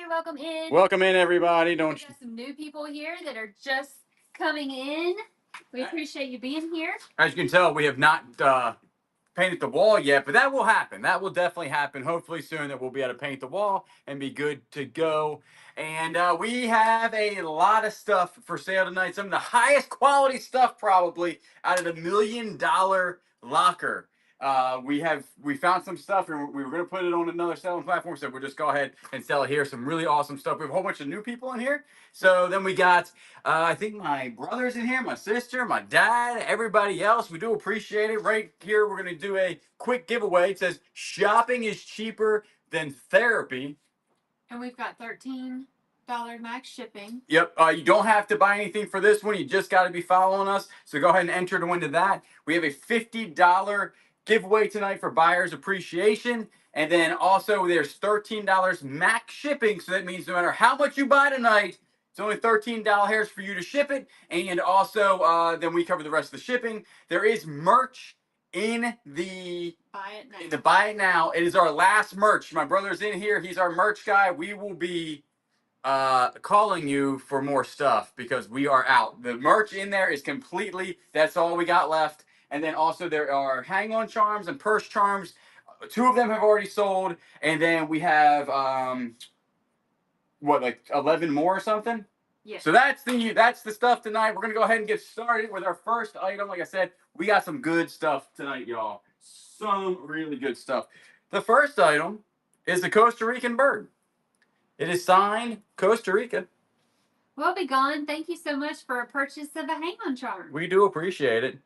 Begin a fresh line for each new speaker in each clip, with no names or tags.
welcome in.
Welcome in, everybody.
We got some new people here that are just coming in. We appreciate you being here.
As you can tell, we have not painted the wall yet, but that will happen. That will definitely happen. Hopefully soon that we'll be able to paint the wall and be good to go. And we have a lot of stuff for sale tonight. Some of the highest quality stuff probably out of the $1 million locker. We found some stuff and we were going to put it on another selling platform, so we'll just go ahead and sell it here. Some really awesome stuff. We have a whole bunch of new people in here. So then we got I think my brother's in here, my sister, my dad, everybody else. We do appreciate it. Right here we're going to do a quick giveaway. It says shopping is cheaper than therapy.
And we've got $13 max shipping.
Yep. You don't have to buy anything for this one. You just got to be following us. So go ahead and enter to win to that. We have a $50 giveaway tonight for buyer's appreciation. And then also there's $13 max shipping. So that means no matter how much you buy tonight, it's only $13 for you to ship it. And also then we cover the rest of the shipping. There is merch in the buy it now. It is our last merch. My brother's in here. He's our merch guy. We will be calling you for more stuff because we are out. The merch in there is completely, that's all we got left. And then also there are hang-on charms and purse charms. 2 of them have already sold. And then we have, what, like 11 more or something?
Yeah.
So that's the stuff tonight. We're going to go ahead and get started with our first item. Like I said, we got some good stuff tonight, y'all. Some really good stuff. The first item is the Costa Rican bird. It is signed Costa Rica.
Well, be gone. Thank you so much for a purchase of a hang-on charm.
We do appreciate it.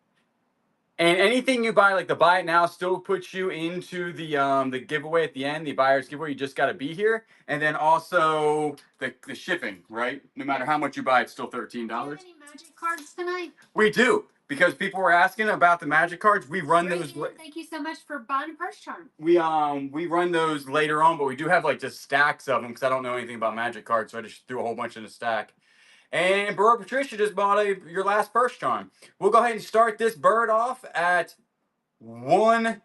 And anything you buy, like the buy it now, still puts you into the giveaway at the end, the buyer's giveaway. You just got to be here. And then also the shipping, right? No matter how much you buy, it's still $13.
Do you have any magic cards tonight?
We do. Because people were asking about the magic cards. We run those.
Thank you so much for buying a purse charm.
We run those later on, but we do have like just stacks of them because I don't know anything about magic cards, so I just threw a whole bunch in a stack. And Bro Patricia just bought your last purse charm. We'll go ahead and start this bird off at $2.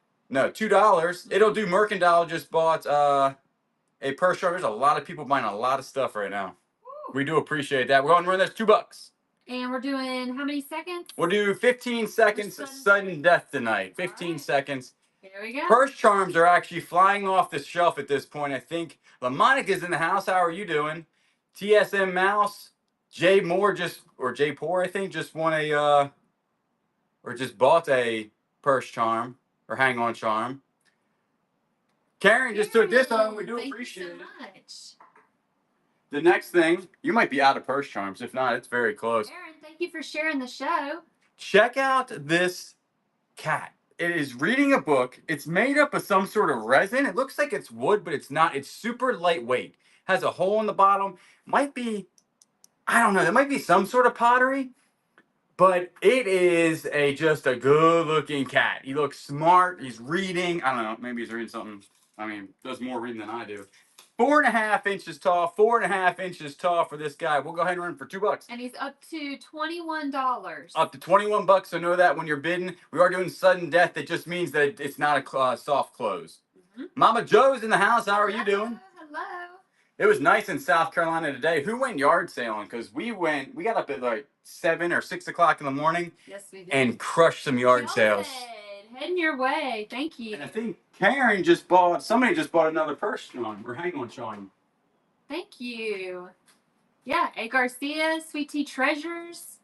It'll do Mercantile just bought a purse charm. There's a lot of people buying a lot of stuff right now. Ooh. We do appreciate that. We're going to run this $2.
And we're doing how many seconds?
We'll do 15 seconds sudden death tonight. 15 seconds.
There we go.
Purse charms are actually flying off the shelf at this point. I think Monica's in the house. How are you doing? TSM Mouse, Jay Moore Jay Poor, I think, just won just bought a purse charm or hang on charm. Karen just took this on. We do appreciate it. The next thing, you might be out of purse charms. If not, it's very close.
Aaron, thank you for sharing the show.
Check out this cat. It is reading a book. It's made up of some sort of resin. It looks like it's wood, but it's not. It's super lightweight. Has a hole in the bottom. Might be, I don't know. There might be some sort of pottery. But it is just a good-looking cat. He looks smart. He's reading. I don't know. Maybe he's reading something. I mean, does more reading than I do. 4.5 inches tall, 4.5 inches tall for this guy. We'll go ahead and run for $2.
And he's up to $21.
Up to $21. So know that when you're bidding. We are doing sudden death. That just means that it's not a soft close. Mm-hmm. Mama Joe's in the house. How are you doing?
Hello.
It was nice in South Carolina today. Who went yard sailing? Because we got up at like 7 or 6 o'clock in the morning.
Yes, we did.
And crushed some yard sales.
Heading your way. Thank you.
And I think Karen somebody just bought another purse charm or hang on charm.
Thank you. Yeah, A. Garcia, Sweet Tea Treasures.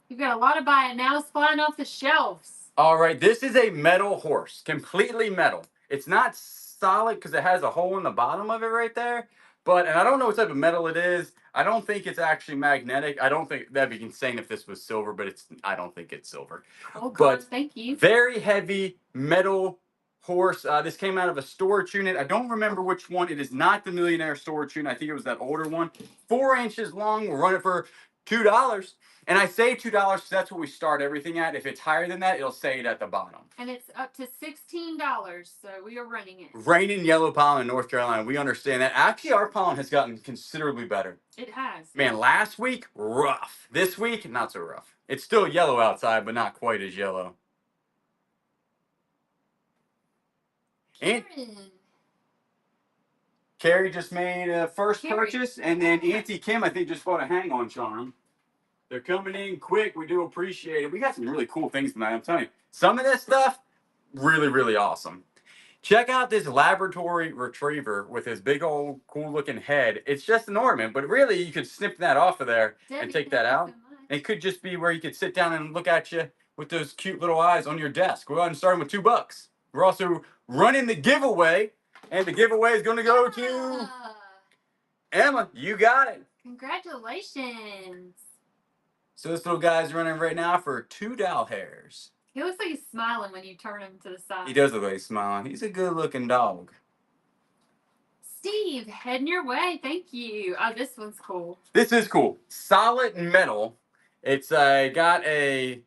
You've got a lot of buy it nows flying off the shelves.
All right, this is a metal horse, completely metal. It's not solid because it has a hole in the bottom of it right there. And I don't know what type of metal it is. I don't think it's actually magnetic. I don't think that'd be insane if this was silver, but I don't think it's silver.
Oh, God, thank you.
Very heavy metal horse. This came out of a storage unit. I don't remember which one. It is not the Millionaire storage unit. I think it was that older one. 4 inches long. We'll run it for $2. And I say $2 because that's what we start everything at. If it's higher than that, it'll say it at the bottom.
And it's up to $16, so we are running it.
Rain and yellow pollen in North Carolina. We understand that. Actually, our pollen has gotten considerably better.
It has.
Man, last week, rough. This week, not so rough. It's still yellow outside, but not quite as yellow.
Karen.
Carrie just made a first
Carrie.
purchase, and then Auntie Kim, I think, just bought a hang-on charm. They're coming in quick. We do appreciate it. We got some really cool things tonight, I'm telling you. Some of this stuff, really, really awesome. Check out this Labrador Retriever with his big old cool-looking head. It's just an ornament, but really you could snip that off of there and take that out. It could just be where you could sit down and look at you with those cute little eyes on your desk. Go ahead and start with $2. We're also running the giveaway, and the giveaway is going to go to Emma. You got it.
Congratulations.
So this little guy's running right now for 2 doll hairs.
He looks like he's smiling when you turn him to the side.
He does look like he's smiling. He's a good-looking dog.
Steve, heading your way. Thank you. Oh, this one's cool.
This is cool. Solid metal. It's got a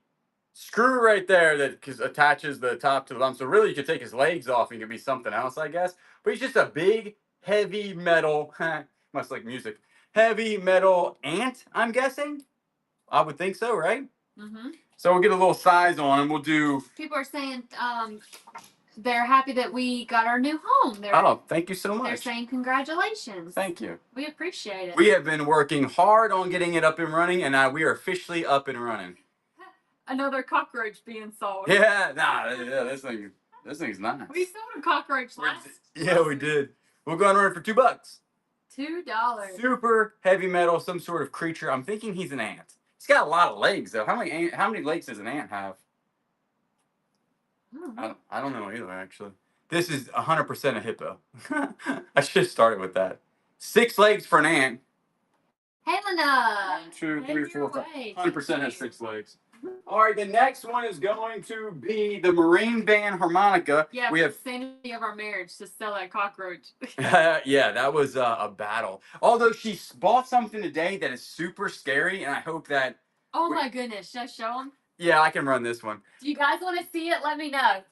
screw right there that attaches the top to the bottom. So really you could take his legs off and it could be something else, I guess. But he's just a big, heavy metal, much like music, heavy metal ant, I'm guessing. I would think so, right?
Mm-hmm.
So we'll get a little size on him. We'll do...
People are saying they're happy that we got our new home.
Oh, thank you so much.
They're saying congratulations.
Thank you.
We appreciate it.
We have been working hard on getting it up and running, and now we are officially up and running.
Another cockroach being sold.
Yeah, this thing's nice.
We sold a cockroach last.
Yeah, we did. We'll go and run it for $2.
$2.
Super heavy metal, some sort of creature. I'm thinking he's an ant. He's got a lot of legs, though. How many legs does an ant have? I don't know either, actually. This is 100% a hippo. I should have started with that. 6 legs for an ant.
Helena.
1, 2, 3, 4, 5. 100% has 6 legs. All right, the next one is going to be the Marine Band harmonica.
Yeah,
we have
sanity of our marriage to sell that cockroach.
yeah, that was a battle. Although she bought something today that is super scary, and I hope that...
Oh my goodness, should I show them?
Yeah, I can run this one.
Do you guys want to see it? Let me know.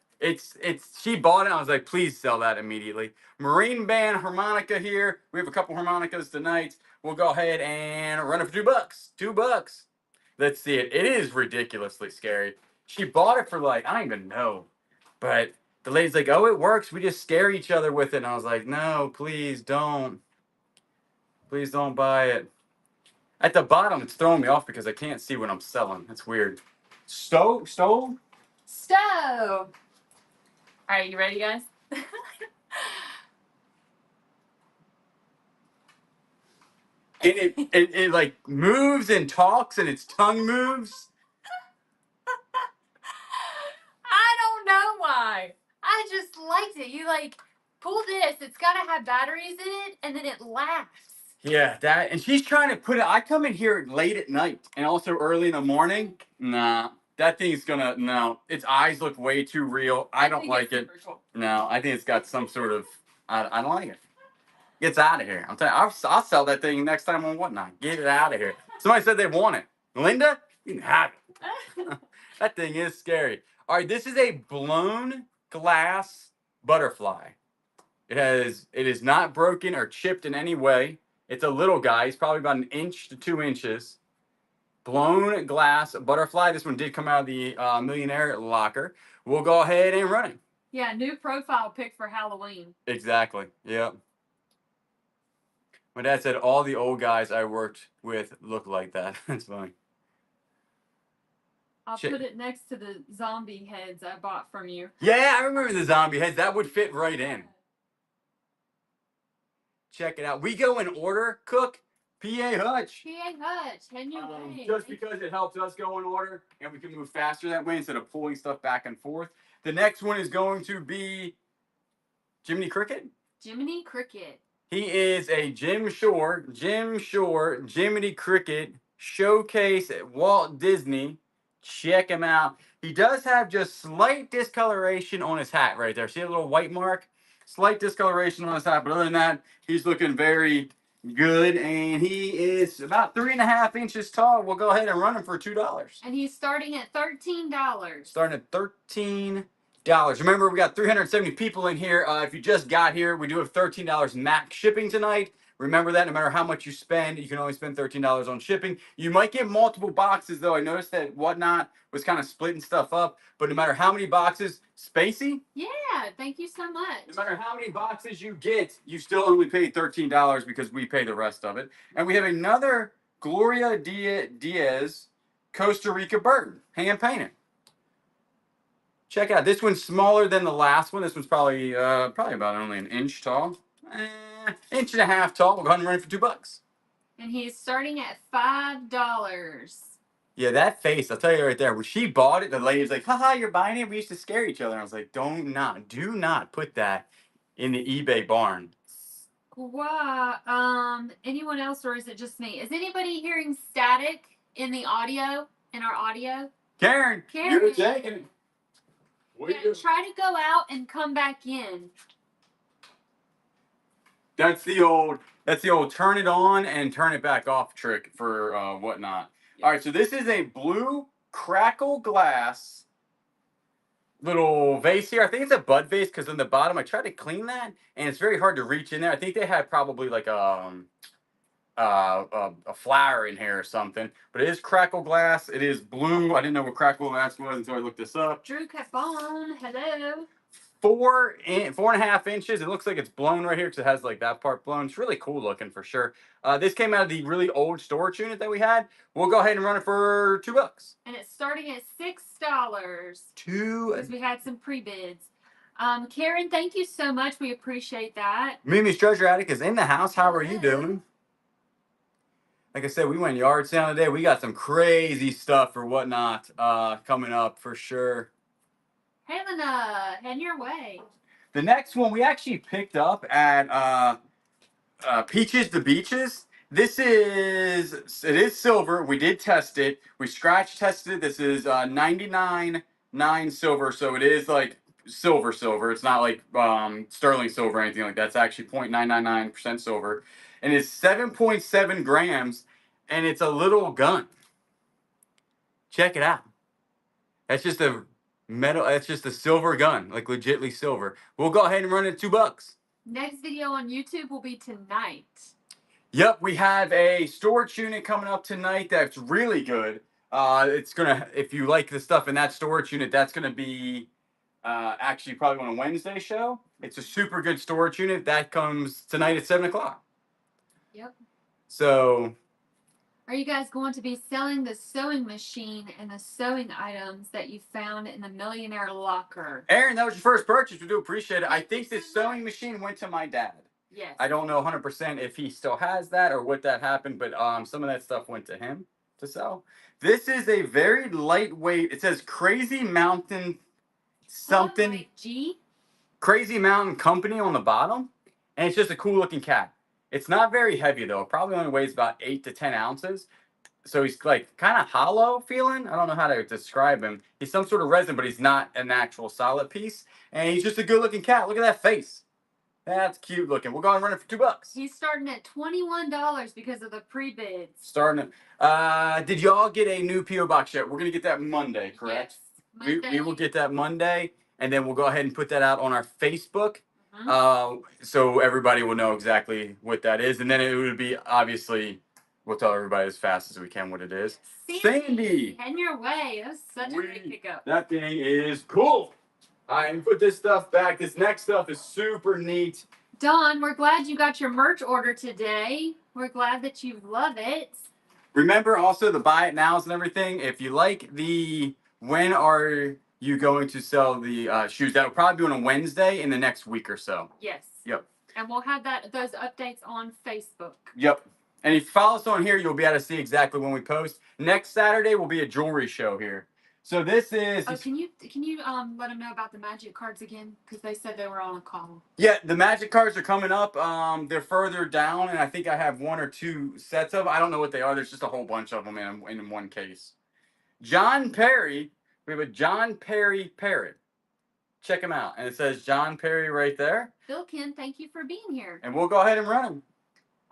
She bought it. I was like, please sell that immediately. Marine Band harmonica here. We have a couple harmonicas tonight. We'll go ahead and run it for $2. $2. Let's see it. It is ridiculously scary. She bought it for like, I don't even know. But the lady's like, oh, it works. We just scare each other with it. And I was like, no, please don't. Please don't buy it. At the bottom, it's throwing me off because I can't see what I'm selling. That's weird. Stove?
Stove. All right, you ready, guys?
it like moves and talks and its tongue moves.
I don't know why. I just liked it. You like pull this. It's got to have batteries in it, and then it laughs.
Yeah, and she's trying to put it. I come in here late at night and also early in the morning. Nah. That thing's gonna, no, its eyes look way too real. I don't like it. Cool. No, I think it's got some sort of, I don't like it. Gets out of here. I'm telling you, I'll sell that thing next time on Whatnot. Get it out of here. Somebody said they want it. Linda, you can have it. That thing is scary. All right, this is a blown glass butterfly. It is not broken or chipped in any way. It's a little guy. He's probably about 1 inch to 2 inches. Blown glass butterfly. This one did come out of the Millionaire locker. We'll go ahead and run it.
Yeah, new profile pic for Halloween.
Exactly. Yep. My dad said all the old guys I worked with look like that. That's funny.
I'll put it next to the zombie heads I bought from you.
Yeah, I remember the zombie heads. That would fit right in. Check it out. We go in order, Cook. P.A. Hutch.
P.A. Hutch. And you
just because it helps us go in order and we can move faster that way instead of pulling stuff back and forth. The next one is going to be Jiminy Cricket.
Jiminy Cricket.
He is a Jim Shore, Jiminy Cricket showcase at Walt Disney. Check him out. He does have just slight discoloration on his hat right there. See a little white mark? Slight discoloration on his hat, but other than that, he's looking very good, and he is about 3.5 inches tall. We'll go ahead and run him for $2.
And he's starting at $13.
Starting at $13. Remember, we got 370 people in here. If you just got here, we do have $13 max shipping tonight. Remember that no matter how much you spend, you can only spend $13 on shipping. You might get multiple boxes though. I noticed that Whatnot was kind of splitting stuff up, but no matter how many boxes, Spacey?
Yeah, thank you so much.
No matter how many boxes you get, you still only pay $13 because we pay the rest of it. And we have another Gloria Diaz Costa Rica bird, hand painted. Check out, this one's smaller than the last one. This one's probably about only an inch tall. Inch and a half tall. We'll go ahead and run it for $2.
And he's starting at $5.
Yeah, that face, I'll tell you right there. When she bought it, the lady was like, haha, you're buying it? We used to scare each other. And I was like, do not put that in the eBay barn.
Wow. Anyone else, or is it just me? Is anybody hearing static in the audio, in our audio?
Karen, you're taking it.
Yeah, try to go out and come back in.
That's the old turn it on and turn it back off trick for Whatnot. All right, so this is a blue Crackle glass little vase here. I think it's a bud vase because on the bottom I tried to clean that and it's very hard to reach in there. I think they had probably like a flower in here or something, but it is Crackle glass. It is blue. I didn't know what Crackle glass was until I looked this up.
Drew Capone, hello.
4.5 inches. It looks like it's blown right here because it has like that part blown. It's really cool looking for sure. This came out of the really old storage unit that we had. We'll go ahead and run it for $2.
And it's starting at $6. Because we had some pre-bids. Karen, thank you so much. We appreciate that.
Mimi's Treasure Attic is in the house. How are you doing? Like I said, we went yard sale today. We got some crazy stuff for Whatnot coming up for sure.
Helena, head your way.
The next one we actually picked up at Peaches to Beaches. It is silver. We did test it. We scratch tested it. This is 99.9 silver, so it is like silver. It's not like sterling silver or anything like that. It's actually 0.999% silver, and it's 7.7 grams, and it's a little gun. Check it out. That's just a metal. That's just a silver gun, like legitly silver. We'll go ahead and run it at $2.
Next video on YouTube will be tonight.
Yep, we have a storage unit coming up tonight that's really good. It's gonna, if you like the stuff in that storage unit, that's gonna be actually probably on a Wednesday show. It's a super good storage unit that comes tonight at 7 o'clock.
Yep.
So,
are you guys going to be selling the sewing machine and the sewing items that you found in the millionaire locker?
Aaron, that was your first purchase. We do appreciate it. I think this sewing machine went to my dad.
Yes.
I don't know 100% if he still has that or what that happened, but some of that stuff went to him to sell. This is a very lightweight. It says Crazy Mountain something.
Like G?
Crazy Mountain Company on the bottom, and it's just a cool looking cat. It's not very heavy though. It probably only weighs about 8 to 10 ounces. So he's like kind of hollow feeling. I don't know how to describe him. He's some sort of resin, but he's not an actual solid piece. And he's just a good looking cat. Look at that face. That's cute looking. We'll go and run it for $2.
He's starting at $21 because of the pre-bids.
Did y'all get a new P.O. box yet? We're going to get that Monday, correct?
Yes. Monday.
We will get that Monday, and then we'll go ahead and put that out on our Facebook. So everybody will know exactly what that is. And then it would be, obviously, we'll tell everybody as fast as we can what it is. Sandy!
Head your way. That's such a great pickup.
That thing is cool. All right, and put this stuff back. This next stuff is super neat.
Don, we're glad you got your merch order today. We're glad that you love it.
Remember also the buy it nows and everything. If you like the when are you going to sell the shoes, that will probably be on a Wednesday in the next week or so.
Yes.
Yep.
And we'll have those updates on Facebook.
Yep. And if you follow us on here, you'll be able to see exactly when we post. Next Saturday will be a jewelry show here. So this is.
Oh, can you let them know about the magic cards again? Because they said they were on a call.
Yeah, the magic cards are coming up. They're further down, and I think I have 1 or 2 sets of. I don't know what they are. There's just a whole bunch of them in one case. John Perry. We have a John Perry parrot. Check him out, and it says John Perry right there.
Philkin, thank you for being here.
And we'll go ahead and run him.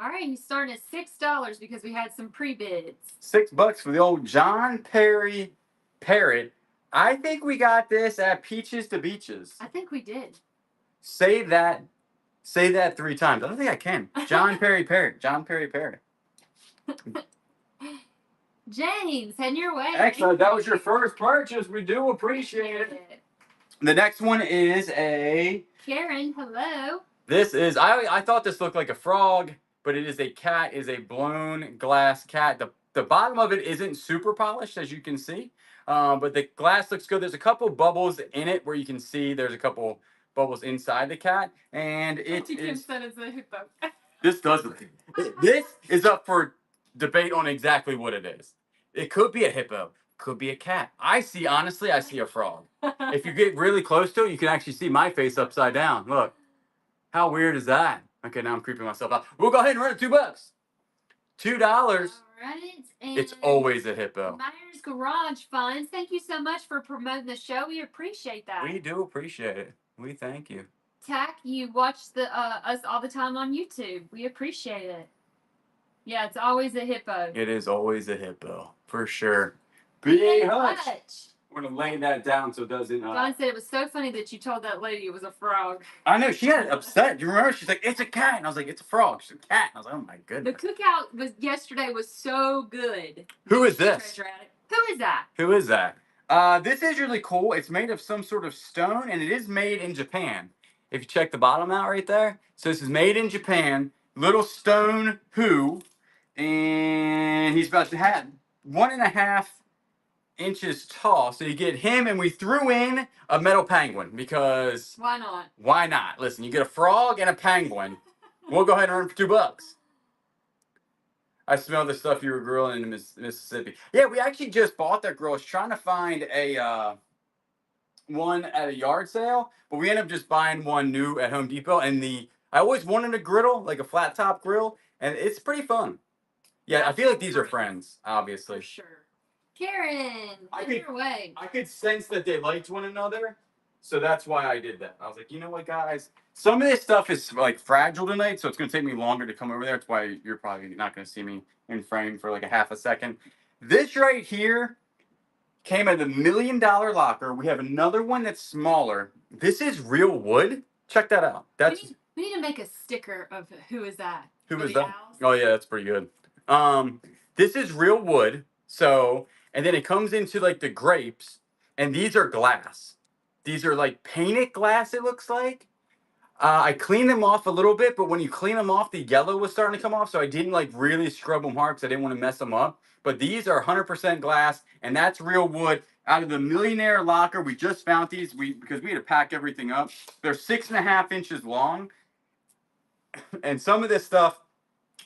All right, he's starting at $6 because we had some pre-bids.
$6 for the old John Perry parrot. I think we got this at Peaches to Beaches.
I think we did.
Save that Say that 3 times. I don't think I can. John Perry Perry. John Perry Perry.
James, head your way.
Excellent. That was your first purchase. We do appreciate it. The next one is a...
Karen, hello.
This is... I thought this looked like a frog, but it is a cat. It is a blown glass cat. The bottom of it isn't super polished, as you can see. But the glass looks good. There's a couple bubbles in it where you can see there's a couple bubbles inside the cat. And it is...
said it's a hippo.
This doesn't. This is up for debate on exactly what it is. It could be a hippo, could be a cat. Honestly, I see a frog. If you get really close to it, you can actually see my face upside down. Look. How weird is that? Okay, now I'm creeping myself out. We'll go ahead and run it $2. $2.
All right.
It's always a hippo.
Myers Garage Finds. Thank you so much for promoting the show. We appreciate that.
We do appreciate it. We thank you.
Tack, you watch us all the time on YouTube. We appreciate it. Yeah, it's always a hippo.
It is always a hippo, for sure. Big hutch. We're going to lay that down so it doesn't...
Don said it was so funny that you told that lady it was a frog.
I know, she got upset. Do you remember? She's like, it's a cat. And I was like, it's a frog. She's a cat. And I was like, oh my goodness.
The cookout yesterday was so good.
Who is this?
Who is that?
Who is that? This is really cool. It's made of some sort of stone, and it is made in Japan. If you check the bottom out right there. So this is made in Japan. Little stone who. And he's about to have 1.5 inches tall. So you get him, and we threw in a metal penguin because...
Why not?
Why not? Listen, you get a frog and a penguin. We'll go ahead and earn for $2. I smell the stuff you were grilling in Mississippi. Yeah, we actually just bought that grill. I was trying to find a one at a yard sale, but we ended up just buying one new at Home Depot. And I always wanted a griddle, like a flat top grill, and it's pretty fun. Yeah, I feel like these are friends, obviously.
For sure. Karen, your way.
I could sense that they liked one another, so that's why I did that. I was like, you know what, guys? Some of this stuff is like fragile tonight, so it's going to take me longer to come over there. That's why you're probably not going to see me in frame for like a half a second. This right here came at the $1 million locker. We have another one that's smaller. This is real wood. Check that out.
We need to make a sticker of who is that?
Who is that? Oh yeah, that's pretty good. This is real wood. So, and then it comes into like the grapes, and these are glass. These are like painted glass, it looks like. I cleaned them off a little bit, but when you clean them off, the yellow was starting to come off, so I didn't like really scrub them hard because I didn't want to mess them up. But these are 100% glass, and that's real wood. Out of the Millionaire Locker, we just found these because we had to pack everything up. They're 6.5 inches long, and some of this stuff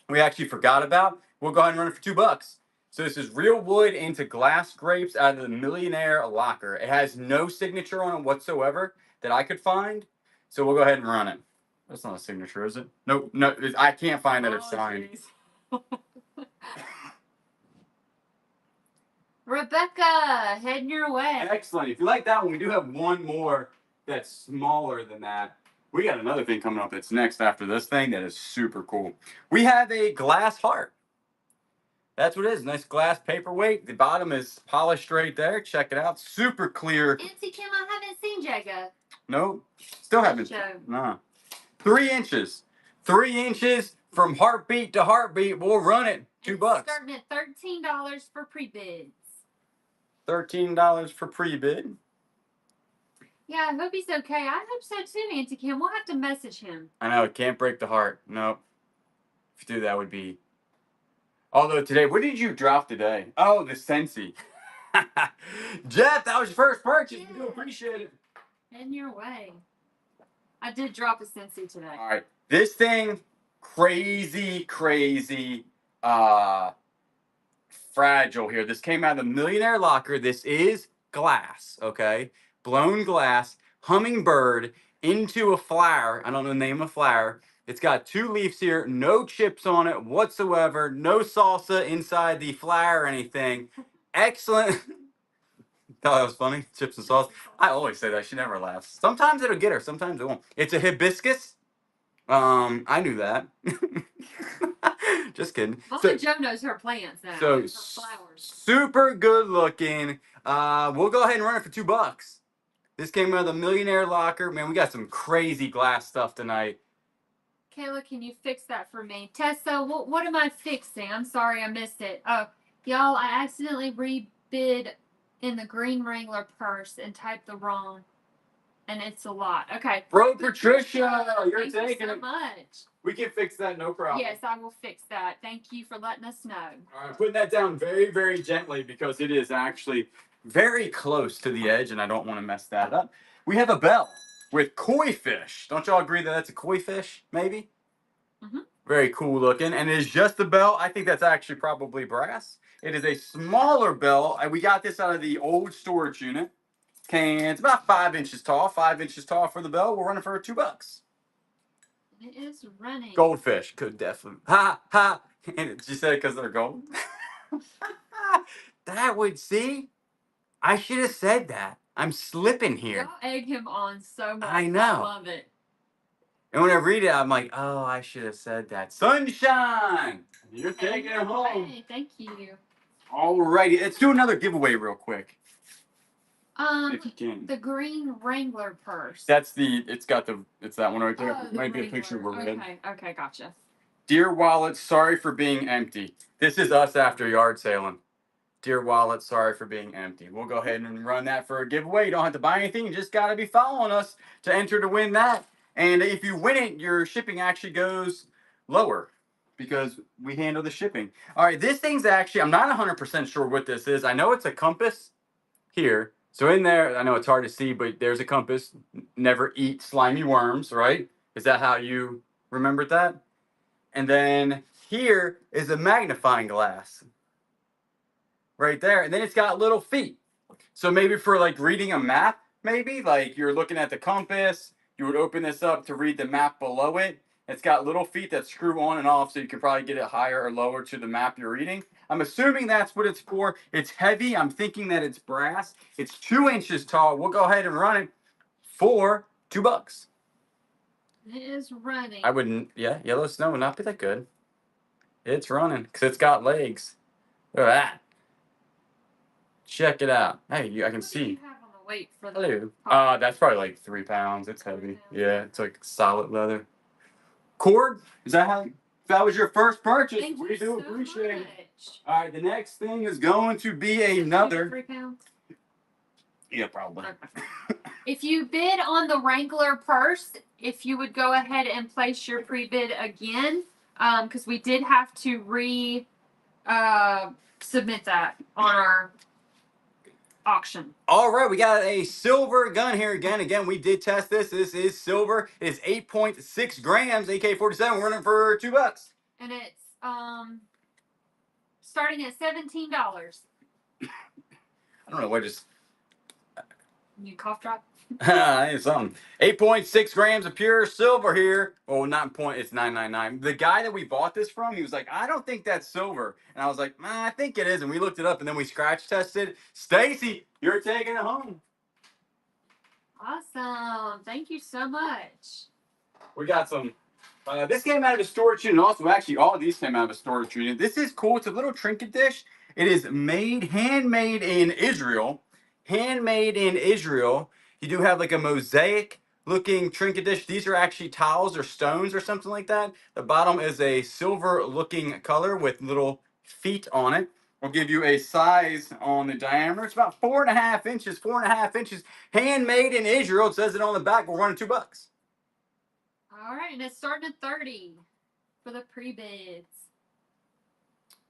we actually forgot about. We'll go ahead and run it for $2. So this is real wood into glass grapes out of the Millionaire Locker. It has no signature on it whatsoever that I could find. So we'll go ahead and run it. That's not a signature, is it? Nope. No, I can't find that it's signed.
Rebecca, heading your way.
Excellent. If you like that one, we do have one more that's smaller than that. We got another thing coming up that's next after this thing that is super cool. We have a glass heart. That's what it is. Nice glass paperweight. The bottom is polished right there. Check it out. Super clear.
Nancy Kim, I haven't seen Jagga.
Nope. Still haven't. Nah. 3 inches. 3 inches from heartbeat to heartbeat. We'll run it. $2.
Starting at $13 for pre-bids.
$13 for pre-bid.
Yeah, I hope he's okay. I hope so too, Auntie Kim. We'll have to message him.
I know. It can't break the heart. Nope. If you do, that would be... Although today, what did you drop today? Oh, the Sensi. Jeff, that was your first purchase. Yeah. We do appreciate it.
In your way. I did drop a Sensi today.
All right. This thing, crazy, fragile here. This came out of the Millionaire Locker. This is glass, okay? Blown glass, hummingbird into a flower. I don't know the name of flower. It's got 2 leaves here, no chips on it whatsoever, no salsa inside the flower or anything. Excellent. Thought that was funny, chips and sauce. I always say that, she never laughs. Sometimes it'll get her, sometimes it won't. It's a hibiscus. I knew that. Just kidding.
Mama Joe knows her plants now.
So,
her flowers.
Super good looking. We'll go ahead and run it for $2. This came out of the Millionaire Locker. Man, we got some crazy glass stuff tonight.
Kayla, can you fix that for me? Tessa, what am I fixing? I'm sorry, I missed it. Oh, y'all, I accidentally rebid in the green Wrangler purse and typed the wrong. And it's a lot. Okay.
Bro, Patricia, you're
Thank
taking
you so
it.
much.
We can fix that, no problem.
Yes, I will fix that. Thank you for letting us know.
All right, putting that down very, very gently because it is actually very close to the edge and I don't want to mess that up. We have a bell with koi fish. Don't y'all agree that that's a koi fish, maybe?
Mm-hmm.
Very cool looking. And it is just the bell. I think that's actually probably brass. It is a smaller bell. And we got this out of the old storage unit. It's about 5 inches tall. 5 inches tall for the bell. We're running for $2.
It is running.
Goldfish could definitely. Ha ha. And she said because they're gold. That would see. I should have said that. I'm slipping here.
Y'all egg him on so much.
I know.
I love it.
And when I read it, I'm like, oh, I should have said that. Sunshine! You're taking it home.
Hey, thank you.
Alrighty, let's do another giveaway real quick. If you can.
The green Wrangler purse.
It's that one right there.
Oh,
Might be a picture of a red.
Okay, gotcha.
Dear wallet, sorry for being empty. This is us after yard sailing. Dear wallet, sorry for being empty. We'll go ahead and run that for a giveaway. You don't have to buy anything. You just got to be following us to enter to win that. And if you win it, your shipping actually goes lower because we handle the shipping. All right, this thing's actually, I'm not 100% sure what this is. I know it's a compass here. So in there, I know it's hard to see, but there's a compass. Never eat slimy worms, right? Is that how you remembered that? And then here is a magnifying glass. Right there. And then it's got little feet. So maybe for like reading a map, maybe like you're looking at the compass, you would open this up to read the map below it. It's got little feet that screw on and off so you can probably get it higher or lower to the map you're reading. I'm assuming that's what it's for. It's heavy. I'm thinking that it's brass. It's 2 inches tall. We'll go ahead and run it for $2.
It is running.
I wouldn't, yeah, yellow snow would not be that good. It's running because it's got legs. Look at that. Check it out. Hey, I can see.
What do you have on the weight for the
Hello. That's probably like 3 pounds. It's heavy. Yeah, it's like solid leather. Cord? Is that how? If that was your first purchase, we do appreciate it. All right, the next thing is going to be another.
3 pounds?
Yeah, probably.
Okay. If you bid on the Wrangler purse, if you would go ahead and place your pre-bid again, because we did have to submit that on our auction.
All right, we got a silver gun here again. Again, we did test this. This is silver. It is 8.6 grams, AK-47. We're running for $2.
And it's starting at $17.
I don't know what just.
You cough drop?
It's something. 8.6 grams of pure silver here. Oh, not point. It's 999. The guy that we bought this from, he was like, I don't think that's silver. And I was like, I think it is. And we looked it up and then we scratch tested. Stacy, you're taking it home.
Awesome. Thank you so much.
We got some. This came out of a storage unit. Also, actually, all of these came out of a storage unit. This is cool. It's a little trinket dish. It is handmade in Israel. Handmade in Israel. You do have like a mosaic looking trinket dish. These are actually tiles or stones or something like that. The bottom is a silver looking color with little feet on it. We'll give you a size on the diameter. It's about 4.5 inches. 4.5 inches. Handmade in Israel. It says it on the back. We're running $2.
All right, and it's starting at 30 for the pre-bids.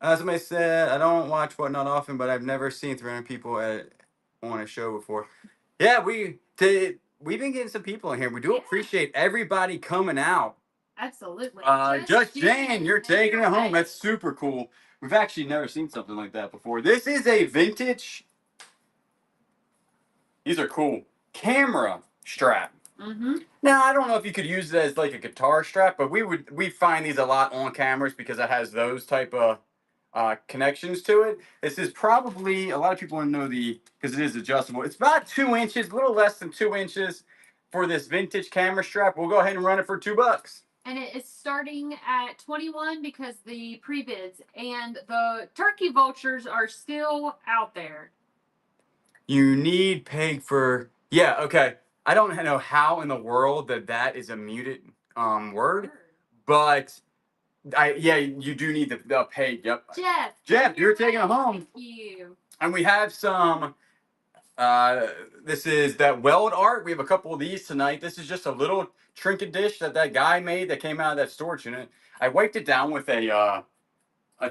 Somebody said, I don't watch Whatnot often, but I've never seen 300 people on a show before. Yeah, we've been getting some people in here. We do appreciate everybody coming out.
Absolutely.
Just Jane, you're taking it home. That's super cool. We've actually never seen something like that before. This is a vintage. These are cool. Camera strap.
Mm-hmm.
Now, I don't know if you could use it as like a guitar strap, but we find these a lot on cameras because it has those type of connections to it. This is probably, a lot of people want to know because it is adjustable. It's about 2 inches, a little less than 2 inches for this vintage camera strap. We'll go ahead and run it for $2.
And it is starting at 21 because the pre-bids and the turkey vultures are still out there.
You need peg for, yeah, okay. I don't know how in the world that is a muted word, but yeah, you do need the pay. Yep.
Jeff,
you're taking it home.
Thank you.
And we have some. This is that weld art. We have a couple of these tonight. This is just a little trinket dish that guy made that came out of that storage unit. I wiped it down with a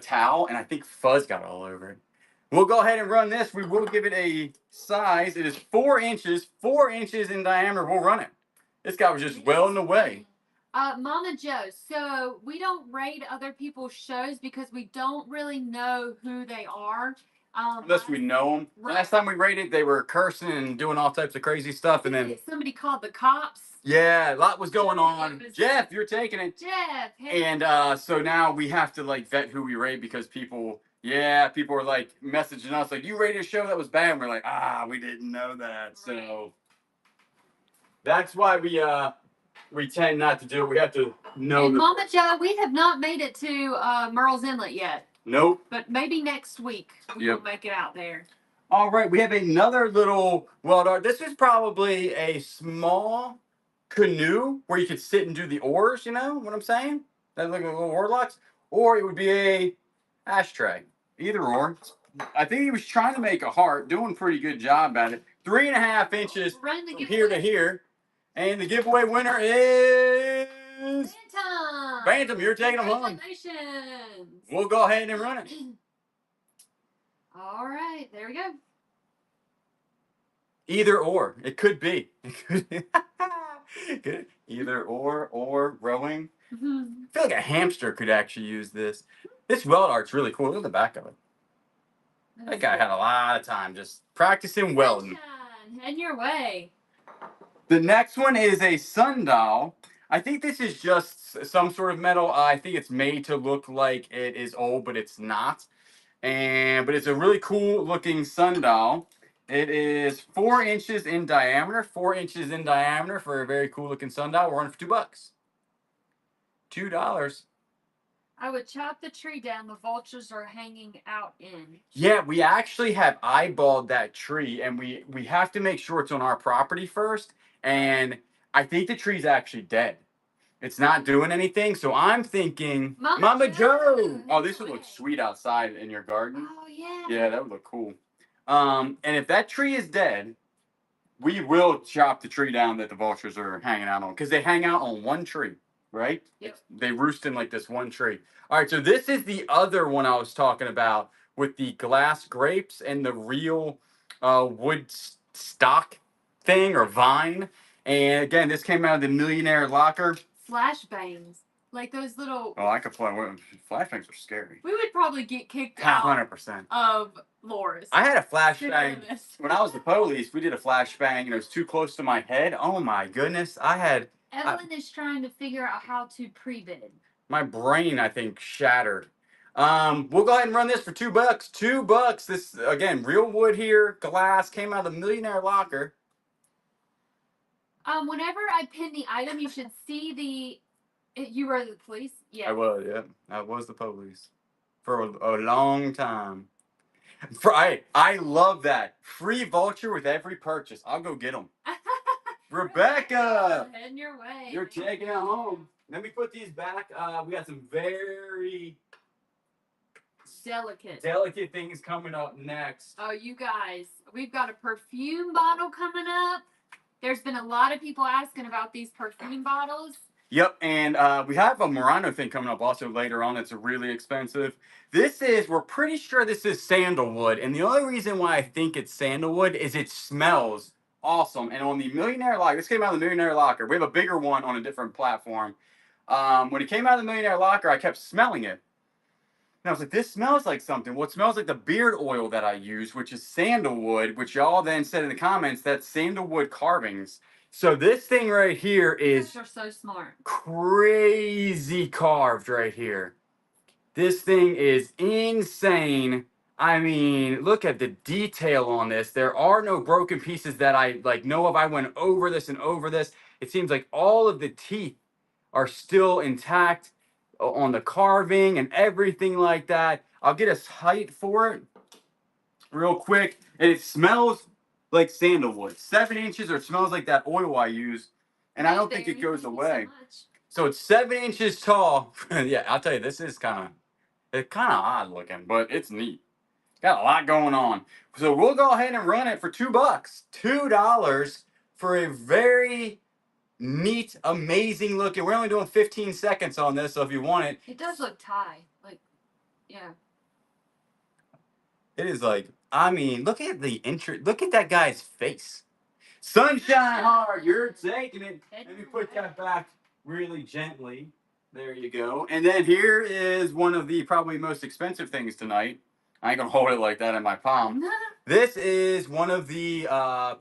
towel, and I think fuzz got all over it. We'll go ahead and run this. We will give it a size. It is 4 inches, 4 inches in diameter. We'll run it. This guy was just welding away.
Mama Joe, so we don't raid other people's shows because we don't really know who they are.
Unless we know them. Right. Last time we raided, they were cursing and doing all types of crazy stuff, and then
somebody called the cops.
Yeah, a lot was going on. Jeff, you're taking it.
Jeff.
Hey. And so now we have to like vet who we raid because people are like messaging us like, you rated a show that was bad. And we're like, we didn't know that. Right. So that's why we tend not to do it. We have to know.
And Mama Joe, we have not made it to Merle's Inlet yet.
Nope.
But maybe next week we will make it out there.
All right, we have another little weld art. This is probably a small canoe where you could sit and do the oars, you know what I'm saying? That like a little oar locks. Or it would be a ashtray. Either or. I think he was trying to make a heart, doing a pretty good job at it. 3.5 inches from here to here. And the giveaway winner is Phantom, you're taking them home. We'll go ahead and run it.
All right, there we go.
Either or. It could be. Either or rowing. I feel like a hamster could actually use this. This weld art's really cool. Look at the back of it. That guy had a lot of time just practicing welding.
Head your way.
The next one is a sundial. I think this is just some sort of metal. I think it's made to look like it is old, but it's not. But it's a really cool looking sundial. It is 4 inches in diameter. 4 inches in diameter for a very cool looking sundial. We're running for $2. $2.
I would chop the tree down. The vultures are hanging out in.
Yeah, we actually have eyeballed that tree, and we have to make sure it's on our property first. And I think the tree's actually dead. It's not doing anything. So I'm thinking, Mama Joe. Oh, this would look sweet outside in your garden.
Oh, yeah.
Yeah, that would look cool. And if that tree is dead, we will chop the tree down that the vultures are hanging out on. Because they hang out on one tree, right?
Yep.
They roost in like this one tree. All right, so this is the other one I was talking about with the glass grapes and the real wood stock thing or vine. And again, this came out of the Millionaire Locker.
Flashbangs. Like those little...
Oh, I could play. Flashbangs are scary.
We would probably get kicked out
100%
of Laura's.
I had a flashbang. When I was the police, we did a flashbang and it was too close to my head. Oh my goodness.
Evelyn is trying to figure out how to pre-bid.
My brain, I think, shattered. We'll go ahead and run this for $2. $2. This, again, real wood here. Glass. Came out of the Millionaire Locker.
Whenever I pin the item, you should see you were the police? Yeah.
I was, yeah. I was the police. For a long time. I love that. Free vulture with every purchase. I'll go get them. Rebecca!
Heading your way.
You're taking it home. Let me put these back. We got some very... delicate things coming up next.
Oh, you guys. We've got a perfume bottle coming up. There's been a lot of people asking about these perfume bottles.
Yep, and we have a Murano thing coming up also later on. It's really expensive. We're pretty sure this is sandalwood. And the only reason why I think it's sandalwood is it smells awesome. And on the Millionaire Locker, this came out of the Millionaire Locker. We have a bigger one on a different platform. When it came out of the Millionaire Locker, I kept smelling it. And I was like, this smells like something. Well, it smells like the beard oil that I use, which is sandalwood, which y'all then said in the comments, that's sandalwood carvings. So this thing right here is
you're so smart.
Crazy carved right here. This thing is insane. I mean, look at the detail on this. There are no broken pieces that I know of. I went over this and over this. It seems like all of the teeth are still intact on the carving and everything like that. I'll get a height for it real quick. And it smells like sandalwood. 7 inches, or it smells like that oil I use. And I don't think it goes away. So it's 7 inches tall. Yeah, I'll tell you, this is kind of odd looking, but it's neat. Got a lot going on. So we'll go ahead and run it for $2. $2 for a very neat, amazing looking. We're only doing 15 seconds on this, so if you want it.
It does look Thai. Like, yeah.
It is like, I mean, look at the look at that guy's face. Sunshine hard, you're taking it. Let me put that back really gently. There you go. And then here is one of the probably most expensive things tonight. I ain't gonna hold it like that in my palm. This is one of the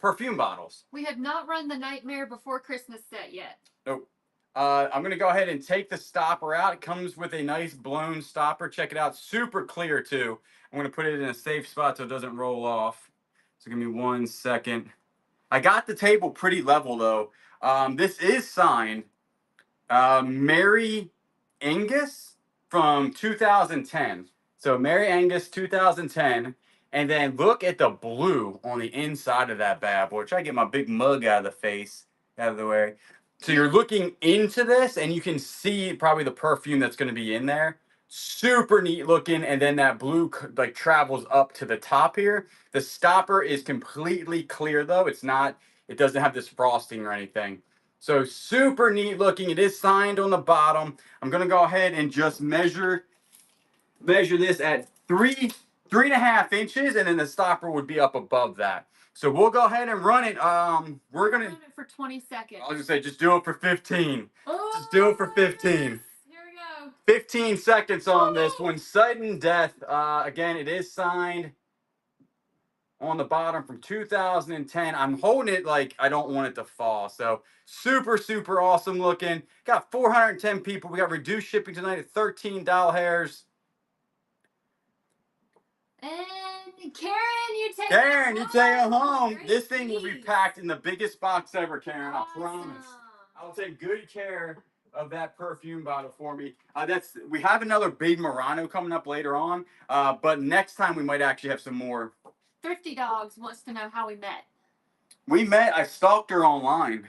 perfume bottles.
We have not run the Nightmare Before Christmas set yet.
Nope. I'm gonna go ahead and take the stopper out. It comes with a nice blown stopper. Check it out, super clear too. I'm gonna put it in a safe spot so it doesn't roll off. So give me 1 second. I got the table pretty level though. This is signed Mary Angus from 2010. So Mary Angus 2010. And then look at the blue on the inside of that bad boy. Try to get my big mug out of the way. So you're looking into this and you can see probably the perfume that's going to be in there. Super neat looking, and then that blue like travels up to the top here. The stopper is completely clear though. It doesn't have this frosting or anything. So super neat looking. It is signed on the bottom. I'm gonna go ahead and just measure this at 3.5 inches, and then the stopper would be up above that. So we'll go ahead and run it. We're gonna
run it for 20 seconds.
I was gonna say just do it for 15.
Oh,
just do it for 15. 15 seconds on this one. Sudden death. Again, it is signed on the bottom from 2010. I'm holding it like I don't want it to fall. So super, super awesome looking. Got 410 people. We got reduced shipping tonight at $13.
And Karen, you take
it home. This thing will be packed in the biggest box ever, Karen.
Awesome.
I promise. I'll take good care of that perfume bottle for me. We have another big Murano coming up later on, but next time we might actually have some more.
Thrifty Dogs wants to know how we met.
We met. I stalked her online.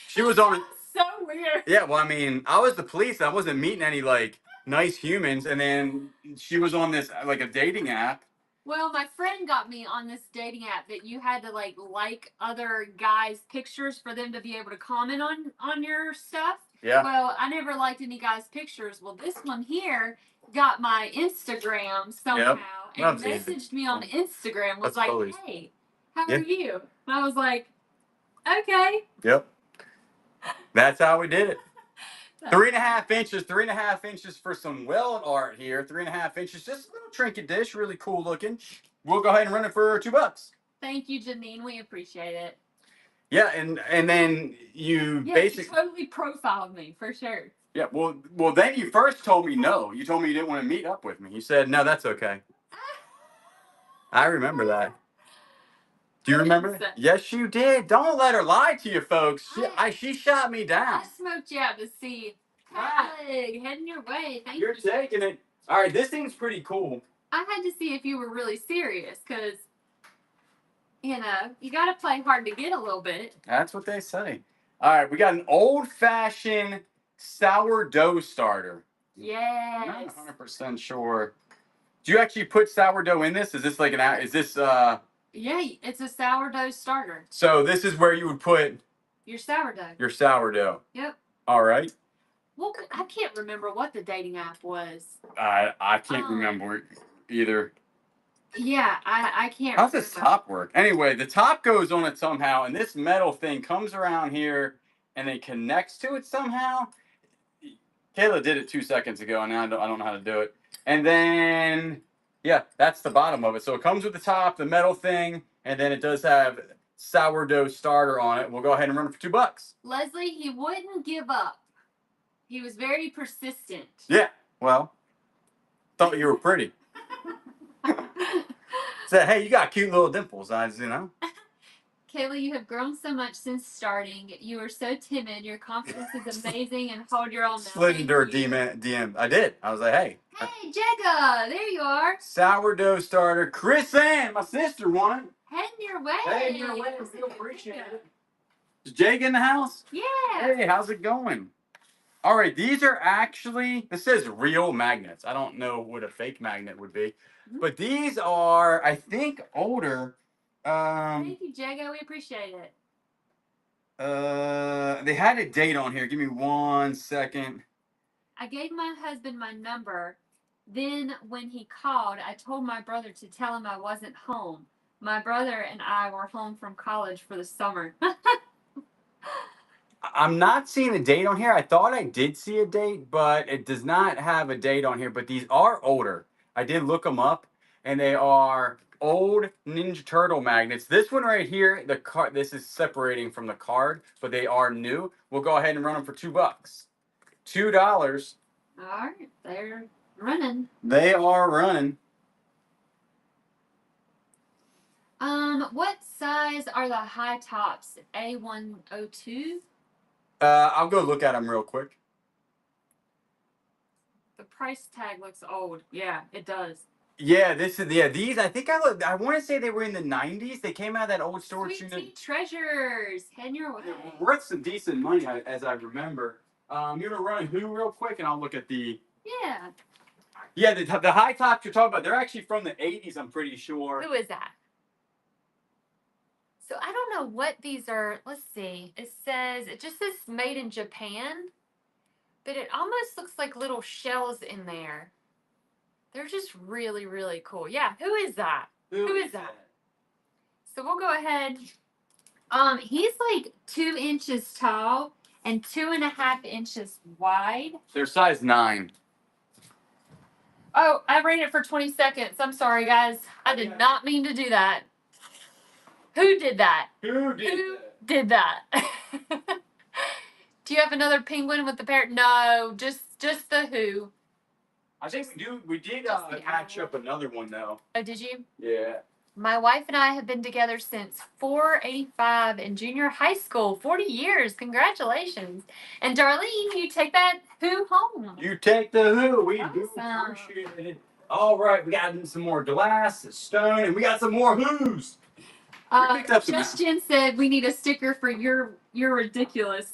She was on.
So weird.
Yeah, well, I mean, I was the police. I wasn't meeting any like nice humans, and then she was on this like a dating app.
Well, my friend got me on this dating app that you had to like other guys' pictures for them to be able to comment on your stuff.
Yeah.
Well, I never liked any guys' pictures. Well, this one here got my Instagram somehow and messaged me on Instagram. Was like, hey, how are you? And I was like, okay.
Yep. That's how we did it. 3.5 inches, 3.5 inches for some weld art here. 3.5 inches, just a little trinket dish, really cool looking. We'll go ahead and run it for $2.
Thank you, Janine. We appreciate it.
Yeah, and then you basically
you totally profiled me for sure.
Yeah, well, then you first told me no. You told me you didn't want to meet up with me. You said no, that's okay. I remember that. Do you remember? Yes, you did. Don't let her lie to you, folks. She shot me down.
I smoked you out to see. Hey, heading your way. Thank you.
You're taking it. All right, this thing's pretty cool.
I had to see if you were really serious because, you got to play hard to get a little bit.
That's what they say. All right, we got an old-fashioned sourdough starter.
Yes.
Not 100% sure. Do you actually put sourdough in this? Is this like
Yeah, it's a sourdough starter.
So this is where you would put
your sourdough.
Your sourdough.
Yep.
All right.
Well, I can't remember what the dating app was.
I can't remember either.
Yeah, I can't.
How's this top work? Anyway, the top goes on it somehow, and this metal thing comes around here, and it connects to it somehow. Kayla did it 2 seconds ago, and now I don't know how to do it. And then, yeah, that's the bottom of it. So it comes with the top, the metal thing, and then it does have sourdough starter on it. We'll go ahead and run it for $2.
Leslie, he wouldn't give up. He was very persistent.
Yeah, well, thought you were pretty. Said, hey, you got cute little dimples,
Kayla, you have grown so much since starting. You are so timid. Your confidence is amazing, and hold your own.
Slid into her DM. I did. I was like, hey.
Hey, Jegga, there you are.
Sourdough starter. Chris Ann, my sister, won it.
Heading your way.
Heading your way. We appreciate it. Is Jake in the house?
Yeah.
Hey, how's it going? All right, these are actually, this says real magnets. I don't know what a fake magnet would be, but these are, I think, older.
Thank you, Jago. We appreciate it.
They had a date on here. Give me 1 second.
I gave my husband my number. Then, when he called, I told my brother to tell him I wasn't home. My brother and I were home from college for the summer.
I'm not seeing a date on here. I thought I did see a date, but it does not have a date on here. But these are older. I did look them up, and they are old Ninja Turtle magnets. This one right here, the card. This is separating from the card, but they are new. We'll go ahead and run them for $2. $2.
All right, they're running.
They are running.
What size are the high tops? A102?
I'll go look at them real quick.
The price tag looks old. Yeah, it does.
Yeah, these. I think I want to say they were in the '90s. They came out of that old storage
Sweet
unit.
tea treasures. Head your way.
Worth some decent money, as I remember. You want to run a who real quick, and I'll look at the.
Yeah.
Yeah, the high tops you're talking about. They're actually from the '80s. I'm pretty sure.
Who is that? So I don't know what these are. Let's see. It just says made in Japan, but it almost looks like little shells in there. They're just really, really cool. Yeah, who is that? Who is that? So we'll go ahead. He's like 2 inches tall and 2.5 inches wide.
They're size 9.
Oh, I ran it for 20 seconds. I'm sorry, guys. I did not mean to do that. Who did that?
Who
did that? Do you have another penguin with the parrot? No, just the who.
I think we did patch up another one though.
Oh, did you?
Yeah.
My wife and I have been together since 485 in junior high school. 40 years. Congratulations. And Darlene, you take that who home.
You take the who. We do
Awesome.
appreciate it. All right, we got some more glass, stone, and we got some more who's.
Justin said we need a sticker for you're ridiculous.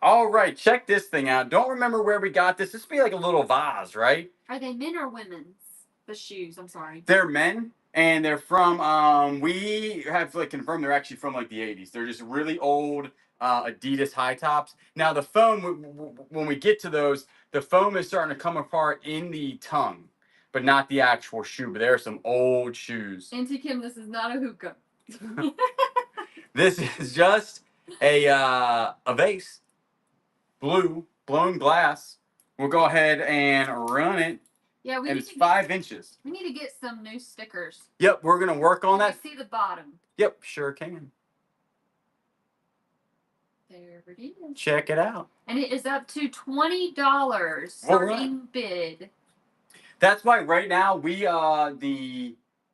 All right, check this thing out. Don't remember where we got this. This would be like a little vase, right?
Are they men or women's? The shoes, I'm sorry.
They're men, and they're from, we have like confirmed they're actually from like the 80s. They're just really old Adidas high tops. Now the foam, when we get to those, the foam is starting to come apart in the tongue, but not the actual shoe. But there are some old shoes.
Auntie Kim, this is not a hookah.
This is just a vase, blue, blown glass. We'll go ahead and run it.
Yeah,
and it's 5 inches.
We need to get some new stickers.
Yep, we're gonna work on that.
See the bottom.
Yep, sure can.
There it is.
Check it out.
And it is up to $20 starting bid.
That's why right now we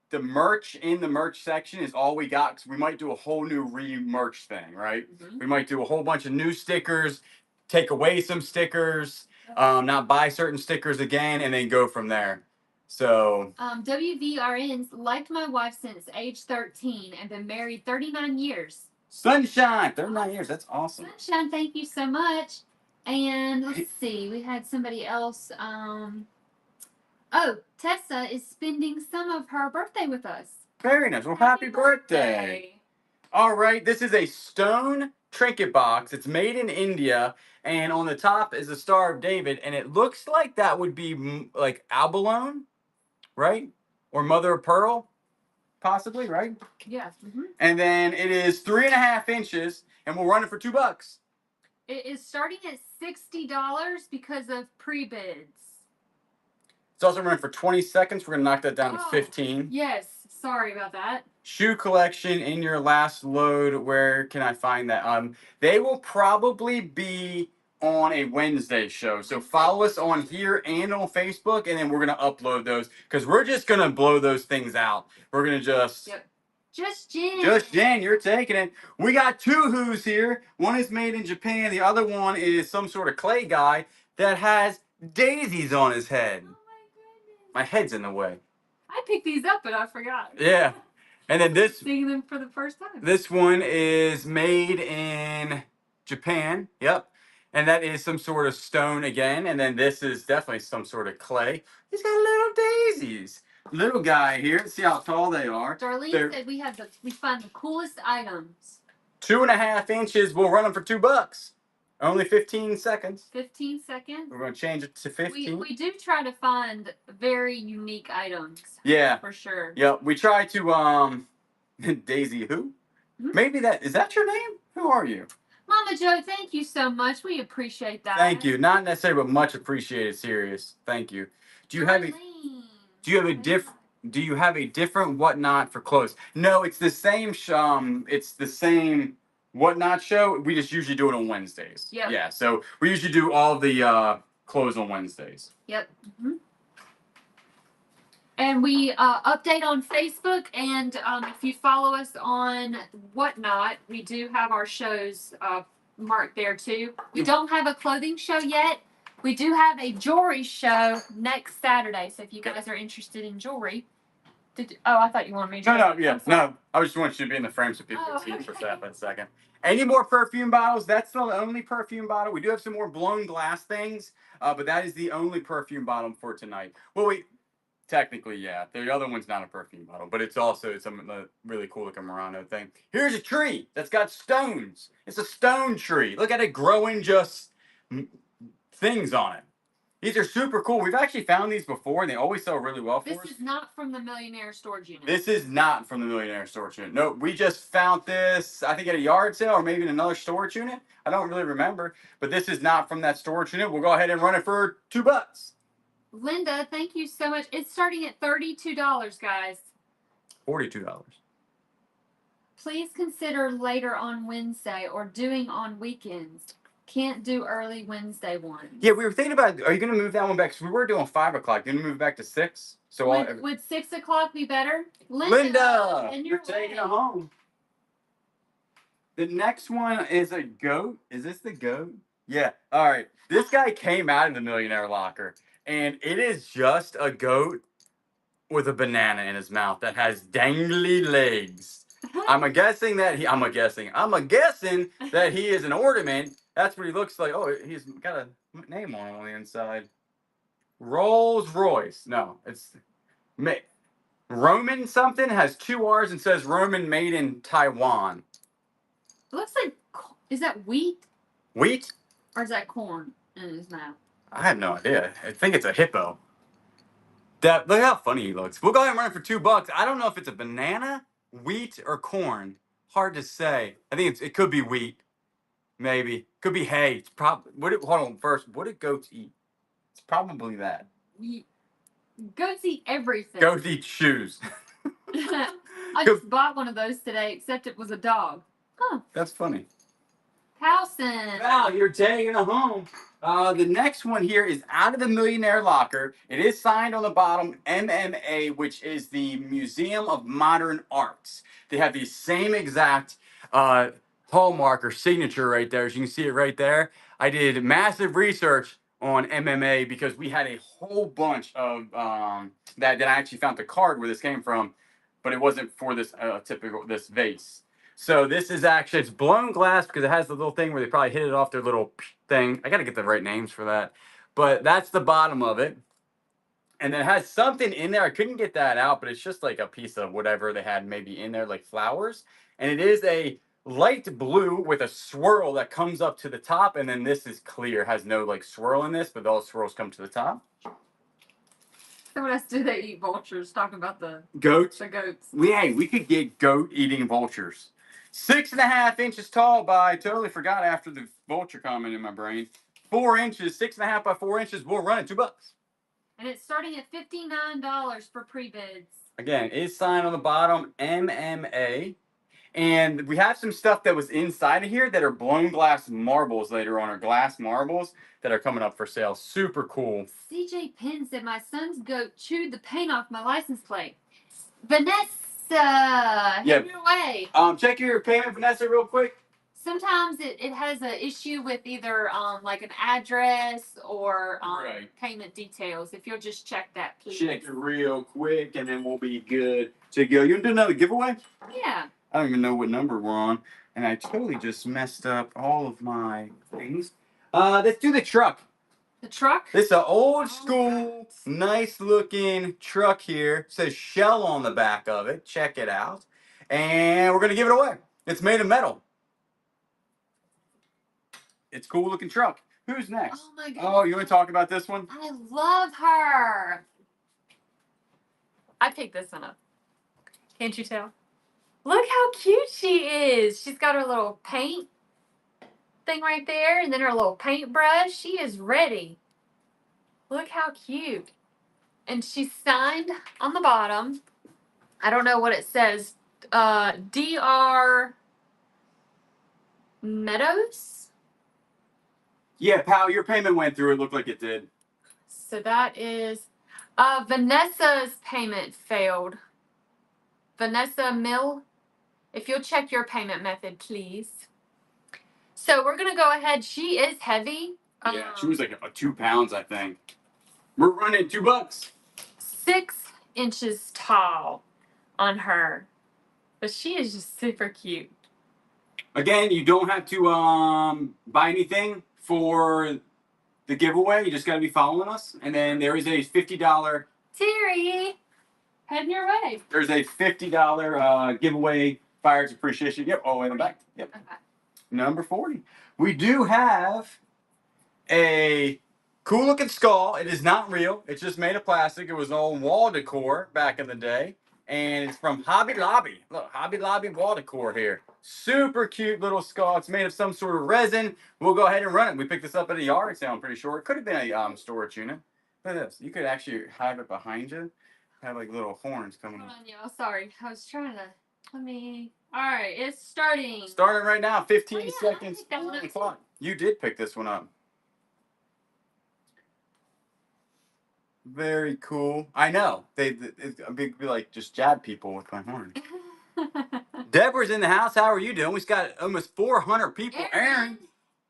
the merch in the merch section is all we got, because we might do a whole new re-merch thing, right? Mm-hmm. We might do a whole bunch of new stickers, take away some stickers, not buy certain stickers again, and then go from there. So
WVRN's liked my wife since age 13 and been married 39 years.
Sunshine, 39 years. That's awesome.
Sunshine, thank you so much. And let's see, we had somebody else. Oh, Tessa is spending some of her birthday with us.
Very nice. Well, happy birthday. All right, this is a stone trinket box. It's made in India, and on the top is the Star of David, and it looks like that would be like abalone, right? Or mother of pearl, possibly, right?
Yes. Mm-hmm.
And then it is 3.5 inches, and we'll run it for $2.
It is starting at $60 because of pre-bids.
It's also running for 20 seconds. We're going to knock that down to 15.
Yes. Sorry about that.
Shoe collection in your last load. Where can I find that? They will probably be on a Wednesday show. So follow us on here and on Facebook, and then we're going to upload those, because we're just going to blow those things out. We're going to just...
Yep. Just Jen.
Just Jen, you're taking it. We got 2 who's here. One is made in Japan. The other one is some sort of clay guy that has daisies on his head. My head's in the way.
I picked these up, but I forgot.
Yeah. And then this
seeing them for the first time.
This one is made in Japan. Yep. And that is some sort of stone again. And then this is definitely some sort of clay. He's got little daisies. Little guy here. See how tall they are.
Darlene said we find the coolest items.
2.5 inches. We'll run them for $2. Only 15 seconds.
15 seconds?
We're going to change it to 15.
We do try to find very unique items.
Yeah.
For sure.
Yep. We try to, Daisy who? Mm-hmm. Maybe is that your name? Who are you?
Mama Joe, thank you so much. We appreciate that.
Thank you. Not necessarily, but much appreciated. Serious. Thank you. Do you have a different whatnot for clothes? No, it's the same. It's the same whatnot show. We just usually do it on Wednesdays.
Yep.
Yeah. So we usually do all the clothes on Wednesdays.
Yep. Mm-hmm. And we update on Facebook, and if you follow us on Whatnot, we do have our shows marked there too. We don't have a clothing show yet. We do have a jewelry show next Saturday. So if you guys are interested in jewelry, I thought you wanted me to.
No. I just want you to be in the frame so people can see for a second. Any more perfume bottles? That's the only perfume bottle. We do have some more blown glass things, but that is the only perfume bottle for tonight. Well, technically, yeah. The other one's not a perfume bottle, but it's a really cool looking Murano thing. Here's a tree that's got stones. It's a stone tree. Look at it growing just things on it. These are super cool. We've actually found these before, and they always sell really well for us.
This is not from the Millionaire Storage Unit.
This is not from the Millionaire Storage Unit. No, we just found this, I think, at a yard sale or maybe in another storage unit. I don't really remember, but this is not from that storage unit. We'll go ahead and run it for $2.
Linda, thank you so much. It's starting at $32, guys.
$42.
Please consider later on Wednesday or doing on weekends. Can't do early Wednesday one.
Yeah, we were thinking about, are you going to move that one back? Because we were doing 5 o'clock. You're going to move back to 6? So
would 6 o'clock be better?
Linda, you're taking it home. The next one is a goat. Is this the goat? Yeah. All right. This guy came out of the Millionaire Locker. And it is just a goat with a banana in his mouth that has dangly legs. I'm guessing that he is an ornament. That's what he looks like. Oh, he's got a name on the inside. Rolls Royce. No, it's Roman something. Has 2 R's and says Roman made in Taiwan.
It looks like, is that wheat?
Wheat?
Or is that corn in his mouth?
I have no idea. I think it's a hippo. Look how funny he looks. We'll go ahead and run it for $2. I don't know if it's a banana, wheat, or corn. Hard to say. I think it could be wheat. Maybe. Could be hay. It's hold on first. What do goats eat? It's probably that.
Goats eat everything.
Goats eat shoes.
I just bought one of those today, except it was a dog. Huh.
That's funny.
Towson.
Val, you're taking it home. The next one here is out of the Millionaire Locker. It is signed on the bottom, MMA, which is the Museum of Modern Arts. They have the same exact hallmark or signature right there. As you can see it right there. I did massive research on MMA because we had a whole bunch of that I actually found the card where this came from, but it wasn't for this this vase. So this is actually, it's blown glass because it has the little thing where they probably hit it off their little thing. I got to get the right names for that. But that's the bottom of it. And then it has something in there. I couldn't get that out, but it's just like a piece of whatever they had maybe in there, like flowers. And it is a light blue with a swirl that comes up to the top. And then this is clear. It has no like swirl in this, but all swirls come to the top.
What else do they eat? Vultures. Talking about the
goats.
The goats.
We could get goat eating vultures. 6.5 inches tall by, totally forgot after the vulture comment in my brain. 4 inches, 6.5 by 4 inches. We'll run it $2.
And it's starting at $59 for pre-bids.
Again, it's signed on the bottom, MMA. And we have some stuff that was inside of here that are blown glass marbles later on, or glass marbles that are coming up for sale. Super cool.
CJ Penn said, my son's goat chewed the paint off my license plate. Vanessa, hit your way.
Check your payment, Vanessa, real quick.
sometimes it has an issue with either like an address or
Right.
payment details. If you'll just check that, please.
Check it real quick, and then we'll be good to go. You want to do another giveaway?
Yeah.
I don't even know what number we're on, and I totally just messed up all of my things. Let's do the truck.
The truck?
This is an old school, nice looking truck here. It says Shell on the back of it. Check it out. And we're going to give it away. It's made of metal. It's a cool looking truck. Who's next?
Oh my god.
Oh, you want to talk about this one?
I love her. I picked this one up. Can't you tell? Look how cute she is. She's got her little paint thing right there, and then her little paintbrush. She is ready. Look how cute. And she's signed on the bottom. I don't know what it says. Dr. Meadows?
Yeah, pal, your payment went through. It looked like it did.
So that is Vanessa's payment failed. Vanessa Mill, if you'll check your payment method, please. So we're going to go ahead. She is heavy.
Yeah, she was like 2 pounds, I think. We're running $2.
6 inches tall on her. But she is just super cute.
Again, you don't have to buy anything for the giveaway. You just got to be following us. And then there is a $50...
Terry, heading your way.
There's a $50 giveaway buyer's appreciation. Yep, all the way in the back. Yep.
Okay.
Number 40. We do have a cool looking skull. It is not real. It's just made of plastic. It was on wall decor back in the day. And it's from Hobby Lobby. Look, Hobby Lobby wall decor here. Super cute little skull. It's made of some sort of resin. We'll go ahead and run it. We picked this up at a yard sale, I'm pretty sure. It could have been a storage unit. Look at this. You could actually have it behind you. Have like little horns coming
Hold
up.
on, y'all. Sorry. I was trying to... Let me... All right, it's starting.
Starting right now. 15
Oh, yeah,
seconds
I picked that one
on
up
the
too.
clock. You did pick this one up. Very cool. I know. I'd be like just jab people with my horn. Deborah's in the house. How are you doing? We've got almost 400 people. Aaron,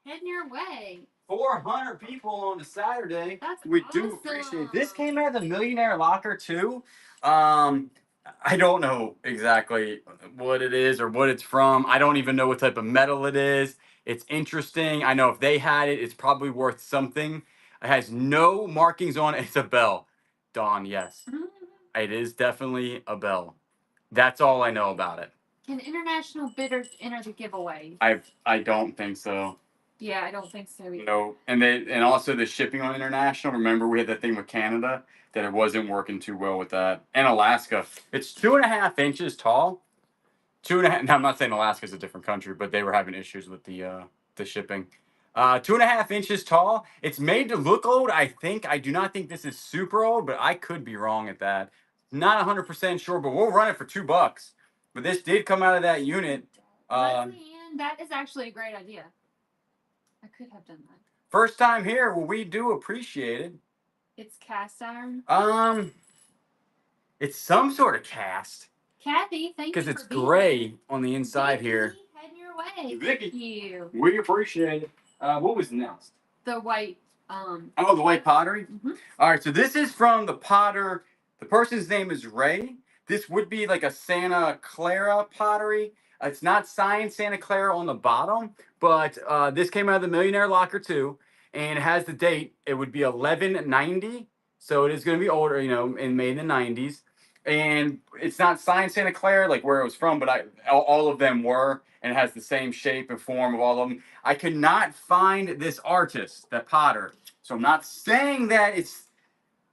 heading your way.
400 people on a Saturday.
That's
We do
awesome.
appreciate it. This came out of the Millionaire Locker too. I don't know exactly what it is or what it's from. I don't even know what type of metal it is. It's interesting. I know if they had it, it's probably worth something. It has no markings on it. It's a bell. Dawn, yes. It is definitely a bell. That's all I know about it.
Can international bidders enter the giveaway?
I don't think so.
Yeah, I don't think so either.
No. And also the shipping on international. Remember we had that thing with Canada that it wasn't working too well with that. And Alaska. It's 2.5 inches tall. 2.5. Now I'm not saying Alaska's a different country, but they were having issues with the shipping. 2.5 inches tall. It's made to look old, I think. I do not think this is super old, but I could be wrong at that. Not 100% sure, but we'll run it for $2. But this did come out of that unit.
That is actually a great idea. I could have done that.
First time here. Well, we do appreciate it.
It's cast iron.
It's some sort of cast.
Kathy, thank you.
Because it's gray on the inside
Vicky,
here.
heading your way.
Vicky,
thank you.
we appreciate it. What was next?
The white.
Oh, the white pottery?
Mm-hmm.
All right, so this is from the potter. The person's name is Ray. This would be like a Santa Clara pottery. It's not signed Santa Clara on the bottom, but this came out of the Millionaire Locker too, and it has the date. It would be 1190, so it is going to be older, you know, and made in the 90s. And it's not signed Santa Clara, like where it was from, but all of them were, and it has the same shape and form of all of them. I could not find this artist, that potter. So I'm not saying that it's,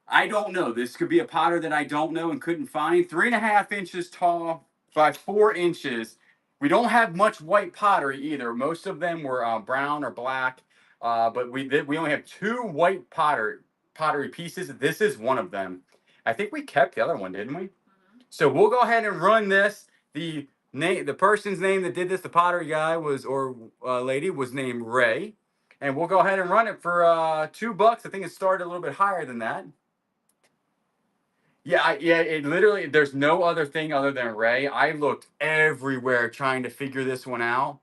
I don't know. This could be a potter that I don't know and couldn't find. 3.5 inches tall by 4 inches. We don't have much white pottery either. Most of them were brown or black, but we only have 2 white pottery pieces. This is one of them. I think we kept the other one, didn't we? Mm-hmm. So we'll go ahead and run this. The person's name that did this, the pottery guy lady was named Ray. And we'll go ahead and run it for $2. I think it started a little bit higher than that. Yeah, it literally, there's no other thing other than Ray. I looked everywhere trying to figure this one out.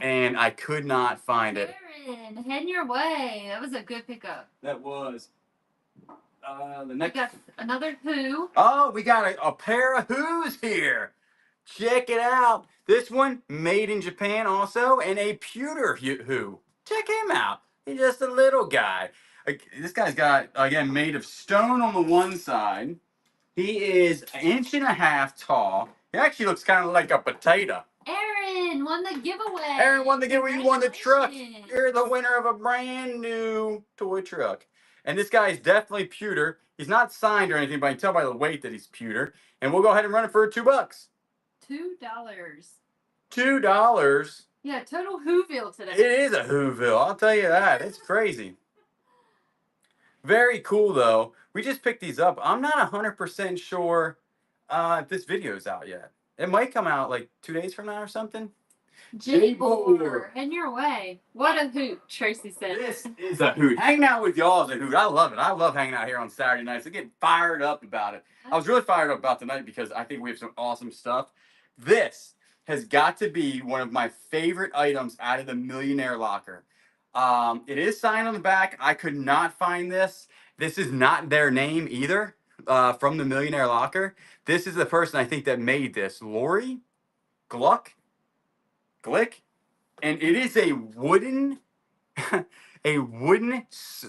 and I could not find it.
Aaron, heading your way. That was a good pickup.
That was. The
We
next.
got another who.
Oh, we got a pair of who's here. Check it out. This one made in Japan also, and a pewter who. Check him out. He's just a little guy. This guy's got, again, made of stone on the one side. He is 1.5 inches tall. He actually looks kind of like a potato.
Aaron won the giveaway.
Aaron won the giveaway. You won the truck. You're the winner of a brand new toy truck. And this guy is definitely pewter. He's not signed or anything, but I can tell by the weight that he's pewter. And we'll go ahead and run it for $2.
$2.
$2.
Yeah, total Whoville today.
It is a Whoville. I'll tell you that. It's crazy. Very cool, though. We just picked these up. I'm not 100% sure if this video is out yet. It might come out like 2 days from now or something.
Jiminy Bourke, heading your way. What a hoot, Tracy said.
This is a hoot. Hanging out with y'all is a hoot. I love it. I love hanging out here on Saturday nights. I get fired up about it. I was really fired up about tonight because I think we have some awesome stuff. This has got to be one of my favorite items out of the Millionaire Locker. It is signed on the back. I could not find this. This is not their name either, from the Millionaire Locker. This is the person I think that made this. Lori Glick. And it is a wooden,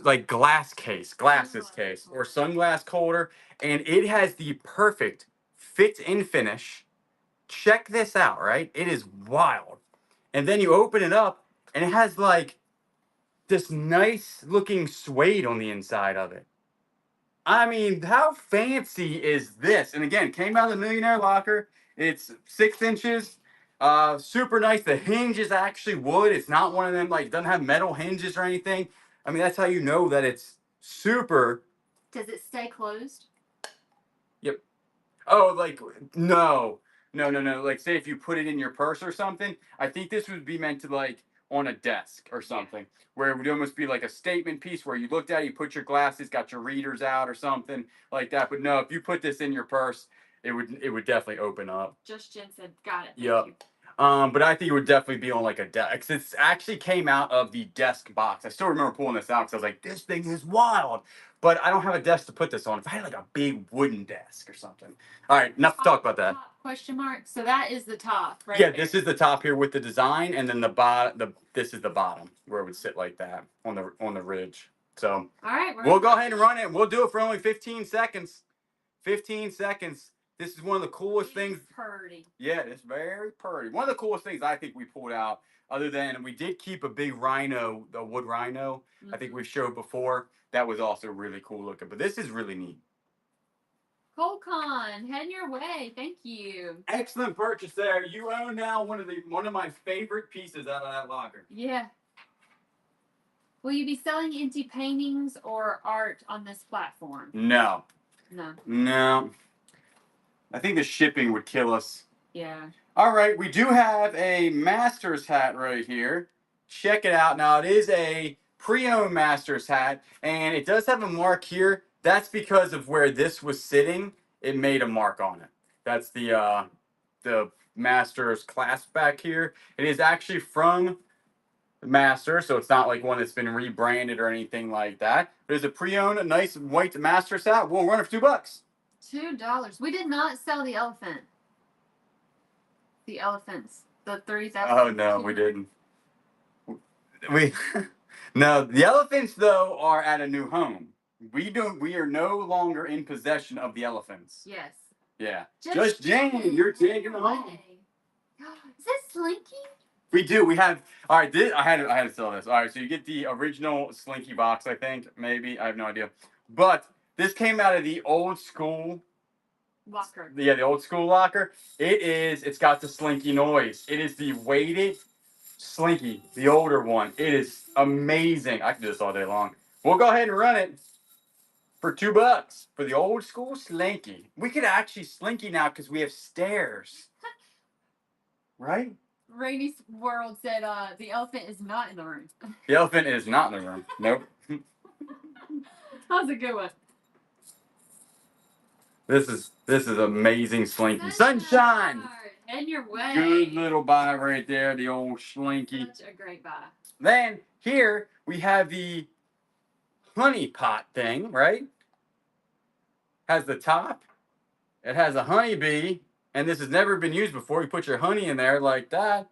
like glasses case, or sunglass holder. And it has the perfect fit and finish. Check this out, right? It is wild. And then you open it up and it has like this nice looking suede on the inside of it. I mean, how fancy is this? And again, came out of the Millionaire Locker. It's 6 inches. Super nice. The hinge is actually wood. It's not one of them, like, doesn't have metal hinges or anything. I mean, that's how you know that it's super.
Does it stay closed?
Yep. Oh, like, no. Like, say if you put it in your purse or something, I think this would be meant to, like, on a desk or something, where it would almost be like a statement piece where you looked at it, you put your glasses, got your readers out or something like that. But no, if you put this in your purse, it would definitely open up.
Just Jen said, got it.
Yep. But I think it would definitely be on like a desk. It actually came out of the desk box. I still remember pulling this out because I was like, this thing is wild. But I don't have a desk to put this on. If I had like a big wooden desk or something. All right, enough to talk about that.
Question mark. So that is the top, right?
Yeah, this is the top here with the design, and then this is the bottom where it would sit like that on the ridge. So
all right,
we'll go ahead and run it. We'll do it for only 15 seconds. 15 seconds. This is one of the coolest things.
Pretty.
Yeah, it's very pretty. One of the coolest things I think we pulled out, other than we did keep a big rhino, the wood rhino. I think we showed before. That was also really cool looking. But this is really neat.
Colcon, heading your way. Thank you.
Excellent purchase there. You own now one of my favorite pieces out of that locker.
Yeah. Will you be selling indie paintings or art on this platform?
No.
No.
I think the shipping would kill us.
Yeah.
All right, we do have a Masters hat right here. Check it out. Now, it is a pre-owned Masters hat, and it does have a mark here. That's because of where this was sitting. It made a mark on it. That's the Masters clasp back here. It is actually from the Masters, so it's not like one that's been rebranded or anything like that. But it's a pre-owned, a nice white Masters hat. We'll run it for $2.
$2. We did not sell the elephant. The elephants. The 3,000.
Oh no, we didn't. No, the elephants though are at a new home. We are no longer in possession of the elephants.
Yes.
Yeah. Just Jane, you're taking them home.
Is that Slinky?
We do. We have. All right. I had to sell this. All right. So you get the original Slinky box. I think maybe I have no idea, but this came out of the old school
locker.
Yeah, the old school locker. It's got the Slinky noise. It is the weighted Slinky, the older one. It is amazing. I can do this all day long. We'll go ahead and run it for $2 for the old school Slinky. We could actually Slinky now because we have stairs. Right?
Rainy's World said the elephant is not in the room.
The elephant is not in the room. Nope.
That was a good one.
This is amazing Slinky. Sunshine!
And your way.
Good little buy right there, the old Slinky.
Such a great buy.
Then here we have the honey pot thing, right? Has the top. It has a honeybee, and this has never been used before. You put your honey in there like that.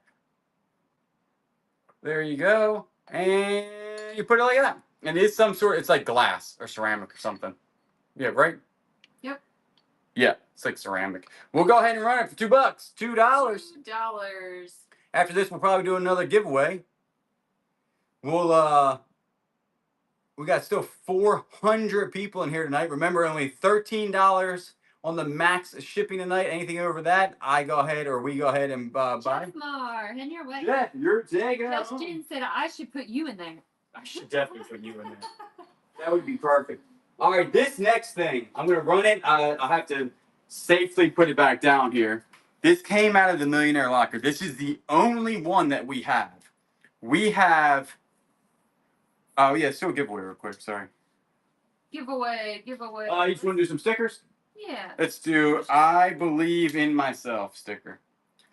There you go. And you put it like that. And it's some sort, it's like glass or ceramic or something. Yeah, right?
Yep.
Yeah, it's like ceramic. We'll go ahead and run it for $2. $2.
$2.
After this, we'll probably do another giveaway. We'll we got still 400 people in here tonight. Remember, only $13 on the max shipping tonight. Anything over that, we go ahead and buy.
Jeff Mar, and your way.
Jeff, you're taking it.
Just Jen said I should put you in there.
I should definitely put you in there. That would be perfect. All right, this next thing, I'm going to run it. I'll have to safely put it back down here. This came out of the Millionaire Locker. This is the only one that we have. We have... Oh, yeah, still a giveaway real quick. Sorry.
Giveaway.
You just want to do some stickers?
Yeah.
Let's do I Believe in Myself sticker.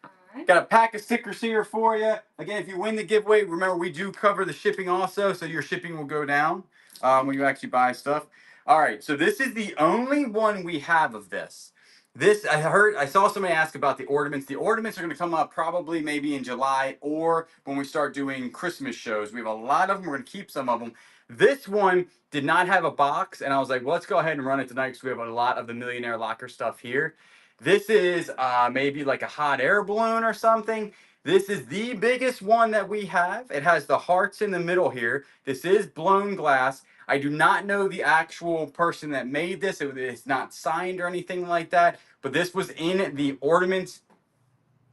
Alright.
Got a pack of stickers here for you. Again, if you win the giveaway, remember we do cover the shipping also, so your shipping will go down when you actually buy stuff. All right, so this is the only one we have of this. This, I saw somebody ask about the ornaments. The ornaments are going to come up probably maybe in July or when we start doing Christmas shows. We have a lot of them. We're going to keep some of them. This one did not have a box, and I was like, well, let's go ahead and run it tonight because we have a lot of the Millionaire Locker stuff here. This is maybe like a hot air balloon or something. This is the biggest one that we have. It has the hearts in the middle here. This is blown glass. I do not know the actual person that made this. It's not signed or anything like that. But this was in the ornaments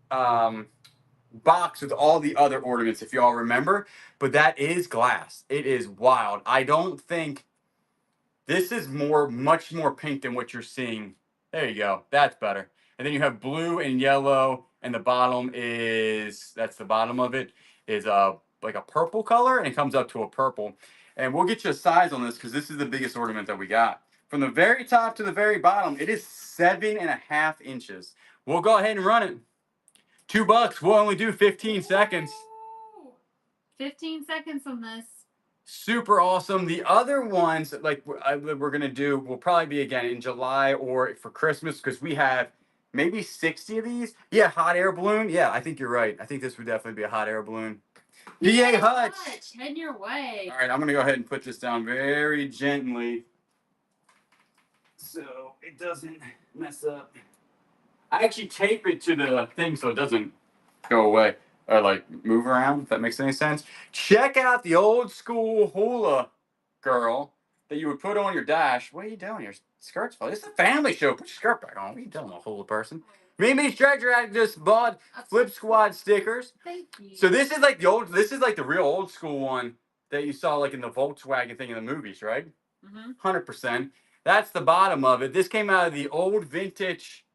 box with all the other ornaments, if y'all remember. But that is glass. It is wild. I don't think... This is much more pink than what you're seeing. There you go. That's better. And then you have blue and yellow. And the bottom is... That's the bottom of it. Is like a purple color. And it comes up to a purple. And we'll get you a size on this because this is the biggest ornament that we got. From the very top to the very bottom, it is 7.5 inches. We'll go ahead and run it. $2. We'll only do 15 seconds.
15 seconds on this.
Super awesome. The other ones, like we're going to do, will probably be again in July or for Christmas because we have maybe 60 of these. Yeah, hot air balloon. Yeah, I think you're right. I think this would definitely be a hot air balloon. DA Hutch.
Head your way.
All right, I'm going to go ahead and put this down very gently so it doesn't mess up. I actually tape it to the thing so it doesn't go away or like move around, if that makes any sense. Check out the old school Hula girl that you would put on your dash. What are you doing? Your skirt's full. It's a family show. Put your skirt back on. What are you doing, a Hula person? Mimi's Treasure I just bought Flip Squad stickers.
Thank you.
So this is like the real old school one that you saw like in the Volkswagen thing in the movies, right? 100%. That's the bottom of it. This came out of the old vintage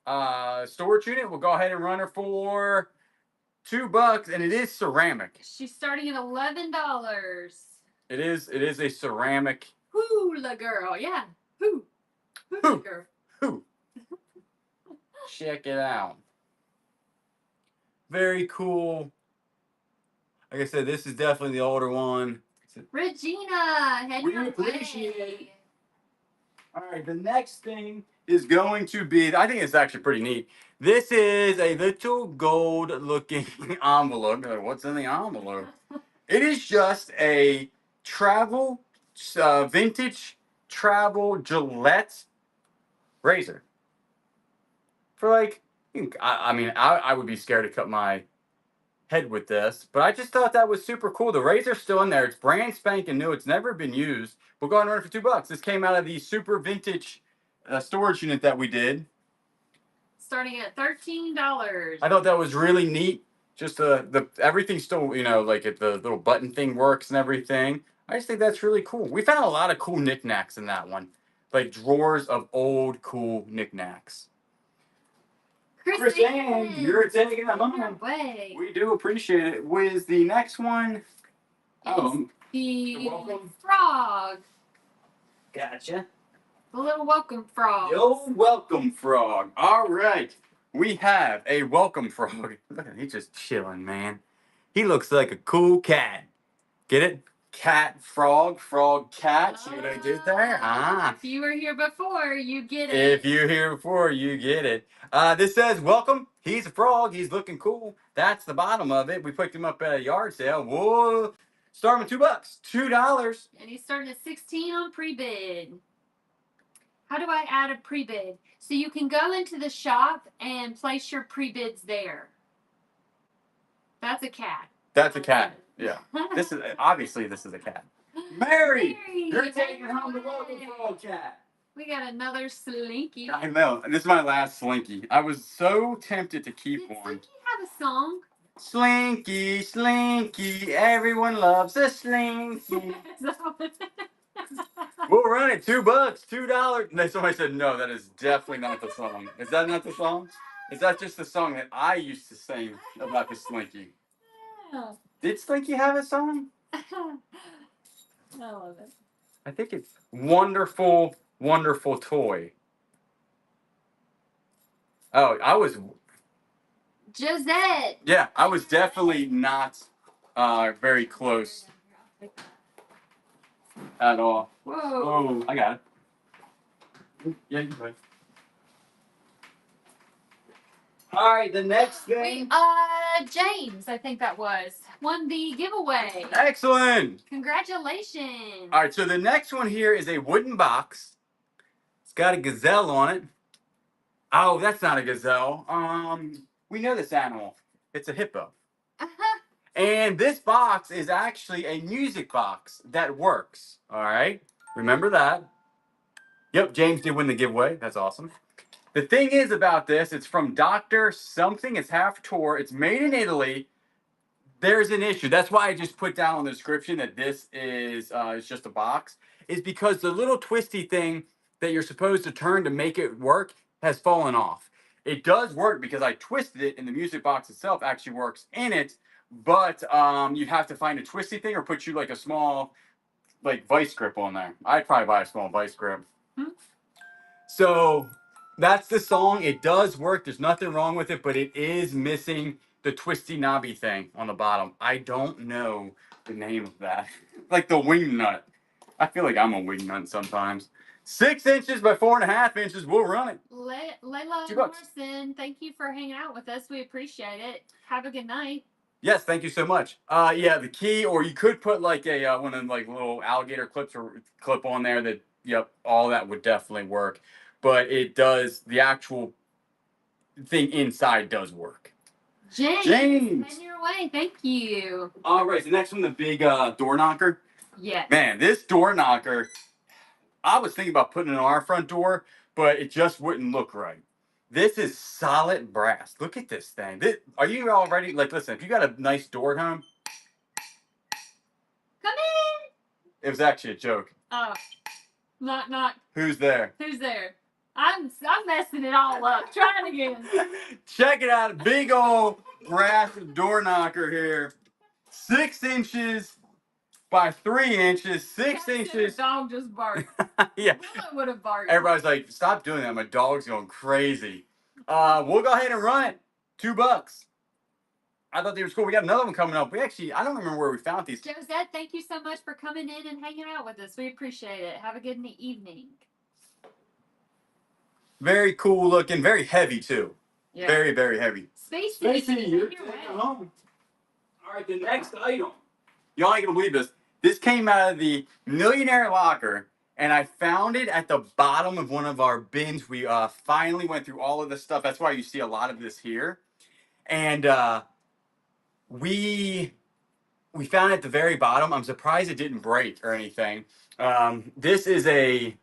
storage unit. We'll go ahead and run her for $2, and it is ceramic.
She's starting at $11.
It is a ceramic.
Hula girl, yeah. Hula girl.
Check it out. Very cool. Like I said, this is definitely the older one.
Regina, head
We
your
appreciate
way.
it. All right, the next thing is going to be, I think it's actually pretty neat. This is a little gold-looking envelope. What's in the envelope? It is just a vintage travel Gillette razor. For like, I would be scared to cut my head with this, but I just thought that was super cool. The razor's still in there. It's brand spanking new. It's never been used. We'll go ahead and run it for $2. This came out of the super vintage storage unit that we did.
Starting at $13.
I thought that was really neat. Just everything's still, like the little button thing works and everything. I just think that's really cool. We found a lot of cool knickknacks in that one. Like drawers of old cool knickknacks. Chris Ann, you're taking them on. We do appreciate it. With the next one,
the frog.
Gotcha.
The little welcome frog.
The old welcome frog. All right. we have a welcome frog. Look at, he's just chilling, man. He looks like a cool cat. Get it? Cat, frog, frog, cat. See what I did there? Ah.
If you were here before, you get it.
If you're here before, you get it. This says, welcome. He's a frog. He's looking cool. That's the bottom of it. We picked him up at a yard sale. Whoa. Starting with $2. $2.
And he's starting at 16 on pre-bid. How do I add a pre-bid? So you can go into the shop and place your pre-bids there. That's a cat.
That's a cat. Yeah. This is obviously this is a cat. Mary, you're taking home the welcome frog cat.
We got another Slinky.
I know. This is my last Slinky. I was so tempted to keep
Did
one.
Slinky have a song?
Slinky, Slinky, everyone loves a Slinky. We'll run it. $2, $2. And then somebody said, no, that is definitely not the song. Is that not the song? Is that just the song that I used to sing about the Slinky?
Yeah.
Did Slinky have a song?
I love it.
I think it's Wonderful, Wonderful Toy. Oh, I was...
Josette.
Yeah, I was definitely not very close at all.
Whoa.
Oh, I got it. Yeah, you can. All right, the next thing.
James, I think that was, won the giveaway.
Excellent.
Congratulations.
All right, so the next one here is a wooden box. It's got a gazelle on it. Oh, that's not a gazelle. We know this animal. It's a hippo. And this box is actually a music box that works. All right, remember that. Yep, James did win the giveaway. That's awesome. The thing is about this, it's from Dr. Something. It's half tour. It's made in Italy. There's an issue. That's why I just put down in the description that this is just a box. Is because the little twisty thing that you're supposed to turn to make it work has fallen off. It does work because I twisted it, and the music box itself actually works in it. But you have to find a twisty thing or put you like a small like vice grip on there. I'd probably buy a small vice grip. So that's the song. It does work. There's nothing wrong with it, but it is missing the twisty knobby thing on the bottom. I don't know the name of that. Like the wing nut. I feel like I'm a wing nut sometimes. 6 inches by 4.5 inches. We'll run it.
Layla
$2.
Morrison, thank you for hanging out with us. We appreciate it. Have a good night.
Yes, thank you so much. Yeah, the key, or you could put like a one of them like little alligator clips or clip on there. That yep, all that would definitely work. But it does, the actual thing inside does work.
James, send your way. Thank you.
All right, so next one, the big door knocker.
Yes.
Man, this door knocker, I was thinking about putting it on our front door, but it just wouldn't look right. This is solid brass. Look at this thing. Are you all ready? Like, listen, if you got a nice door at home.
Come in.
It was actually a joke.
Oh. Knock, knock.
Who's there?
Who's there? I'm messing it all up. Try it again.
Check it out. Big old brass door knocker here. 6 inches by 3 inches. 6 inches.
The dog just barked.
Yeah.
Hula would have barked.
Everybody's like, stop doing that. My dog's going crazy. We'll go ahead and run it. $2. I thought they were cool. We got another one coming up. We actually, I don't remember where we found these.
Josette, thank you so much for coming in and hanging out with us. We appreciate it. Have a good evening.
Very cool looking. Very heavy, too.
Yeah.
Very, very heavy.
Spacey,
you're taking home. All right, the next item. Y'all ain't going to believe this. This came out of the Millionaire Locker, and I found it at the bottom of one of our bins. We finally went through all of this stuff. That's why you see a lot of this here. And we found it at the very bottom. I'm surprised it didn't break or anything. This is a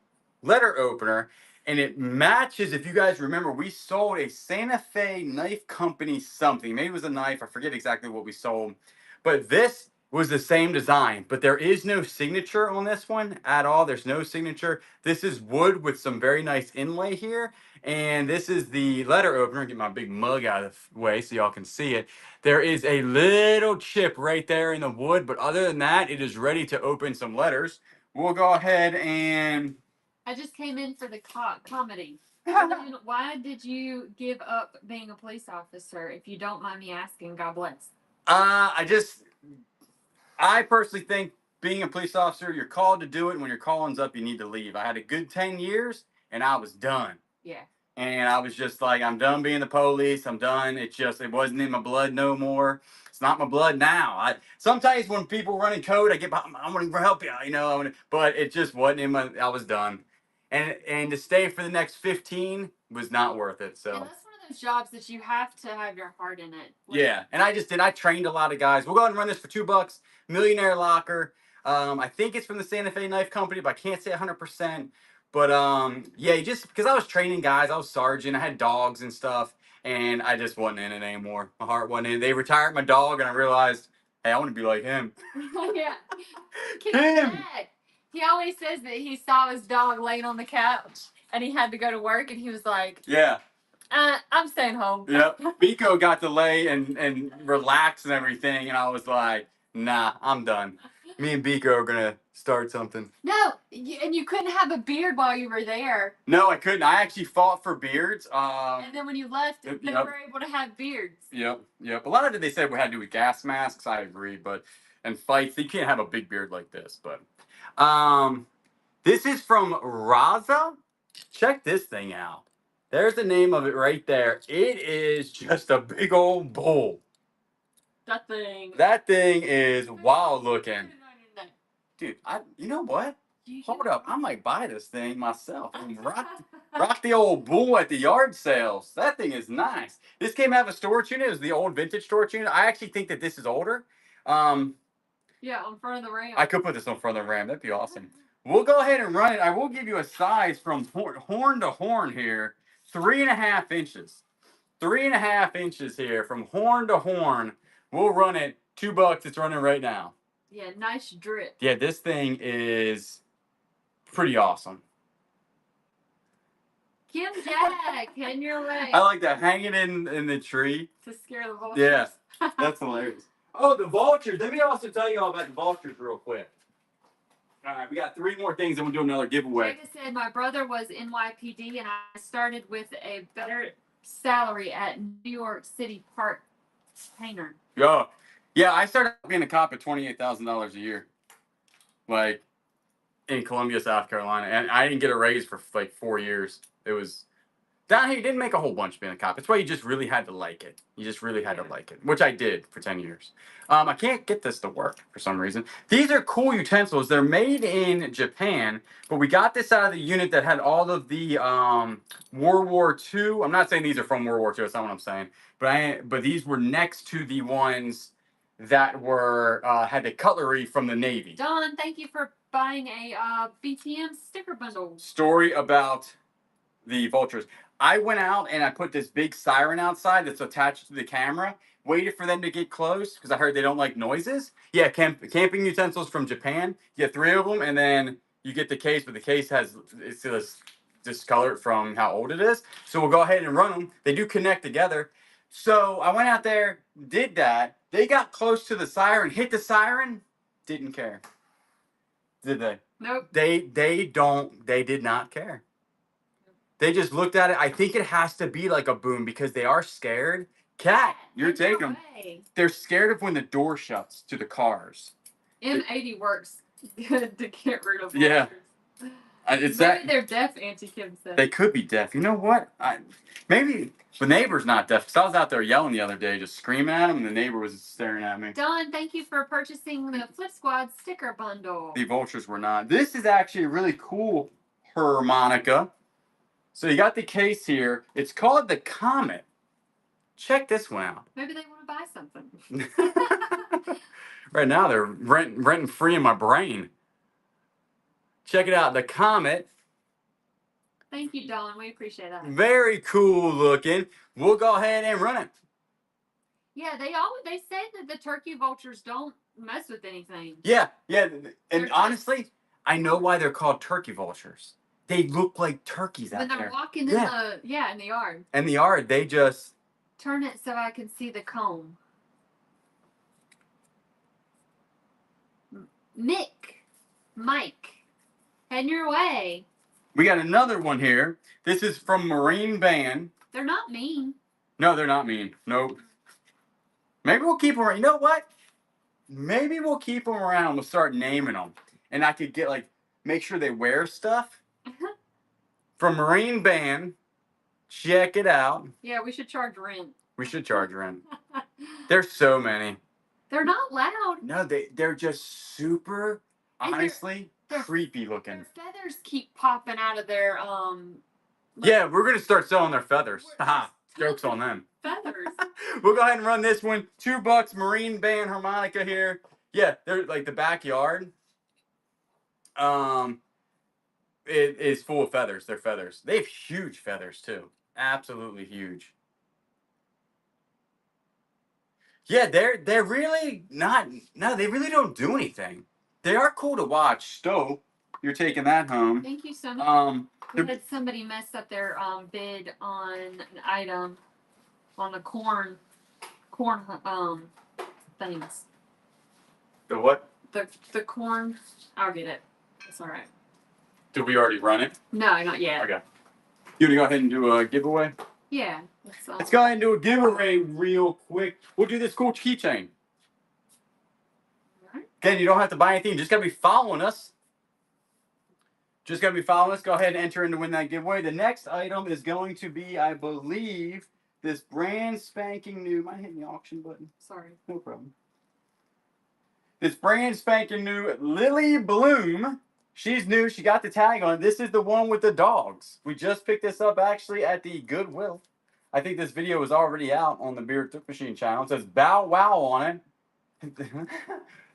letter opener, and it matches, if you guys remember, we sold a Santa Fe Knife Company something. Maybe it was a knife. I forget exactly what we sold. But this was the same design, but there is no signature on this one at all. There's no signature. This is wood with some very nice inlay here. And this is the letter opener. Get my big mug out of the way so y'all can see it. There is a little chip right there in the wood, but other than that, it is ready to open some letters. We'll go ahead and...
I just came in for the comedy. Why did you give up being a police officer? If you don't mind me asking, God bless.
I personally think being a police officer, you're called to do it. And when your calling's up, you need to leave. I had a good 10 years and I was done.
Yeah.
And I was just like, I'm done being the police. I'm done. It wasn't in my blood no more. It's not my blood now. Sometimes when people running code, I want to help you, but it just wasn't in I was done. And to stay for the next 15 was not worth it. So.
And that's one of those jobs that you have to have your heart in it.
Yeah, and I trained a lot of guys. We'll go ahead and run this for $2. Millionaire Locker. I think it's from the Santa Fe Knife Company, but I can't say 100%. But yeah, just because I was training guys, I was sergeant, I had dogs and stuff, and I just wasn't in it anymore. My heart wasn't in it. They retired my dog, and I realized, hey, I want to be like him.
Yeah.
Him.
He always says that he saw his dog laying on the couch, and he had to go to work, and he was like,
yeah.
I'm staying home.
Yep. Biko got to lay and relax and everything, and I was like, nah, I'm done. Me and Biko are gonna start something.
No, and you couldn't have a beard while you were there.
No, I couldn't. I actually fought for beards.
And then when you left, they were able to have beards.
Yep. A lot of it they said we had to do with gas masks. I agree, but and fights, you can't have a big beard like this. But this is from Raza. Check this thing out. There's the name of it right there. It is just a big old bull.
That thing.
That thing is wild looking. Dude, you know what? Hold up. I might buy this thing myself. Rock the old bull at the yard sales. That thing is nice. This came out of a storage unit. It was the old vintage storage unit. I actually think that this is older.
Yeah, on front of the Ram.
I could put this on front of the Ram. That'd be awesome. We'll go ahead and run it. I will give you a size from horn to horn here. 3.5 inches. 3.5 inches here from horn to horn. We'll run it. $2. It's running right now.
Yeah, nice drip.
Yeah, this thing is pretty awesome.
Kim Jack, heading your way.
I like that. Hanging in the tree.
To scare the vultures.
Yeah, that's hilarious. Oh, the vultures. Let me also tell you all about the vultures real quick. All right, we got 3 more things and we'll do another giveaway.
Like I said, my brother was NYPD and I started with a better salary at New York City Park Painter.
Yeah, I started being a cop at $28,000 a year. Like, in Columbia, South Carolina. And I didn't get a raise for like 4 years. It was down here. You didn't make a whole bunch being a cop. That's why you just really had to like it. You just really had to like it, which I did for 10 years. I can't get this to work for some reason. These are cool utensils. They're made in Japan, but we got this out of the unit that had all of the World War II. I'm not saying these are from World War II. That's not what I'm saying. But these were next to the ones that were had the cutlery from the Navy.
Don, thank you for buying a BTM sticker bundle.
Story about the vultures. I went out and I put this big siren outside that's attached to the camera. Waited for them to get close because I heard they don't like noises. Yeah, camping utensils from Japan. You get 3 of them, and then you get the case, but the case it's discolored from how old it is. So we'll go ahead and run them. They do connect together. So I went out there, did that. They got close to the siren, hit the siren, didn't care. Did they?
Nope.
They did not care. They just looked at it. I think it has to be like a boom because they are scared. Cat, you're taking them. They're scared of when the door shuts to the cars.
M80 works good to get rid of vultures.
Yeah.
Maybe they're deaf, Auntie Kim said.
They could be deaf. You know what? Maybe the neighbor's not deaf. Because I was out there yelling the other day, just screaming at him, and the neighbor was staring at me.
Don, thank you for purchasing the Flip Squad sticker bundle.
The vultures were not. This is actually a really cool harmonica. So you got the case here. It's called the Comet. Check this one out.
Maybe they want to buy something.
Right now they're renting free in my brain. Check it out, the Comet.
Thank you, Don. We appreciate that.
Very cool looking. We'll go ahead and run it.
Yeah, they say that the turkey vultures don't mess with anything.
Yeah. And honestly, I know why they're called turkey vultures. They look like turkeys out there.
When they're walking in the yard.
In the yard, they just
turn it so I can see the comb. Mike, heading your way.
We got another one here. This is from Marine Band.
They're not mean.
No, they're not mean. Nope. Maybe we'll keep them. You know what? Maybe we'll keep them around. We'll start naming them, and I could get like make sure they wear stuff. From Marine Band. Check it out.
Yeah, we should charge rent.
We should charge rent. There's so many.
They're not loud.
No, they're just super,
And
honestly, creepy looking.
Their feathers keep popping out of their
Yeah, we're gonna start selling their feathers. Haha. Jokes on them.
feathers.
We'll go ahead and run this one. $2 Marine Band harmonica here. Yeah, they're like the backyard. It is full of feathers. They're feathers. They have huge feathers too. Absolutely huge. Yeah, they're really not. No, they really don't do anything. They are cool to watch. Stowe, you're taking that home.
Thank you so much. We had somebody mess up their bid on an item on the corn things.
The what?
The corn. I'll get it. It's all right.
Did we already run it?
No, not yet.
Okay. You want to go ahead and do a giveaway?
Yeah.
Let's go ahead and do a giveaway real quick. We'll do this cool keychain.
Right.
Again, you don't have to buy anything. You just got to be following us. Just got to be following us. Go ahead and enter in to win that giveaway. The next item is going to be, I believe, this brand spanking new. Am I hitting the auction button?
Sorry.
No problem. This brand spanking new Lily Bloom. She's new. She got the tag on. This is the one with the dogs. We just picked this up actually at the Goodwill. I think this video is already out on the Beard Thrift Machine channel. It says Bow Wow on it.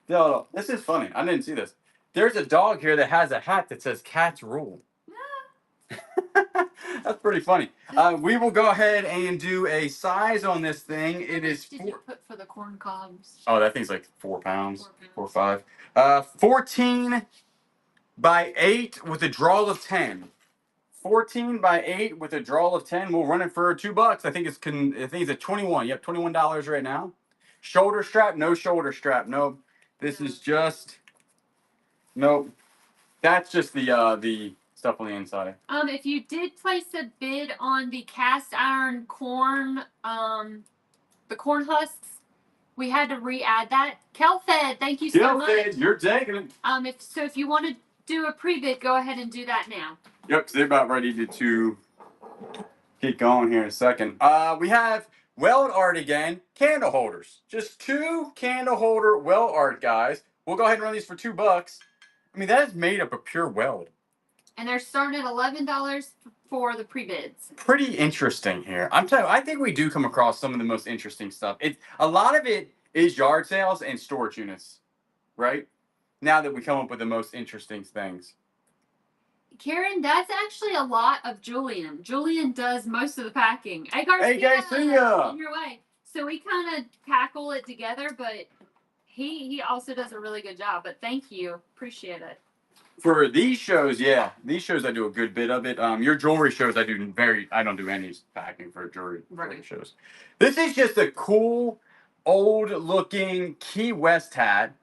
No, this is funny. I didn't see this. There's a dog here that has a hat that says Cats Rule. That's pretty funny. We will go ahead and do a size on this thing. It is.
Did you put for the corn cobs?
Oh, that thing's like 4 pounds. 4 or 5. 14 by 8 with a draw of 10. 14 by 8 with a draw of 10. We'll run it for $2. I think it's at 21. Yep, $21 right now. Shoulder strap, no shoulder strap. Nope. This is just nope. That's just the stuff on the inside.
If you did place a bid on the cast iron corn, the corn husks, we had to re-add that. Kelfed, thank you so much.
Kelfed, you're taking it.
If you want to do a pre-bid, go ahead and do that now.
Yep, because they're about ready to get going here in a second. We have weld art again. Candle holders. Just 2 candle holder weld art, guys. We'll go ahead and run these for $2. I mean, that is made up of pure weld.
And they're starting at $11 for the pre-bids.
Pretty interesting here. I'm telling you, I think we do come across some of the most interesting stuff. A lot of it is yard sales and storage units, right? Now that we come up with the most interesting things.
Karen, that's actually a lot of Julian. Julian does most of the packing. Hey, Garcia,
hey, Garcia.
On your way. So we kind of tackle it together, but he also does a really good job. But thank you. Appreciate it.
For these shows, yeah. These shows I do a good bit of it. Your jewelry shows I don't do any packing for jewelry shows. This is just a cool, old looking Key West hat.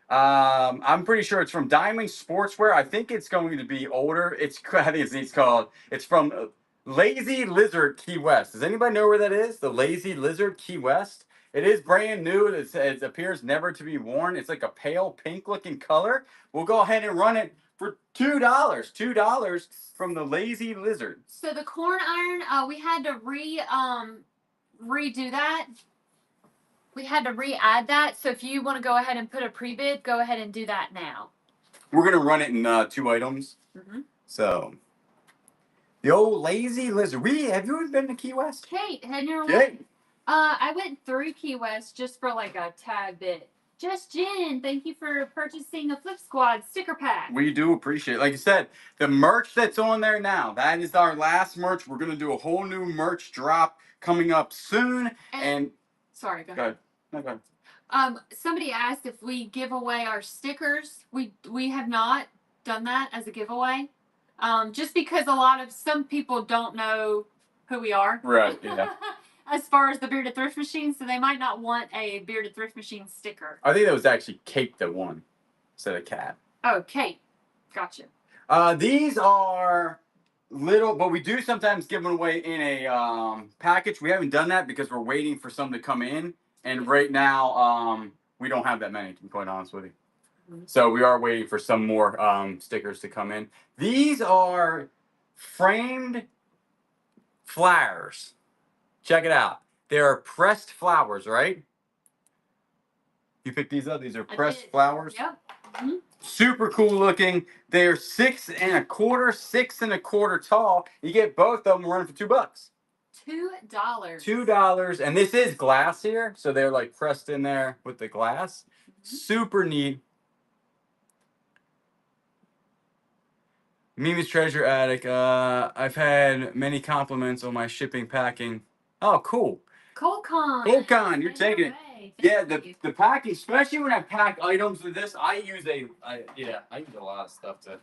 I'm pretty sure it's from Diamond Sportswear. I think it's going to be older. It's from Lazy Lizard Key West. Does anybody know where that is? The Lazy Lizard Key West. It is brand new. It appears never to be worn. It's like a pale pink looking color. We'll go ahead and run it for $2. $2 from the Lazy Lizard.
So the corn iron, we had to redo that. We had to re-add that. So if you want to go ahead and put a pre-bid, go ahead and do that now.
We're going to run it in 2 items.
Mm-hmm.
So, the old Lazy Lizard. Have you ever been to Key West?
Kate, had your
Kate.
I went through Key West just for like a tad bit. Just Jen, thank you for purchasing a Flip Squad sticker pack.
We do appreciate it. Like I said, the merch that's on there now, that is our last merch. We're going to do a whole new merch drop coming up soon. And
sorry, go ahead.
Go ahead. No, go ahead.
Somebody asked if we give away our stickers. We have not done that as a giveaway. Just because some people don't know who we are.
Right, yeah.
As far as the Bearded Thrift Machine, so they might not want a Bearded Thrift Machine sticker.
I think that was actually Kate that won instead of Cat.
Oh, Kate. Gotcha.
These are little, but we do sometimes give them away in a package. We haven't done that because we're waiting for some to come in, and right now we don't have that many, to be quite honest with you. So we are waiting for some more stickers to come in. These are framed flowers. Check it out. They are pressed flowers, right? You picked these up. These are pressed flowers.
Yep. Mm-hmm.
Super cool looking. They're 6 1/4, 6 1/4 tall. You get both of them running for $2.
$2.
$2, and this is glass here, so they're like pressed in there with the glass. Mm-hmm. Super neat. Mimi's Treasure Attic. I've had many compliments on my shipping packing. Oh, cool. Colcon, you're taking it. Yeah, the packing, especially when I pack items with this, I use a lot of stuff to.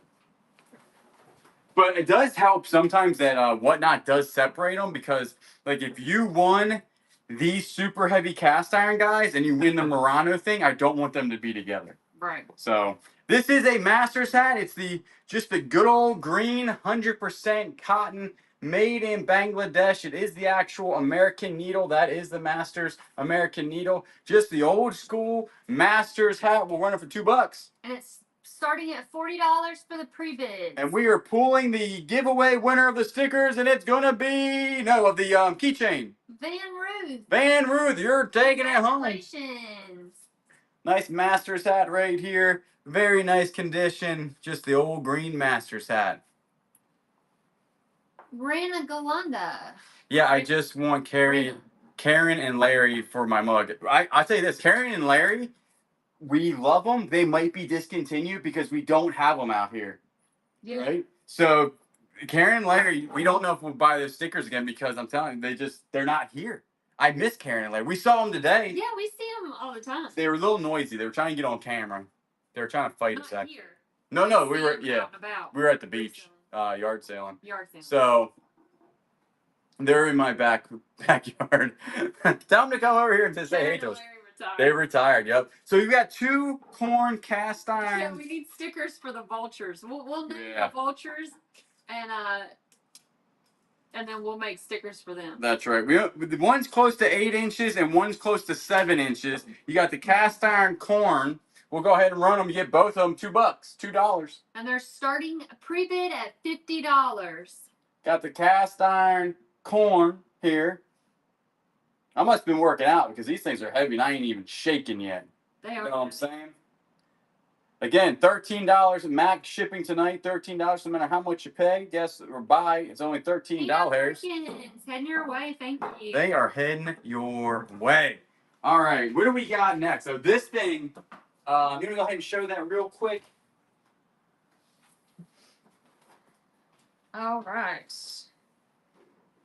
But it does help sometimes that Whatnot does separate them, because like if you won these super heavy cast iron guys and you win the Murano thing, I don't want them to be together.
Right.
So this is a master's hat. It's just the good old green 100% cotton, made in Bangladesh. It is the actual American needle. That is the Masters American needle. Just the old school Masters hat. We'll run it for $2.
And it's starting at $40 for the pre-bid.
And we are pulling the giveaway winner of the stickers, and it's gonna be of the keychain. Van Ruth, you're taking it home.
Congratulations.
Nice Masters hat right here. Very nice condition. Just the old green Masters hat.
Rana Galanda.
Yeah, I just want Karen and Larry for my mug. I'll tell you this, Karen and Larry, we love them. They might be discontinued because we don't have them out here. Yeah. Right? So Karen and Larry, we don't know if we'll buy those stickers again, because I'm telling you, they're not here. I miss Karen and Larry. We saw them today.
Yeah, we see them all the time.
They were a little noisy. They were trying to get on camera. They were trying to fight us.
Here.
No, we were we were at the beach, yard sailing. So they're in my backyard. Tell them to come over here and say hey to us. They retired. Yep. So you got 2 corn cast iron.
Yeah, we need stickers for the vultures. We'll name the vultures, and then we'll make stickers for them.
That's right. One's close to 8 inches and one's close to 7 inches. You got the cast iron corn. We'll go ahead and run them. You get both of them $2. $2.
And they're starting pre-bid at $50.
Got the cast iron corn here. I must have been working out, because these things are heavy and I ain't even shaking yet.
They are.
You know what I'm saying? Again, $13 max shipping tonight. $13 no matter how much you pay, guess or buy. It's only $13.
It's heading your way. Thank you.
They are heading your way. All right, what do we got next? So this thing, I'm gonna go ahead and show that real quick.
All right.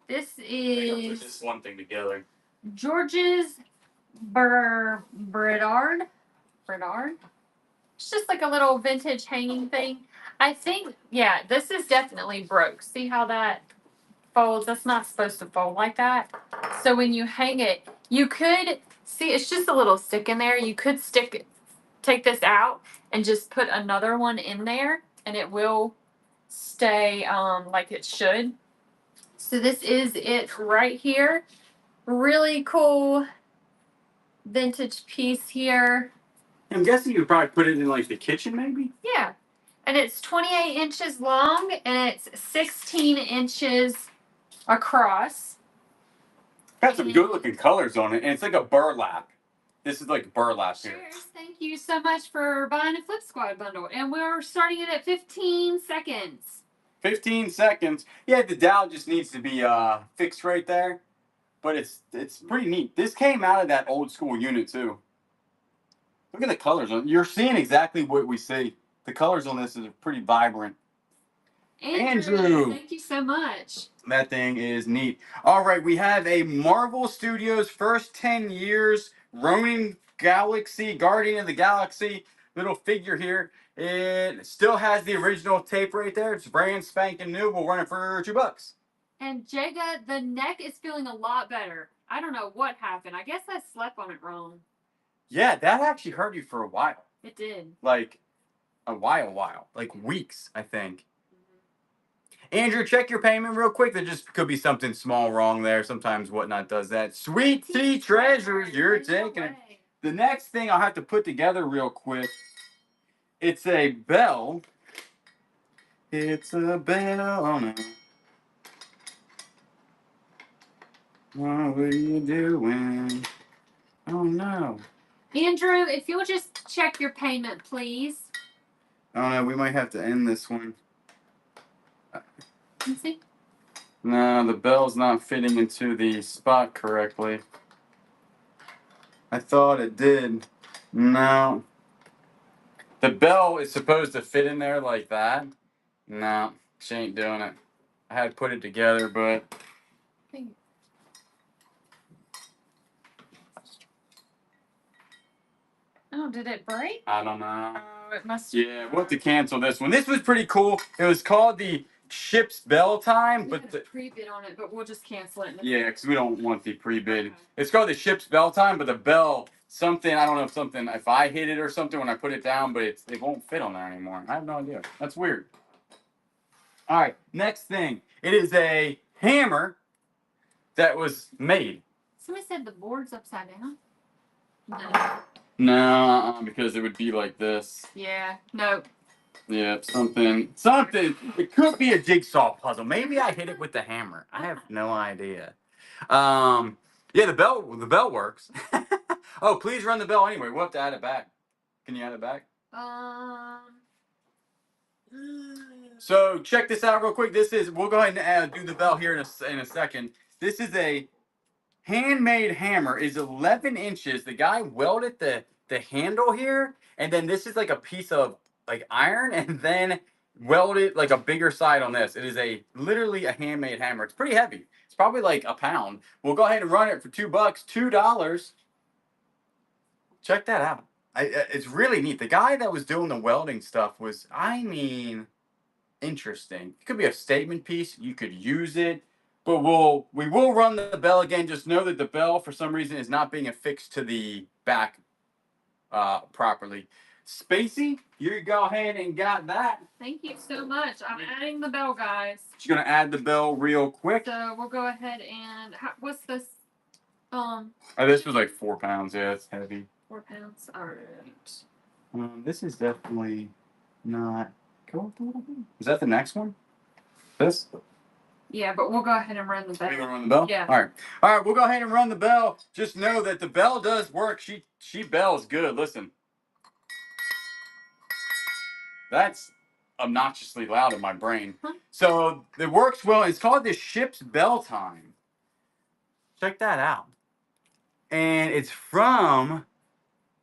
This
is put this one thing together.
George's Bredard. It's just like a little vintage hanging thing. I think, yeah, this is definitely broke. See how that folds? That's not supposed to fold like that. So when you hang it, you could see it's just a little stick in there. You could take this out and just put another one in there, and it will stay like it should. So this is it right here. Really cool vintage piece here.
I'm guessing you could probably put it in like the kitchen, maybe?
Yeah. And it's 28 inches long and it's 16 inches across.
Got some good looking colors on it, and it's like a burlap. This is like burlap here.
Cheers. Thank you so much for buying a Flip Squad bundle. And we're starting it at 15 seconds.
15 seconds. Yeah, the dowel just needs to be fixed right there. But it's pretty neat. This came out of that old school unit too. Look at the colors on it. You're seeing exactly what we see. The colors on this is pretty vibrant. Andrew,
thank you so much.
That thing is neat. All right, we have a Marvel Studios first 10 years Ronin Galaxy, Guardian of the Galaxy little figure here. It still has the original tape right there. It's brand spanking new. We'll run it for $2.
And Jega, the neck is feeling a lot better. I don't know what happened. I guess I slept on it wrong.
Yeah, that actually hurt you for a while.
It did.
Like a while. Like weeks, I think. Andrew, check your payment real quick. There just could be something small wrong there. Sometimes Whatnot does that. Sweet tea treasures, you're taking it. The next thing I'll have to put together real quick, it's a bell. It's a bell. Oh no. What are you doing? Oh no.
Andrew, if you'll just check your payment, please.
Oh no, we might have to end this one.
Let's see.
No, the bell's not fitting into the spot correctly. I thought it did. No. The bell is supposed to fit in there like that. No, she ain't doing it. I had to put it together, but...
Oh, did it break?
I don't know.
Oh, it must.
Yeah, we'll have to cancel this one. This was pretty cool. It was called the Ship's Bell Time,
We
but
had a pre-bid on it, but we'll just cancel it.
yeah, because we don't want the pre-bid. Okay. It's called the Ship's Bell Time, but the bell, something, I don't know if I hit it or something when I put it down, but it won't fit on there anymore. I have no idea. That's weird. All right, next thing. It is a hammer that was made.
Somebody said the board's upside down.
No, because it would be like this.
Yeah, no.
Yeah, something. It could be a jigsaw puzzle. Maybe I hit it with the hammer. I have no idea. Yeah, the bell works. Oh, please run the bell anyway. We'll have to add it back. Can you add it back? So check this out real quick. We'll go ahead and do the bell here in a second. This is a handmade hammer. Is 11 inches. The guy welded the handle here, and then this is like a piece of like iron, and then welded like a bigger side on this. It is literally a handmade hammer. It's pretty heavy. It's probably like a pound. We'll go ahead and run it for $2, $2. Check that out. It's really neat. The guy that was doing the welding stuff was, interesting. It could be a statement piece. You could use it. But we will run the bell again. Just know that the bell, for some reason, is not being affixed to the back properly. Spacey, you go ahead and got that.
Thank you so much. I'm adding the bell, guys.
She's gonna add the bell real quick.
So we'll go ahead and what's this?
This was like 4 pounds. Yeah, it's heavy.
4 pounds. All right.
This is definitely not. Go up a little bit. Is that the next one? This.
Yeah, but we'll go ahead and run the bell.
Are you gonna run the bell?
Yeah.
All right. We'll go ahead and run the bell. Just know that the bell does work. She bells good. Listen. That's obnoxiously loud in my brain. Huh? So it works well. It's called the Ship's Bell Time. Check that out. And it's from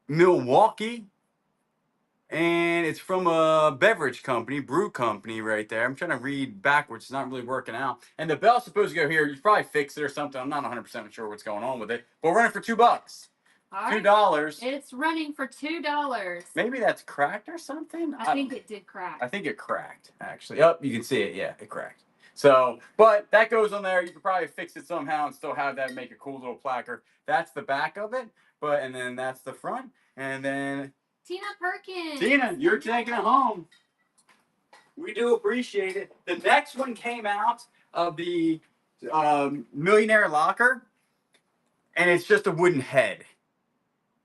Milwaukee. And it's from a beverage company, brew company right there. I'm trying to read backwards. It's not really working out. And the bell's supposed to go here. You probably fix it or something. I'm not 100% sure what's going on with it. But we're running for $2.
Right.
$2.
It's running for $2.
Maybe that's cracked or something.
I think it did crack.
I think it cracked, actually. Oh, you can see it. Yeah, it cracked. So, but that goes on there. You could probably fix it somehow and still have that and make a cool little placard. That's the back of it. And then that's the front. And then...
Tina Perkins.
Tina, you're taking it home. We do appreciate it. The next one came out of the Millionaire Locker. And it's just a wooden head.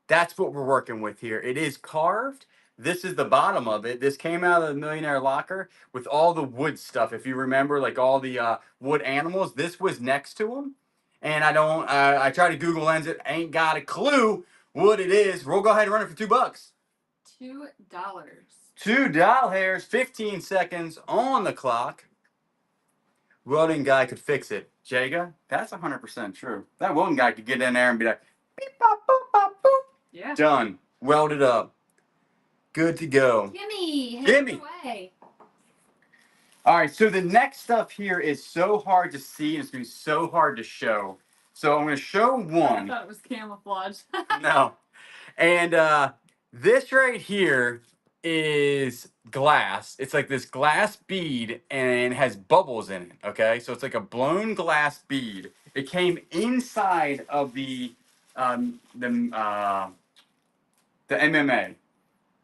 That's what we're working with here. It is carved. This is the bottom of it. This came out of the Millionaire Locker with all the wood stuff. If you remember, like all the wood animals, this was next to them. And I try to Google Lens it. Ain't got a clue what it is. We'll go ahead and run it for $2.
$2.
$2. 15 seconds on the clock. Welding guy could fix it. Jaga, that's 100% true. That welding guy could get in there and be like, beep, bop, boop, bop, boop.
Yeah.
Done. Welded up. Good to go.
Gimme. Away.
All right, so the next stuff here is so hard to see and it's going to be so hard to show. So I'm going to show one.
I thought it was camouflage.
No. And this right here is glass. It's like this glass bead and it has bubbles in it, okay? So it's like a blown glass bead. It came inside of the MMA,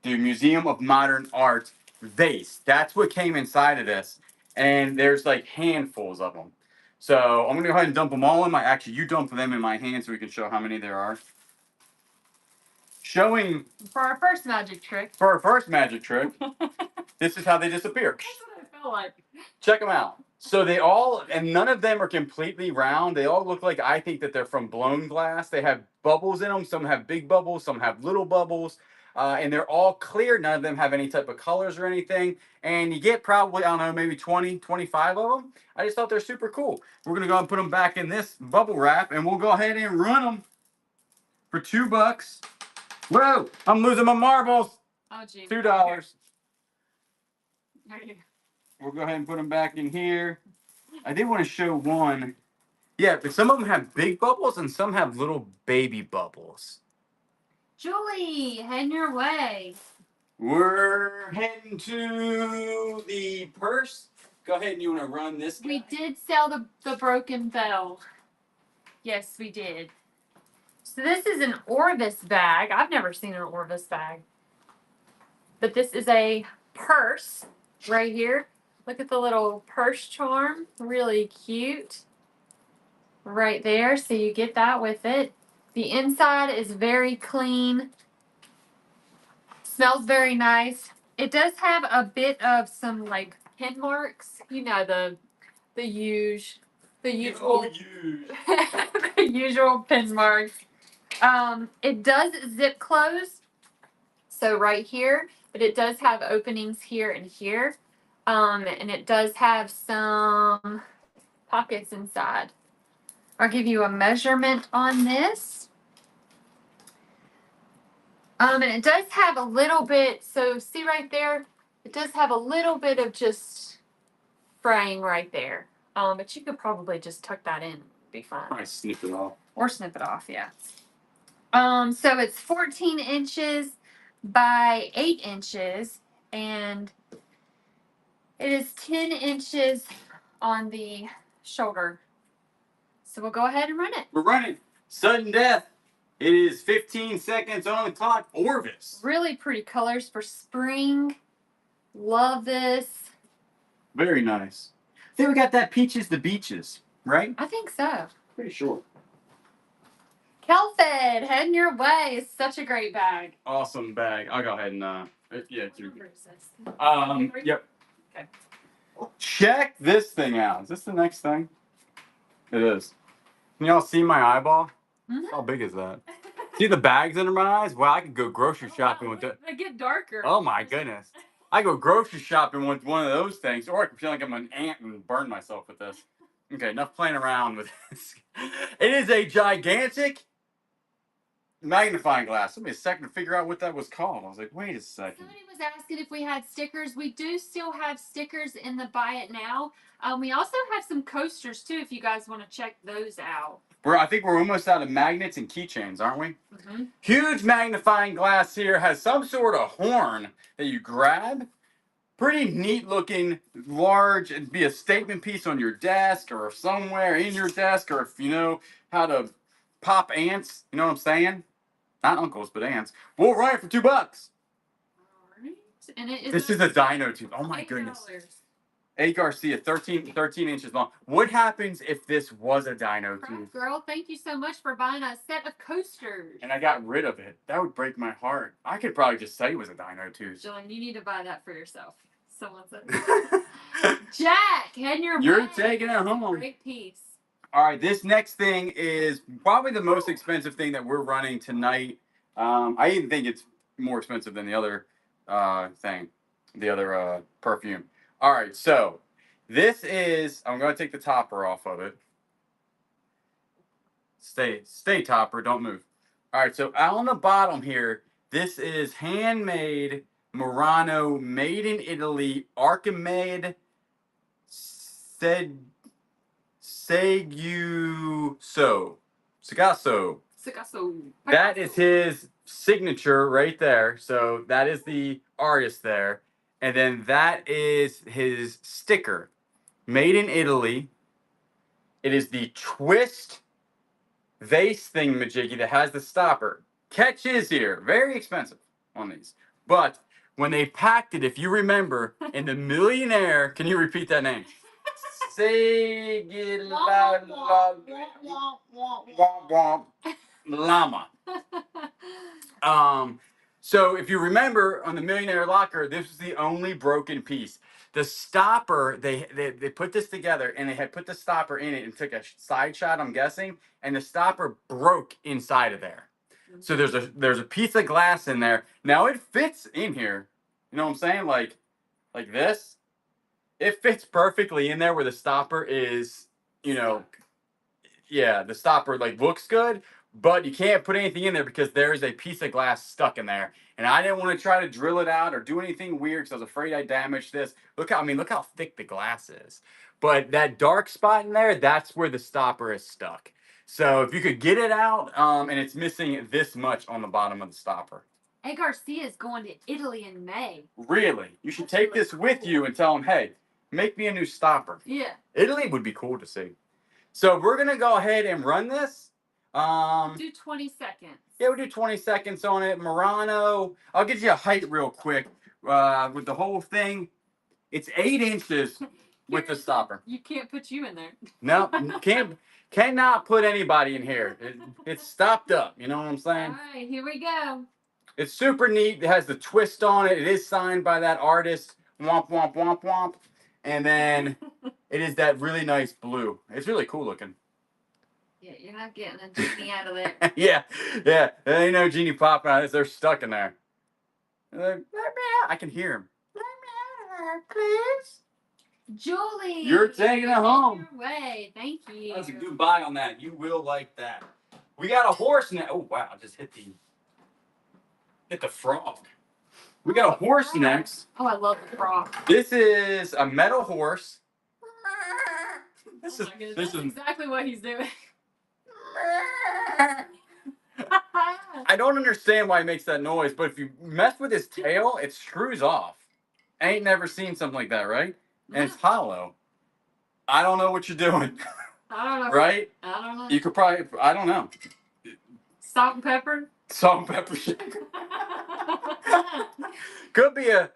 the Museum of Modern Art vase. That's what came inside of this. and there's like handfuls of them. So I'm gonna go ahead and dump them all in my. Actually, you dump them in my hand so we can show how many there are. Showing
For our first magic trick.
for our first magic trick, this is how they disappear.
That's what I felt like.
Check them out. So they all, and none of them are completely round. They all look like, I think that they're from blown glass. They have bubbles in them. Some have big bubbles, some have little bubbles. And they're all clear. None of them have any type of colors or anything. And you get probably, I don't know, maybe 20, 25 of them. I just thought they're super cool. We're going to go and put them back in this bubble wrap, and we'll go ahead and run them for $2. Whoa, I'm losing my marbles.
Oh, gee.
$2.
There you go.
We'll go ahead and put them back in here. I did want to show one. Yeah, but some of them have big bubbles and some have little baby bubbles.
Julie, heading your way.
We're heading to the purse. Go ahead and you want to run this guy?
We did sell the broken bell. Yes, we did. So this is an Orvis bag. I've never seen an Orvis bag. But this is a purse right here. Look at the little purse charm. Really cute. Right there. So you get that with it. The inside is very clean. Smells very nice. It does have a bit of some like pin marks. You know, the usual the usual pin marks. It does zip close. So right here, but it does have openings here and here. And it does have some pockets inside. I'll give you a measurement on this. And it does have a little bit, so see right there, it does have a little bit of just fraying right there. But you could probably just tuck that in, be fine.
Probably snip it off.
Or snip it off, yeah. So it's 14 inches by 8 inches, and it is 10 inches on the shoulder. So we'll go ahead and run it.
We're running. Sudden death. It is 15 seconds on the clock. Orvis.
Really pretty colors for spring. Love this.
Very nice. I think we got that Peaches the Beaches, right?
I think so.
Pretty sure.
Kelfed, heading your way. It's such a great bag.
Awesome bag. I'll go ahead and yeah. Yep.
Okay.
Check this thing out. Is this the next thing? It is. Can y'all see my eyeball?
Mm-hmm.
How big is that? See the bags under my eyes? Wow, I could go grocery shopping with that.
They get darker.
Oh my goodness. I go grocery shopping with one of those things, or I can feel like I'm an ant and burn myself with this. Okay, enough playing around with this. It is a gigantic magnifying glass. Took me a second to figure out what that was called. I was like, wait a second.
Somebody was asking if we had stickers. We do still have stickers in the Buy It Now. We also have some coasters too, if you guys want to check those out.
I think we're almost out of magnets and keychains, aren't we?
Mm-hmm.
Huge magnifying glass here. Has some sort of horn that you grab. Pretty neat looking, large. It'd be a statement piece on your desk or somewhere in your desk, or if you know how to pop ants. You know what I'm saying? Not uncles, but ants. We'll run it for $2.
All right. And
This is a dino tube. Oh my goodness. A Garcia, 13 inches long. What happens if this was a dino tube?
Girl, thank you so much for buying a set of coasters.
And I got rid of it. That would break my heart. I could probably just say it was a dino tube.
Jillian, you need to buy that for yourself. Someone said. Jack, heading your way.
You're taking it home.
Great piece.
All right, this next thing is probably the most expensive thing that we're running tonight. I even think it's more expensive than the other thing, the other perfume. All right, so this is, I'm going to take the topper off of it. Stay topper, don't move. All right, so out on the bottom here, this is handmade Murano, made in Italy, Archimede Sagasso. That is his signature right there. So that is the artist there. And then that is his sticker. Made in Italy. It is the twist vase thingamajiggy that has the stopper. Catch is here. Very expensive on these. But when they packed it, if you remember, in the Millionaire, can you repeat that name? Say it loud, llama. So if you remember on the Millionaire Locker, this was the only broken piece. The stopper, they put this together and they had put the stopper in it and took a side shot, I'm guessing, and the stopper broke inside of there. So there's a piece of glass in there. Now it fits in here. You know what I'm saying? Like this. It fits perfectly in there where the stopper is, you know, yeah, the stopper like looks good, but you can't put anything in there because there's a piece of glass stuck in there. And I didn't want to try to drill it out or do anything weird because I was afraid I damaged this. Look how thick the glass is. But that dark spot in there, that's where the stopper is stuck. So if you could get it out, and it's missing this much on the bottom of the stopper.
Hey, Garcia is going to Italy in May.
Really? You should take this with you and tell him, hey, make me a new stopper.
Yeah.
Italy would be cool to see. So we're going to go ahead and run this.
Do 20 seconds.
Yeah, we'll do 20 seconds on it. Murano. I'll give you a height real quick with the whole thing. It's 8 inches with the stopper.
You can't put you in there.
No, cannot put anybody in here. It's stopped up. You know what I'm saying?
All right, here we go.
It's super neat. It has the twist on it. It is signed by that artist. Womp, womp, womp, womp. And then it is that really nice blue. It's really cool looking.
Yeah, you're not getting a genie out of there.
yeah. There ain't no genie popping out of this. They're stuck in there. Like, I can hear them. Let me out of there, please.
Julie.
You're taking it home.
Your way. Thank you.
That's a goodbye on that. You will like that. We got a horse now. Oh, wow. I just hit the frog. We got a horse next.
Oh, I love the frog.
This is a metal horse. This is
exactly what he's doing.
I don't understand why he makes that noise, but if you mess with his tail, it screws off. I ain't never seen something like that, right? And it's hollow. I don't know what you're doing.
I don't know.
Right?
I don't know.
You could probably, I don't know.
Salt and pepper?
Salt and pepper shaker. Could be a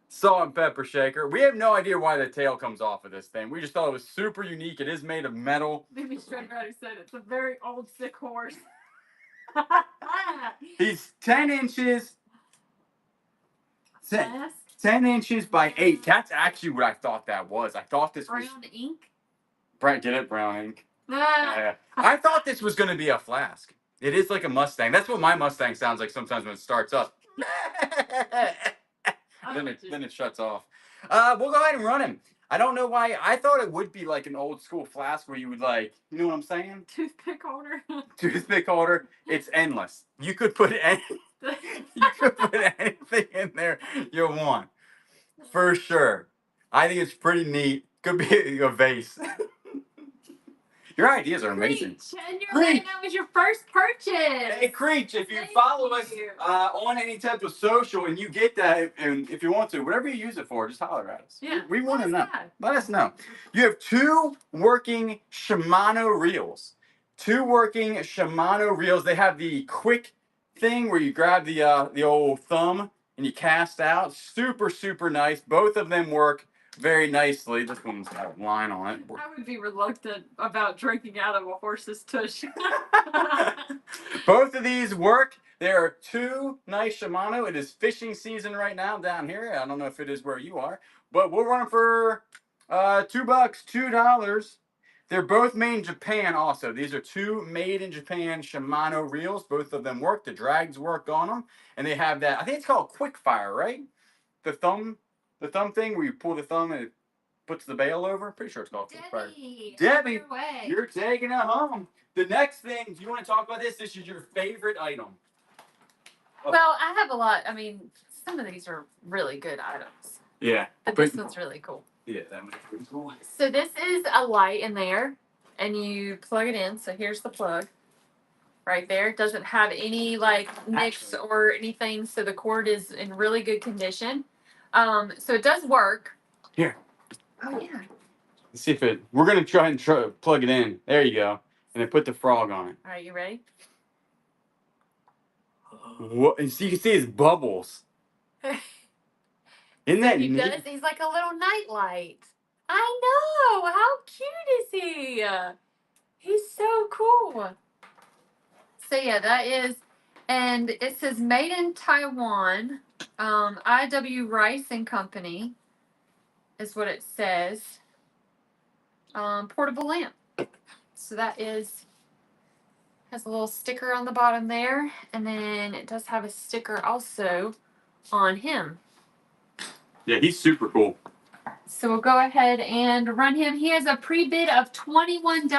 salt and pepper shaker. We have no idea why the tail comes off of this thing. We just thought it was super unique. It is made of metal.
Maybe Straight Rider said it's a very old, sick horse.
He's 10 inches. 10 inches by 8. That's actually what I thought that was. I thought this was...
Brown ink?
Get it? Brown ink. I thought this was going to be a flask. It is like a Mustang. That's what my Mustang sounds like sometimes when it starts up. then it shuts off. We'll go ahead and run him. I don't know why. I thought it would be like an old school flask where you would like, you know what I'm saying?
Toothpick holder.
Toothpick holder. It's endless. You could put anything in there you want. For sure. I think it's pretty neat. Could be a vase. Your ideas are amazing.
And that was your first purchase.
Hey, Creech, if you follow us on any type of social and you get that, and if you want to, whatever you use it for, just holler at us.
Yeah,
we want to know. Let us know. You have 2 working Shimano reels. 2 working Shimano reels. They have the quick thing where you grab the old thumb and you cast out. Super, super nice. Both of them work very nicely. This one's got a line on it.
I would be reluctant about drinking out of a horse's tush.
Both of these work. There are 2 nice Shimano. It is fishing season right now down here. I don't know if it is where you are, but we'll run them for $2, $2. They're both made in Japan also. These are 2 made in Japan Shimano reels. Both of them work. The drags work on them. And they have that, I think it's called quick fire, right? The thumb thing where you pull the thumb and it puts the bail over. Pretty sure it's called quick fire. Debbie, you're taking it home. The next thing, do you want to talk about this? This is your favorite item.
Well, I have a lot. I mean, some of these are really good items.
Yeah.
But this one's really cool.
Yeah, that one's pretty cool.
So this is a light in there, and you plug it in. So here's the plug. Right there. It doesn't have any like nicks or anything, so the cord is in really good condition. So it does work.
Here.
Oh yeah.
Let's see if we're gonna try and plug it in. There you go. And then put the frog on it.
All right, you ready?
What? And so you can see his bubbles. Isn't that
He
neat?
does. He's like a little nightlight. I know. How cute is he? He's so cool. So yeah, that is, and it says made in Taiwan. IW Rice and Company is what it says. Portable lamp. So that is, has a little sticker on the bottom there, and then it does have a sticker also on him.
Yeah, he's super cool.
So we'll go ahead and run him. He has a pre-bid of $21.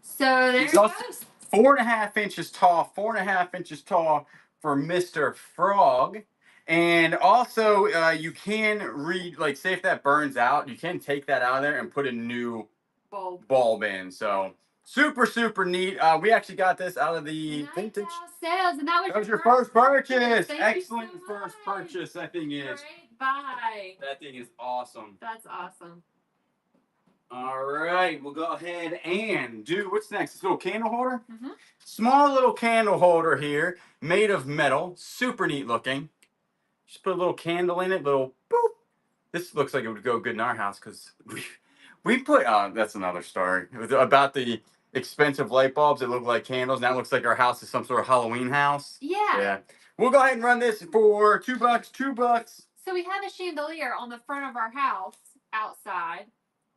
So there he goes.
4.5 inches tall, 4.5 inches tall for Mr. Frog. And also, you can like, say if that burns out, you can take that out of there and put a new bulb in. So super, super neat. We actually got this out of the vintage
sales, and that
was your first purchase.
Excellent
first purchase. That thing is.
Great buy.
That thing is awesome.
That's awesome.
All right, we'll go ahead and do, what's next? This little candle holder?
Mm-hmm.
Small little candle holder here, made of metal, super neat looking. Just put a little candle in it, little boop. This looks like it would go good in our house because we put, that's another story. About the expensive light bulbs that look like candles. Now it looks like our house is some sort of Halloween house.
Yeah.
Yeah. We'll go ahead and run this for $2, $2.
So we have a chandelier on the front of our house outside.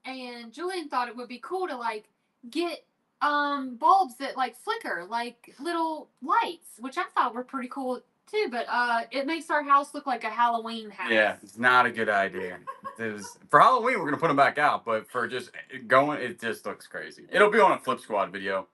And Julian thought it would be cool to like get bulbs that like flicker, like little lights, which I thought were pretty cool too. But it makes our house look like a Halloween house.
Yeah, it's not a good idea. For Halloween, we're gonna put them back out, but for just going, it just looks crazy. It'll be on a Flip Squad video.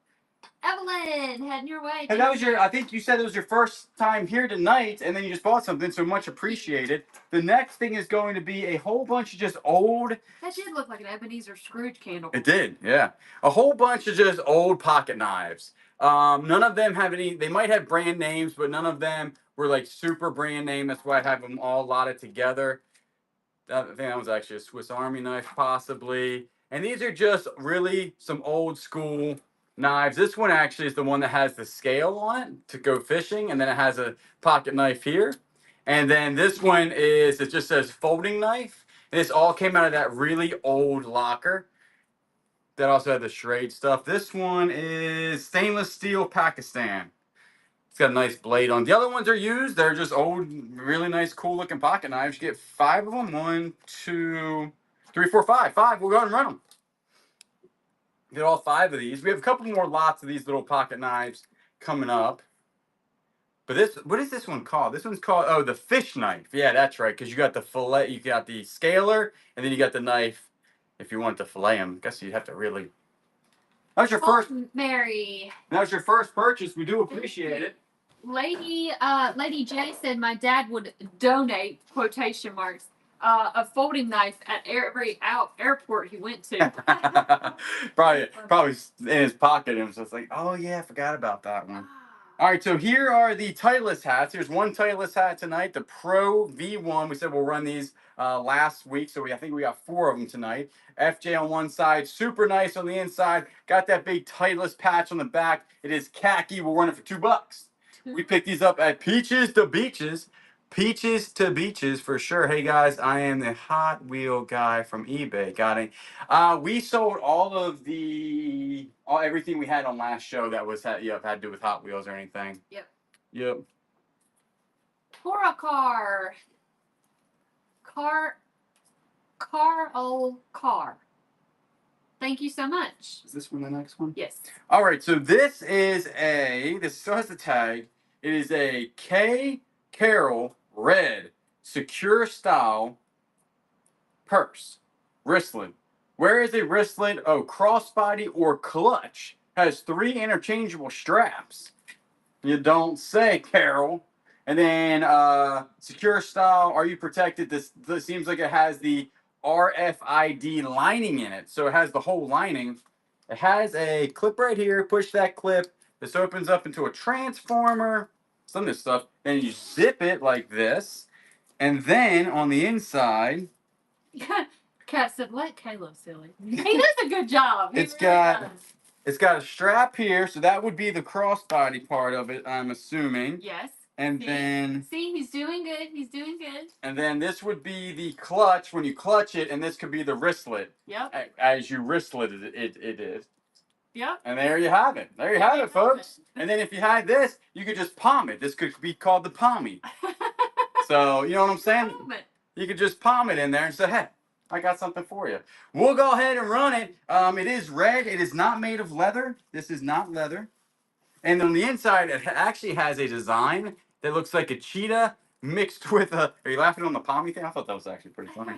Evelyn, heading your way.
And that was I think you said it was your first time here tonight, and then you just bought something, so much appreciated. The next thing is going to be a whole bunch of just old.
That did look like an Ebenezer Scrooge candle.
It did, yeah. A whole bunch of just old pocket knives. None of them have any, they might have brand names, but none of them were like super brand name. That's why I have them all lotted together. I think that was actually a Swiss Army knife, possibly. And these are just really some old school knives. This one actually is the one that has the scale on it to go fishing, and then it has a pocket knife here. And then this one is, it just says folding knife. And this all came out of that really old locker that also had the charade stuff. This one is stainless steel Pakistan. It's got a nice blade on. The other ones are used. They're just old, really nice, cool looking pocket knives. You get 5 of them. 1, 2, 3, 4, 5. 5. We'll go ahead and run them. Get all 5 of these. We have a couple more lots of these little pocket knives coming up. But this, what is this one called? This one's called, oh, the fish knife. Yeah, that's right. Because you got the fillet, you got the scaler, and then you got the knife. If you want to fillet them, I guess you'd have to really. That was your first.
Mary.
That was your first purchase. We do appreciate it.
Lady J said my dad would donate quotation marks a folding knife at every airport he went to.
probably in his pocket. And was just like, oh yeah, I forgot about that one. All right, so here are the Titleist hats. Here's one Titleist hat tonight, the Pro V1. We said we'll run these last week, so I think we got 4 of them tonight. FJ on one side, super nice on the inside. Got that big Titleist patch on the back. It is khaki. We'll run it for $2. We picked these up at Peaches to Beaches. Peaches to Beaches for sure. Hey guys, I am the Hot Wheel guy from eBay. Got it. We sold all of everything we had on last show that was had to do with Hot Wheels or anything. Yep.
Car. Thank you so much.
Is this one the next one?
Yes.
All right, so this still has the tag. It is a K. Carroll red secure style purse wristlet. Where is a wristlet? Oh, crossbody or clutch. Has 3 interchangeable straps. You don't say, Carol. And then secure style. Are you protected? This seems like it has the RFID lining in it. So it has the whole lining. It has a clip right here. Push that clip. This opens up into a transformer. Some of this stuff. Then you zip it like this. And then on the inside.
Kat said, let Caleb silly. He does a good job.
It's got a strap here. So that would be the crossbody part of it, I'm assuming.
Yes.
And then...
See, he's doing good. He's doing good.
And then this would be the clutch when you clutch it, and this could be the wristlet.
Yep.
As you wristlet it is.
Yep.
And there you have it. There you have it, folks. And then if you had this, you could just palm it. This could be called the palmy. So, you know what I'm saying? You could just palm it in there and say, hey, I got something for you. We'll go ahead and run it. It is red. It is not made of leather. This is not leather. And on the inside, it actually has a design that looks like a cheetah mixed with a... Are you laughing on the palmy thing? I thought that was actually pretty funny.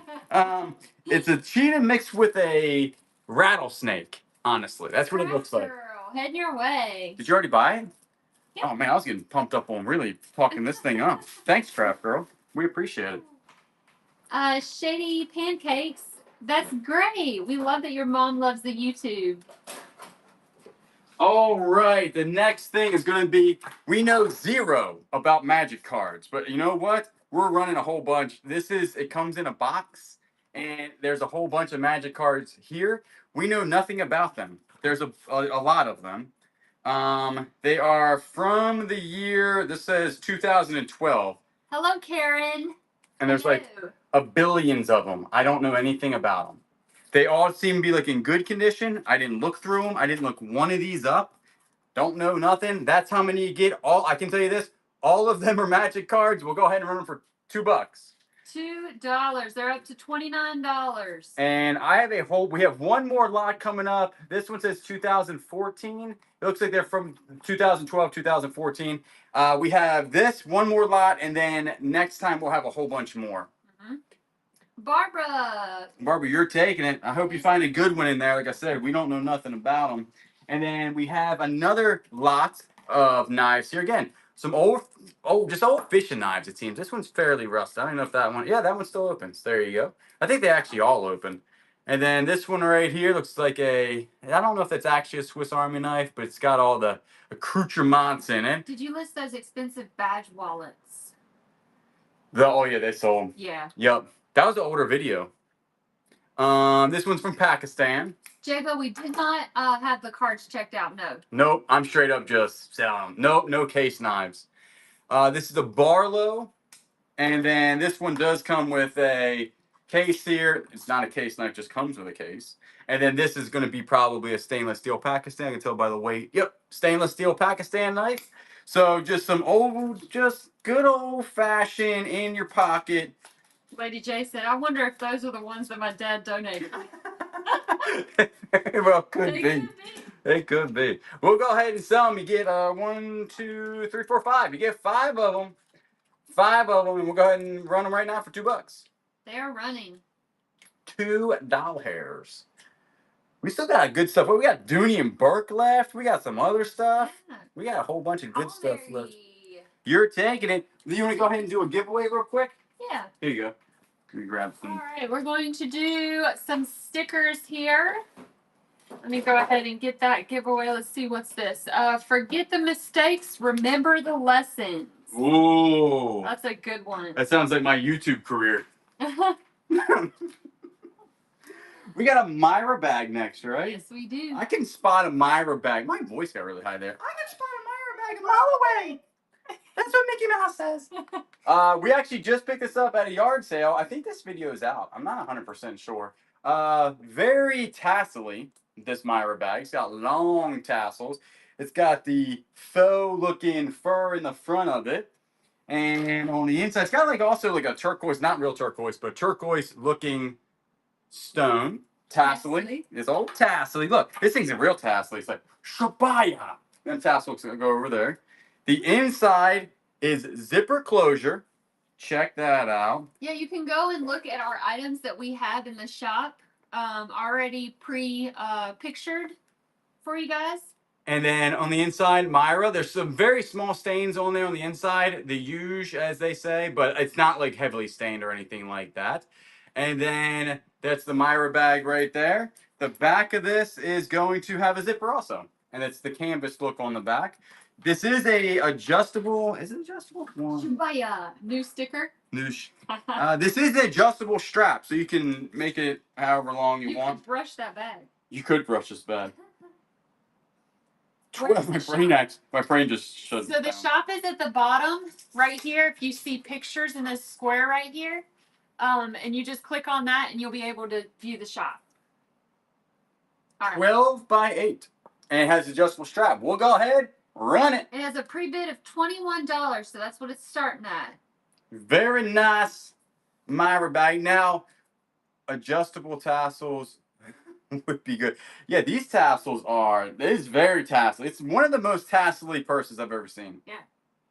It's a cheetah mixed with a rattlesnake, honestly. That's what it looks like.
Girl, heading your way.
Did you already buy it?
Yep.
Oh, man, I was getting pumped up on really talking this thing up. Thanks, Craft Girl. We appreciate it.
Shady pancakes. That's great. We love that your mom loves the YouTube.
All right, the next thing is going to be, we know zero about magic cards, but you know what? We're running a whole bunch. It comes in a box, and there's a whole bunch of magic cards here. We know nothing about them. There's a lot of them. They are from the year, this says 2012.
Hello, Karen.
And there's like a billions of them. I don't know anything about them. They all seem to be like in good condition. I didn't look through them. I didn't look one of these up. Don't know nothing. That's how many you get. I can tell you this. All of them are magic cards. We'll go ahead and run them for $2.
$2. They're up to $29.
And we have one more lot coming up. This one says 2014. It looks like they're from 2012, 2014. We have this, one more lot, and then next time we'll have a whole bunch more. Barbara, you're taking it. I hope you find a good one in there. Like I said, we don't know nothing about them. And then we have another lot of knives here. Again, some just old fishing knives, it seems. This one's fairly rusty. I don't know if that one... Yeah, that one still opens. There you go. I think they actually all open. And then this one right here looks like I don't know if that's actually a Swiss Army knife, but it's got all the accoutrements in it.
Did you list those expensive badge wallets?
Oh, yeah, they sold.
Yeah.
Yep. That was an older video. This one's from Pakistan.
Jago, we did not have the cards checked out, no.
Nope, I'm straight up just selling them. Nope, no case knives. This is a Barlow. And then this one does come with a case here. It's not a case knife, just comes with a case. And then this is going to be probably a stainless steel Pakistan. I can tell by the weight. Yep, stainless steel Pakistan knife. So just good old fashioned in your pocket.
Lady J said, I wonder if those are the ones that my dad donated.
Well, could be. It could be. We'll go ahead and sell them. You get 1, 2, 3, 4, 5. You get 5 of them. 5 of them, and we'll go ahead and run them right now for $2.
They are running.
$2. We still got good stuff. We got Dooney Bourke left. We got some other stuff.
Yeah.
We got a whole bunch of good stuff left. You're taking it. You want to go ahead and do a giveaway real quick?
Yeah.
Here you go. Let me grab some.
All right, we're going to do some stickers here. Let me go ahead and get that giveaway. Let's see, what's this? Forget the mistakes, remember the lessons.
Ooh.
That's a good one.
That sounds like my YouTube career. We got a Myra bag next, right?
Yes, we do.
I can spot a Myra bag. My voice got really high there. I can spot a Myra bag a mile away. That's what Mickey Mouse says. We actually just picked this up at a yard sale. I think this video is out. I'm not 100% sure. Very tassely, this Myra bag. It's got long tassels. It's got the faux looking fur in the front of it. And on the inside, it's got also like a turquoise, not real turquoise, but turquoise looking stone. Tassely. It's all tassely. Look, this thing's a real tassely. It's like, Shabaya. And tassel's going to go over there. The inside is zipper closure. Check that out.
Yeah, you can go and look at our items that we have in the shop already pictured for you guys.
And then on the inside, Myra, there's some very small stains on there on the inside. The huge, as they say, but it's not like heavily stained or anything like that. And then that's the Myra bag right there. The back of this is going to have a zipper also. And it's the canvas look on the back. This is a adjustable. Is it adjustable?
Shubaya. New sticker.
Noosh. This is an adjustable strap, so you can make it however long you want.
You could brush that bag.
You could brush this bag.
Where's
My
the
my brain just shut
So the
down.
shop is at the bottom right here. If you see pictures in this square right here, and you just click on that and you'll be able to view the shop. All right.
12 by 8. And it has adjustable strap. We'll go ahead, run it.
It has a pre-bid of $21, so that's what it's starting at.
Very nice Myra bag. Now, adjustable tassels would be good. Yeah, these tassels are, it is very tassel. It's one of the most tassel-y purses I've ever seen.
Yeah.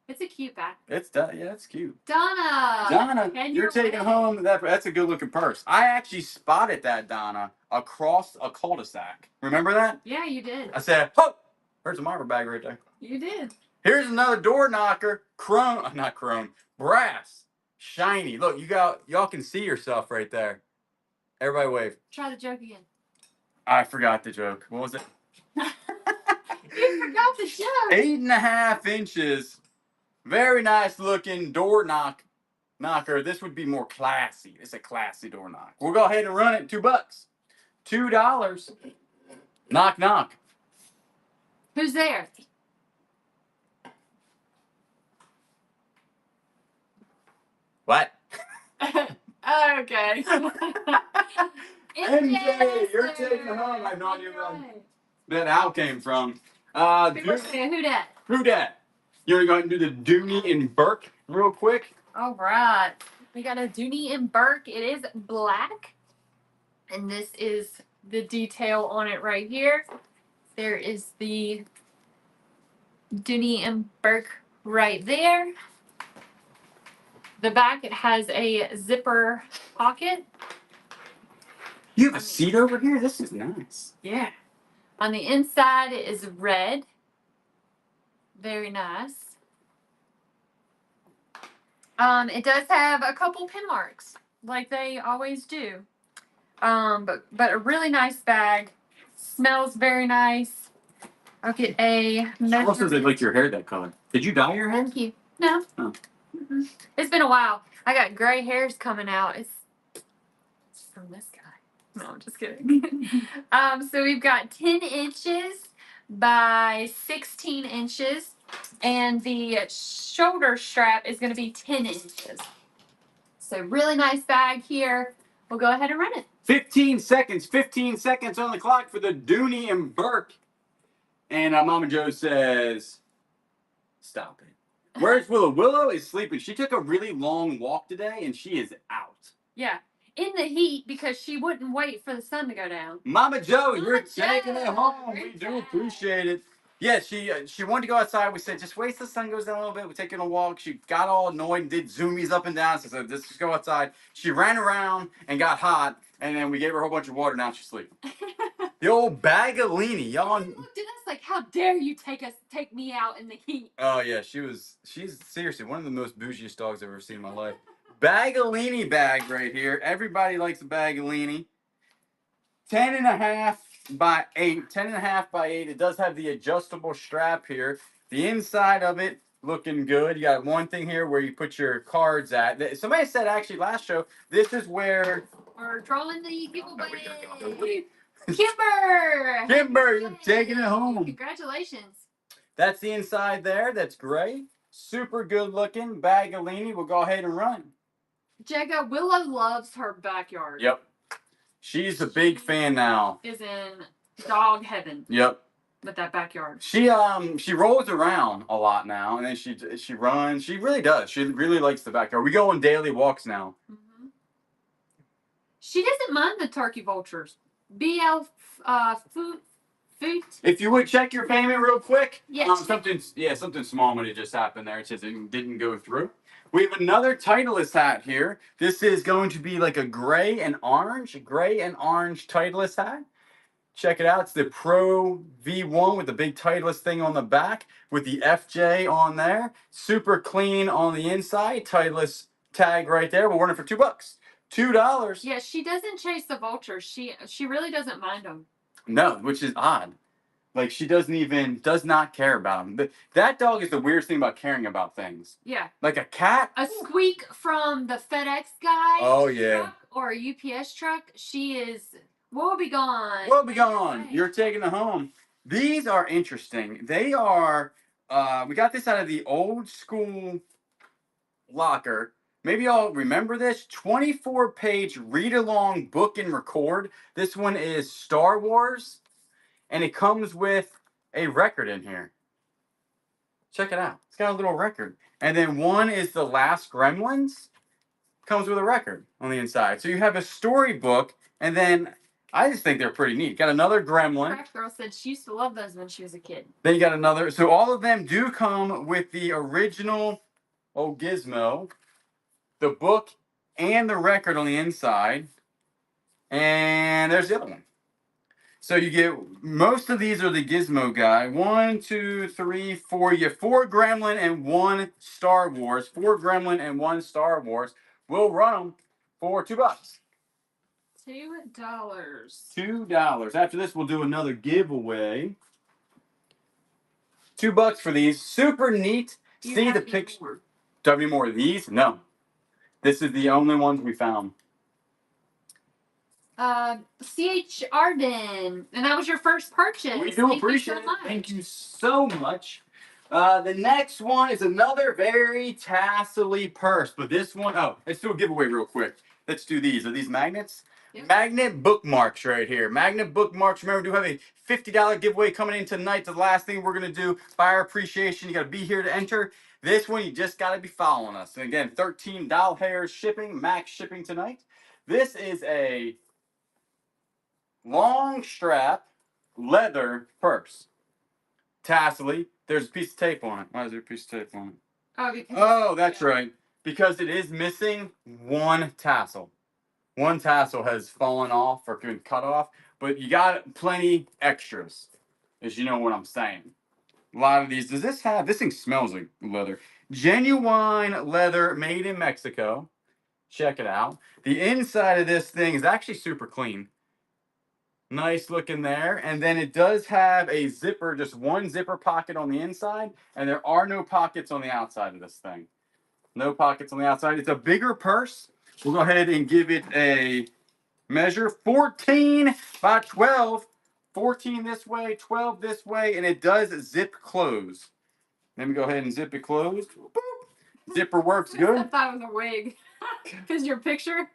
It's a cute bag.
Yeah, it's cute.
Donna!
Donna, you're taking home that's a good looking purse. I actually spotted that, Donna, across a cul-de-sac. Remember that?
Yeah, you did.
I said, "Oh, there's a Myra bag right there."
You did.
Here's another door knocker, not chrome, brass, shiny. Look, y'all can see yourself right there. Everybody wave.
Try the joke again.
I forgot the joke. What was it?
You forgot the joke.
8.5 inches. Very nice looking door knocker. This would be more classy. It's a classy door knock. We'll go ahead and run it. $2. $2. Knock, knock.
Who's there?
What?
Okay.
MJ, you're taking it home. I have no idea where that owl came from.
People say, who dat?
Who dat? You want to go ahead and do the Dooney Bourke real quick?
All right. We got a Dooney Bourke. It is black. And this is the detail on it right here. There is the Dooney Bourke right there. The back, it has a zipper pocket.
You have a seat over here? This is nice.
Yeah. On the inside, it is red. Very nice. It does have a couple pin marks, like they always do. But a really nice bag. Smells very nice. I'll get a measurement.
How else does it like your hair that color? Did you dye your hair?
Thank you. No.
Oh.
It's been a while. I got gray hairs coming out. It's from this guy. No, I'm just kidding. So we've got 10 inches by 16 inches. And the shoulder strap is going to be 10 inches. So really nice bag here. We'll go ahead and run it.
15 seconds. 15 seconds on the clock for the Dooney Bourke. And Mama Joe says, stop it. Where's Willow? Willow is sleeping. She took a really long walk today, and she is out.
Yeah. In the heat because she wouldn't wait for the sun to go down.
Mama Joe, you're
Mama
taking it
Joe,
home.
great
We do
job.
appreciate it. Yeah, she wanted to go outside. We said, just wait till the sun goes down a little bit. We're taking a walk. She got all annoyed and did zoomies up and down. So I said, let's just go outside. She ran around and got hot, and then we gave her a whole bunch of water. Now she's sleeping. The old bag of leanie, y'all.
She looked at us like, how dare you take me out in the heat?
Oh yeah, she's seriously one of the most bougiest dogs I've ever seen in my life. Bagolini bag right here. Everybody likes a Bagolini. 10.5 by 8. 10.5 by 8. It does have the adjustable strap here. The inside of it looking good. You got one thing here where you put your cards at. Somebody said actually last show, this is where
we're drawing the giveaway. Kimber!
Kimber, you're taking it home.
Congratulations.
That's the inside there. That's gray. Super good looking Bagolini. We'll go ahead and run.
Jagga, Willow loves her backyard.
Yep. She's a big fan now.
Is in dog heaven.
Yep.
With that backyard.
She rolls around a lot now, and then she runs. She really does. She really likes the backyard. We go on daily walks now.
Mm-hmm. She doesn't mind the turkey vultures. BL food.
If you would check your payment real quick.
Yes.
Something small might have just happened there. It says it didn't go through. We have another Titleist hat here. This is going to be like a gray and orange Titleist hat. Check it out. It's the Pro V1 with the big Titleist thing on the back with the FJ on there. Super clean on the inside. Titleist tag right there. We're running for $2. $2.
Yeah, she doesn't chase the vultures. She really doesn't mind them.
No, which is odd. Like, she does not care about them. That dog is the weirdest thing about caring about things.
Yeah.
Like a cat.
A squeak from the FedEx guy.
Oh, yeah.
Truck or a UPS truck. She is, woe be gone.
Woe be gone. You're taking it home. These are interesting. They are, we got this out of the old school locker. Maybe y'all remember this 24-page read-along book and record. This one is Star Wars, and it comes with a record in here. Check it out. It's got a little record. And then one is The Last Gremlins. Comes with a record on the inside. So you have a storybook, and then I just think they're pretty neat. Got another Gremlin.
Crack Girl said she used to love those when she was a kid.
Then you got another. So all of them do come with the original old gizmo, the book, and the record on the inside. And there's the other one. So you get, most of these are the gizmo guy. 1, 2, 3, 4. You have 4 Gremlin and 1 Star Wars. 4 Gremlin and 1 Star Wars. We'll run them for $2.
$2.
$2. After this, we'll do another giveaway. $2 for these. Super neat. See the picture. Do I have any more of these? No. This is the only ones we found.
C.H. Arden, and that was your first purchase.
We do appreciate it. Thank you so much. The next one is another very tassel-y purse, but this one, oh, let's do a giveaway real quick. Let's do these. Are these magnets? Yep. Magnet bookmarks right here. Magnet bookmarks. Remember, we do have a $50 giveaway coming in tonight. The last thing we're going to do, buyer appreciation. You got to be here to enter. This one, you just got to be following us. And again, $13 shipping, max shipping tonight. This is a long strap leather purse. Tassel-y. There's a piece of tape on it. Why is there a piece of tape on it? Oh, that's right. Because it is missing one tassel. One tassel has fallen off or been cut off, but you got plenty extras, as you know what I'm saying. A lot of these. Does this have, this thing smells like leather. Genuine leather made in Mexico. Check it out. The inside of this thing is actually super clean. Nice looking there. And then it does have a zipper, just one zipper pocket on the inside, and there are no pockets on the outside of this thing. No pockets on the outside. It's a bigger purse. We'll go ahead and give it a measure. 14 by 12. 14 this way, 12 this way, and it does zip close. Let me go ahead and zip it closed. Boop. Zipper works good.
I thought it was a wig. Because your picture?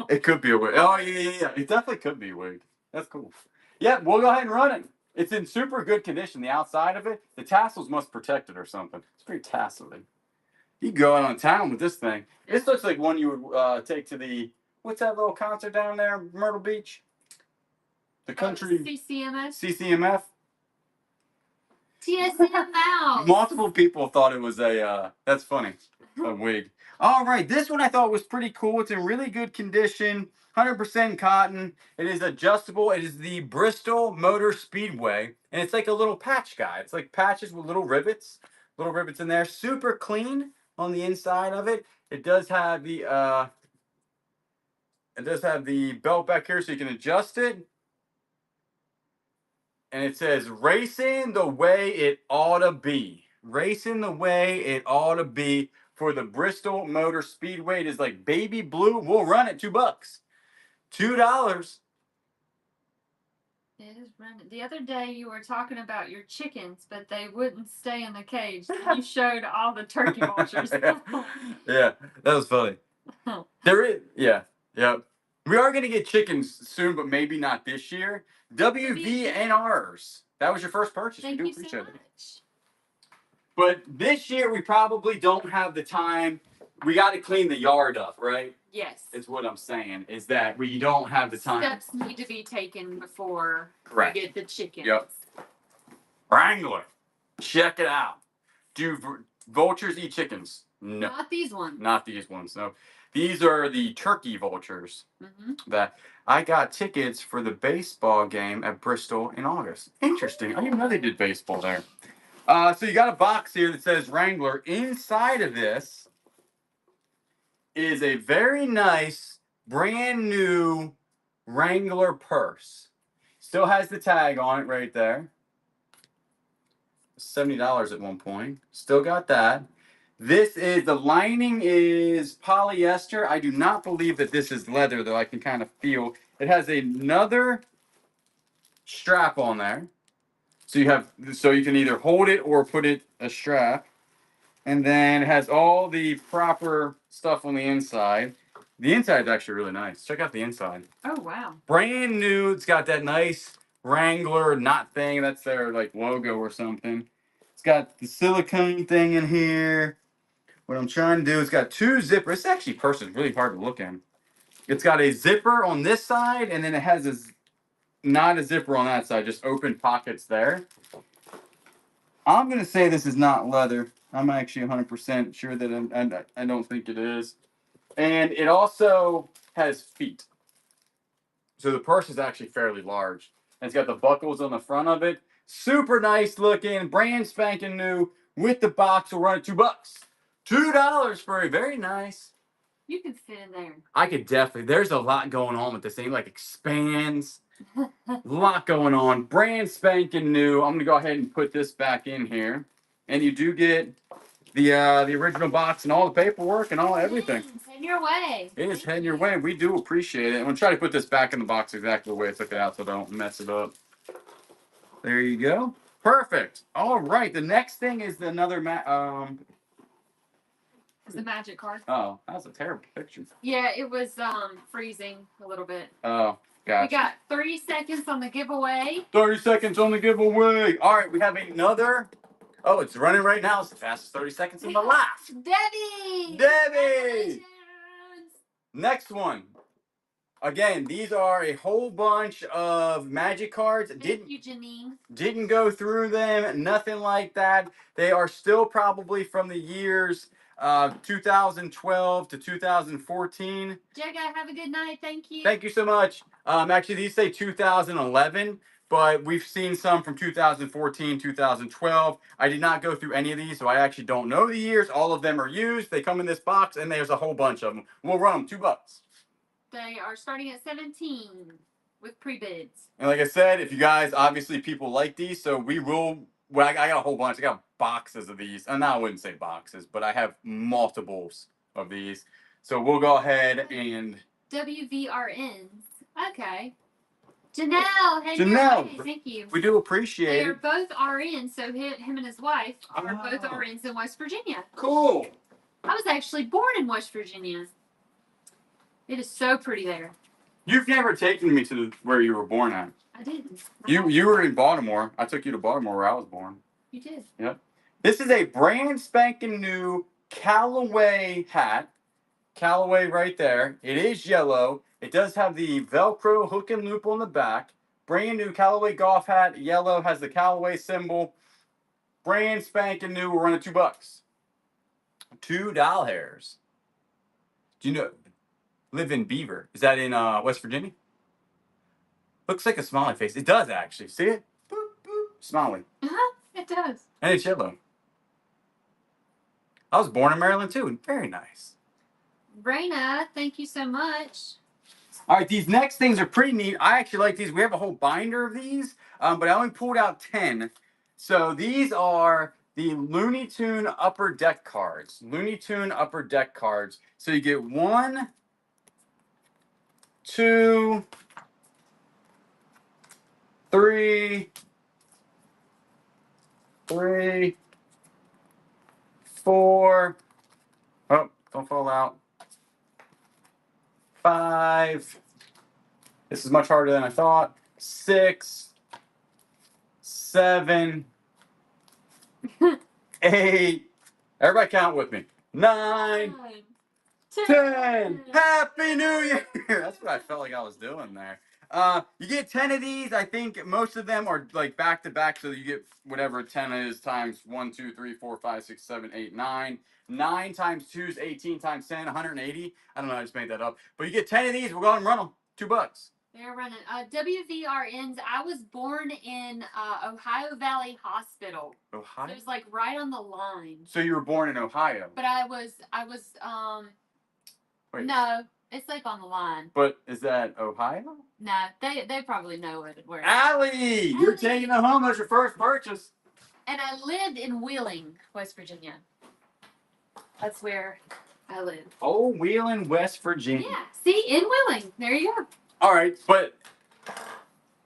It could be a wig. Oh, yeah. It definitely could be a wig. That's cool. Yeah, we'll go ahead and run it. It's in super good condition. The outside of it, the tassels must protect it or something. It's pretty tassel-y. You can go out on town with this thing. This looks like one you would take to the, what's that little concert down there, Myrtle Beach? The country.
CCMF?
CCMF?
TSM.
Multiple people thought it was a, that's funny, a wig. All right, this one I thought was pretty cool. It's in really good condition, 100% cotton. It is adjustable. It is the Bristol Motor Speedway, and it's like a little patch guy. It's like patches with little rivets in there. Super clean on the inside of it. It does have the belt back here so you can adjust it. And it says, racing the way it ought to be. Racing the way it ought to be for the Bristol Motor Speedway. It is like baby blue. We'll run it $2. $2.
It is running. The other day you were talking about your chickens, but they wouldn't stay in the cage. You showed all the turkey vultures.
Yeah, that was funny. There is, yeah. We are going to get chickens soon, but maybe not this year. WVNRs. That was your first purchase.
Thank
we do
you
appreciate
so much.
it. But this year we probably don't have the time. We got to clean the yard up, right?
Yes.
Is what I'm saying. Is that we don't have the time.
Steps need to be taken before
Correct.
we get the chickens.
Yep. Wrangler. Check it out. Do vultures eat chickens? No.
Not these ones.
Not these ones. No. These are the turkey vultures.
Mm-hmm.
That I got tickets for the baseball game at Bristol in August. Interesting. I didn't even know they did baseball there. So you got a box here that says Wrangler. Inside of this is a very nice, brand new Wrangler purse. Still has the tag on it right there. $70 at one point. Still got that. This is, the lining is polyester. I do not believe that this is leather, though. I can kind of feel. It has another strap on there. So you can either hold it or put it a strap. And then it has all the proper stuff on the inside. The inside is actually really nice. Check out the inside.
Oh, wow.
Brand new. It's got that nice Wrangler knot thing. That's their like logo or something. It's got the silicone thing in here. What I'm trying to do is got two zippers. It's actually personally really hard to look in. It's got a zipper on this side, and then it has not a zipper on that side, just open pockets there. I'm going to say this is not leather. I'm actually 100% sure that I don't think it is. And it also has feet. So the purse is actually fairly large. And it's got the buckles on the front of it. Super nice looking, brand spanking new with the box. Will run at $2. $2 for a very nice.
You can fit in there.
I could definitely. There's a lot going on with this thing. Like expands. A lot going on. Brand spanking new. I'm gonna go ahead and put this back in here, and you do get the original box and all the paperwork and all everything.
It's heading your way.
It is heading your way. We do appreciate it. I'm gonna try to put this back in the box exactly the way I took it out, so I don't mess it up. There you go. Perfect. All right. The next thing is another
It's the magic card.
Oh, that was a terrible picture.
Yeah, it was freezing a little bit.
Oh. Gotcha.
We got 30 seconds on the giveaway.
30 seconds on the giveaway. All right, we have another. Oh, it's running right now. It's the fastest 30 seconds in my life.
Debbie!
Debbie! Next one. Again, these are a whole bunch of magic cards.
Thank you, Janine.
Didn't go through them. Nothing like that. They are still probably from the years 2012 to 2014.
Jagga, have a good night. Thank you.
Thank you so much. Actually, these say 2011, but we've seen some from 2014, 2012. I did not go through any of these, so I actually don't know the years. All of them are used. They come in this box, and there's a whole bunch of them. We'll run them $2.
They are starting at 17 with pre-bids.
And like I said, if you guys, obviously people like these, so we will. Well, I got a whole bunch. I got boxes of these. And I wouldn't say boxes, but I have multiples of these. So we'll go ahead and.
WVRNs. Okay. Janelle, hey,
Janelle,
thank you.
We do appreciate it.
They are both RNs, so him and his wife are both RNs in West Virginia.
Cool.
I was actually born in West Virginia. It is so pretty there.
You've never taken me to where you were born at.
I didn't.
You were in Baltimore. I took you to Baltimore where I was born.
You did.
Yep. This is a brand spanking new Callaway hat. Callaway right there. It is yellow. It does have the Velcro hook and loop on the back. Brand new Callaway golf hat. Yellow has the Callaway symbol. Brand spanking new. We're running $2. $2. Do you know? Live in Beaver. Is that in West Virginia? Looks like a smiley face. It does actually. See it? Boop, boop. Smiley.
It does.
And it's yellow. I was born in Maryland too. Very nice.
Raina, thank you so much.
All right, these next things are pretty neat. I actually like these. We have a whole binder of these, but I only pulled out 10. So these are the Looney Tune Upper Deck cards. Looney Tune Upper Deck cards. So you get 1, 2, 3, 4. Oh, don't fall out. 5. This is much harder than I thought. 6, 7, 8. Everybody count with me. 9, 10. Happy New Year. That's what I felt like I was doing there. You get 10 of these. I think most of them are like back to back, so you get whatever 10 is times 1, 2, 3, 4, 5, 6, 7, 8, 9. 9 times 2 is 18 times 10, 180. I don't know, I just made that up. But you get 10 of these. We'll go ahead and run them. $2.
They're running. WVRNs. I was born in Ohio Valley Hospital.
Ohio?
So it was like right on the line.
So you were born in Ohio?
But I was
Wait.
No, it's like on the line.
But is that Ohio?
No, they probably know it where.
Allie, you're taking it home as your first purchase.
And I lived in Wheeling, West Virginia. That's where I live.
Oh, Wheeling, West Virginia.
Yeah, see, in Wheeling. There you go.
All right, but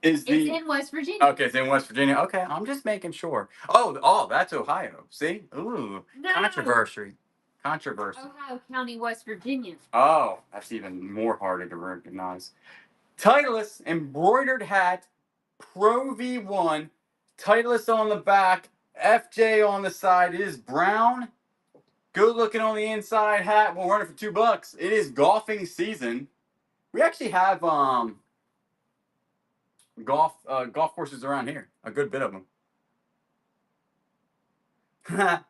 is
It's
the
in West Virginia.
okay, it's in West Virginia. Okay, I'm just making sure. Oh, that's Ohio. See? Ooh,
No.
controversy. Controversy.
Ohio County, West Virginia.
Oh, that's even more harder to recognize. Titleist embroidered hat, Pro V1, Titleist on the back, FJ on the side. It is brown, good looking on the inside hat. We'll run it for $2. It is golfing season. We actually have golf courses around here, a good bit of them.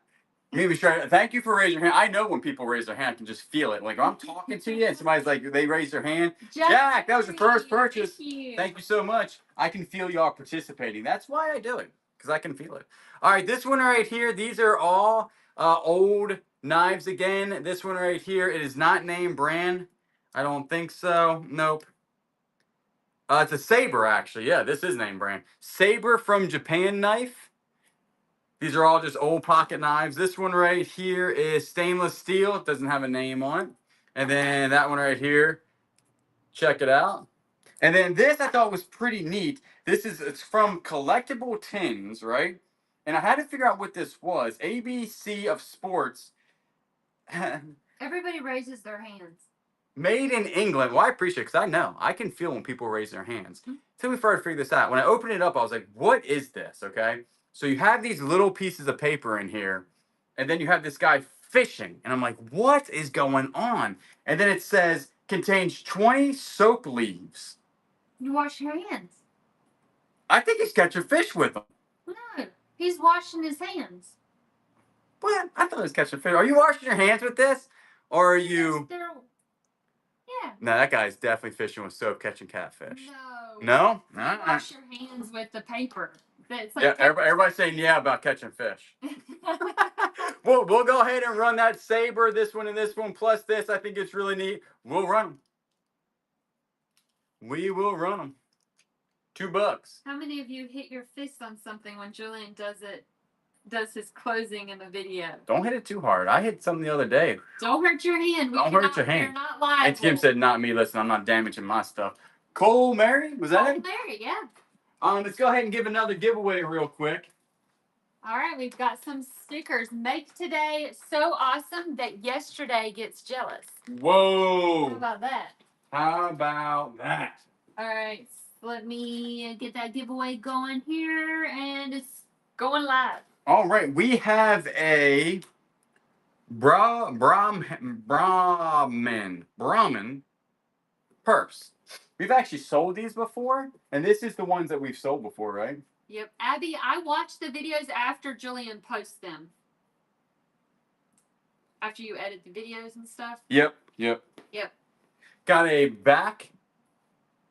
Maybe sure. Thank you for raising your hand. I know when people raise their hand, I can just feel it. Like I'm talking to you, and somebody's like, they raise their hand. Jack, that was your first purchase. Thank you so much. I can feel y'all participating. That's why I do it, because I can feel it. All right, this one right here. These are all old knives again. This one right here. It is not name brand. I don't think so. Nope. It's a Saber, actually. Yeah, this is name brand. Saber from Japan knife. These are all just old pocket knives. This one right here is stainless steel. It doesn't have a name on it. And then that one right here, check it out. And then this I thought was pretty neat. It's from Collectible Tins, right? And I had to figure out what this was. ABC of Sports.
Everybody raises their hands.
Made in England. Well, I appreciate it because I know. I can feel when people raise their hands. Until we started to figure this out. When I opened it up, I was like, what is this? Okay. So you have these little pieces of paper in here. And then you have this guy fishing. And I'm like, what is going on? And then it says, contains 20 soap leaves.
You wash your hands.
I think he's catching fish with them.
No, he's washing his hands.
What? I thought he was catching fish. Are you washing your hands with this? Or are you...
Yeah.
No, that guy's definitely fishing with soap catching catfish.
No.
No?
You wash your hands with the paper. It's like
yeah, everybody's saying yeah about catching fish. we'll go ahead and run that Saber, this one and this one, plus this. I think it's really neat. We'll run them. We will run them. $2.
How many of you hit your fist on something when Julian does his closing in the video?
Don't hit it too hard. I hit something the other day.
Don't hurt your hand.
Don't hurt your hand.
We're not liable.
And Kim said, not me. Listen, I'm not damaging my stuff. Cole Mary, was that it?
Cole Mary, yeah.
Let's go ahead and give another giveaway real quick.
All right, we've got some stickers. Make today so awesome that yesterday gets jealous.
Whoa.
How about that?
How about that?
All right, let me get that giveaway going here, and it's going live.
All right, we have a Brahmin purse. We've actually sold these before, and this is the ones that we've sold before, right?
Yep. Abby, I watch the videos after Julian posts them. After you edit the videos and stuff?
Yep. Got a back.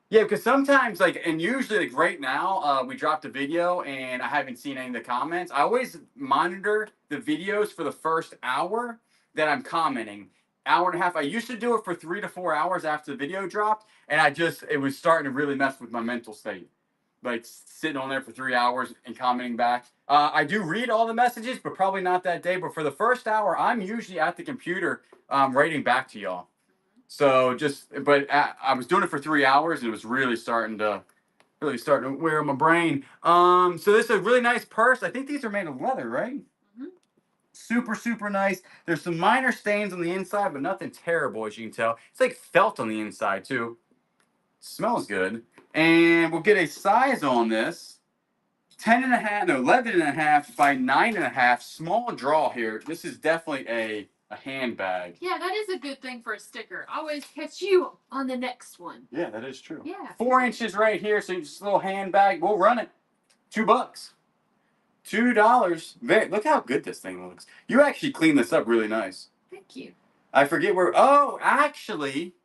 Yeah, because sometimes, and usually, right now, we dropped a video, and I haven't seen any of the comments. I always monitor the videos for the first hour that I'm commenting. Hour and a half. I used to do it for 3 to 4 hours after the video dropped, and it was starting to really mess with my mental state. Like sitting on there for 3 hours and commenting back. I do read all the messages, but probably not that day. But for the first hour, I'm usually at the computer writing back to y'all. So I was doing it for 3 hours, and it was really starting to wear on my brain. So this is a really nice purse. I think these are made of leather, right? Super, super nice. There's some minor stains on the inside, but nothing terrible, as you can tell. It's like felt on the inside, too. Smells good. And we'll get a size on this. 11.5 by 9.5. Small draw here. This is definitely a handbag.
Yeah, that is a good thing for a sticker. Always catch you on the next one.
Yeah, that is true.
Yeah.
4 inches right here, so just a little handbag. We'll run it. $2. $2. Look how good this thing looks. You actually cleaned this up really nice.
Thank you.
I forget where. Oh, actually,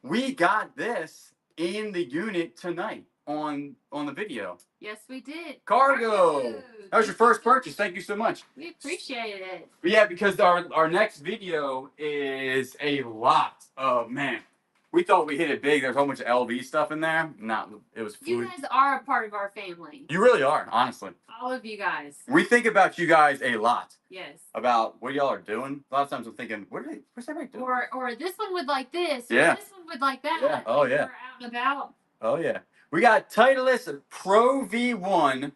we got this in the unit tonight on the video.
Yes, we did.
Cargo. That was your first purchase. Thank you so much.
We appreciate it.
Yeah, because our next video is a lot of, man. We thought we hit it big. There's a whole bunch of LV stuff in there. It was food.
You guys are a part of our family.
You really are, honestly.
All of you guys.
We think about you guys a lot.
Yes.
About what y'all are doing. A lot of times I'm thinking, what's everybody doing?
Or this one would like this.
Yeah.
Or this one would like that.
Yeah. Oh, yeah.
We're out and about.
Oh, yeah. We got Titleist Pro V1,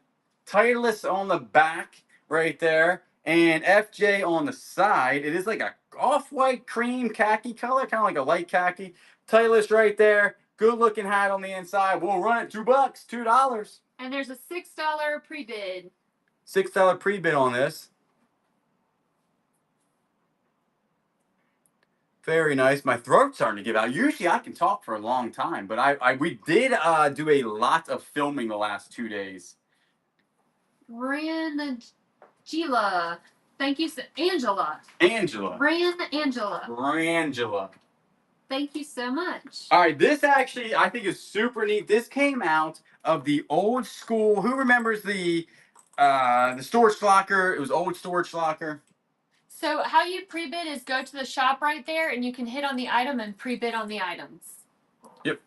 Titleist on the back right there, and FJ on the side. It is like a off-white cream khaki color, kind of like a light khaki. Titleist right there. Good looking hat on the inside. We'll run it $2, $2.
And there's a $6 pre-bid.
$6 pre-bid on this. Very nice. My throat's starting to give out. Usually I can talk for a long time, but we did do a lot of filming the last 2 days.
Rangela. Thank you, Angela.
Angela.
Rangela. Thank you so much.
All right, this actually I think is super neat. This came out of the old school. Who remembers the storage locker? It was old storage locker.
So how you pre-bid is go to the shop right there, and you can hit on the item and pre-bid on the items.
Yep.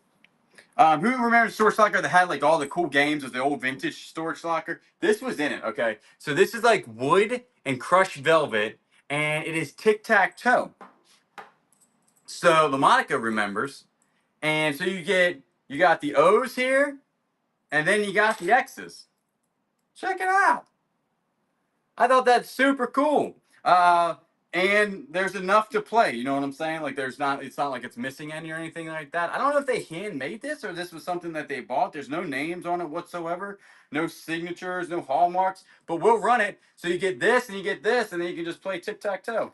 Who remembers storage locker that had like all the cool games of the old vintage storage locker? This was in it. Okay, so this is like wood and crushed velvet, and it is Tic-Tac-Toe. So the Monica remembers, and so you got the O's here, and then you got the X's. Check it out. I thought that's super cool. And there's enough to play. You know what I'm saying? Like it's not like it's missing any or anything like that. I don't know if they handmade this or this was something that they bought. There's no names on it whatsoever. No signatures, no hallmarks. But we'll run it. So you get this and you get this, and then you can just play tic-tac-toe.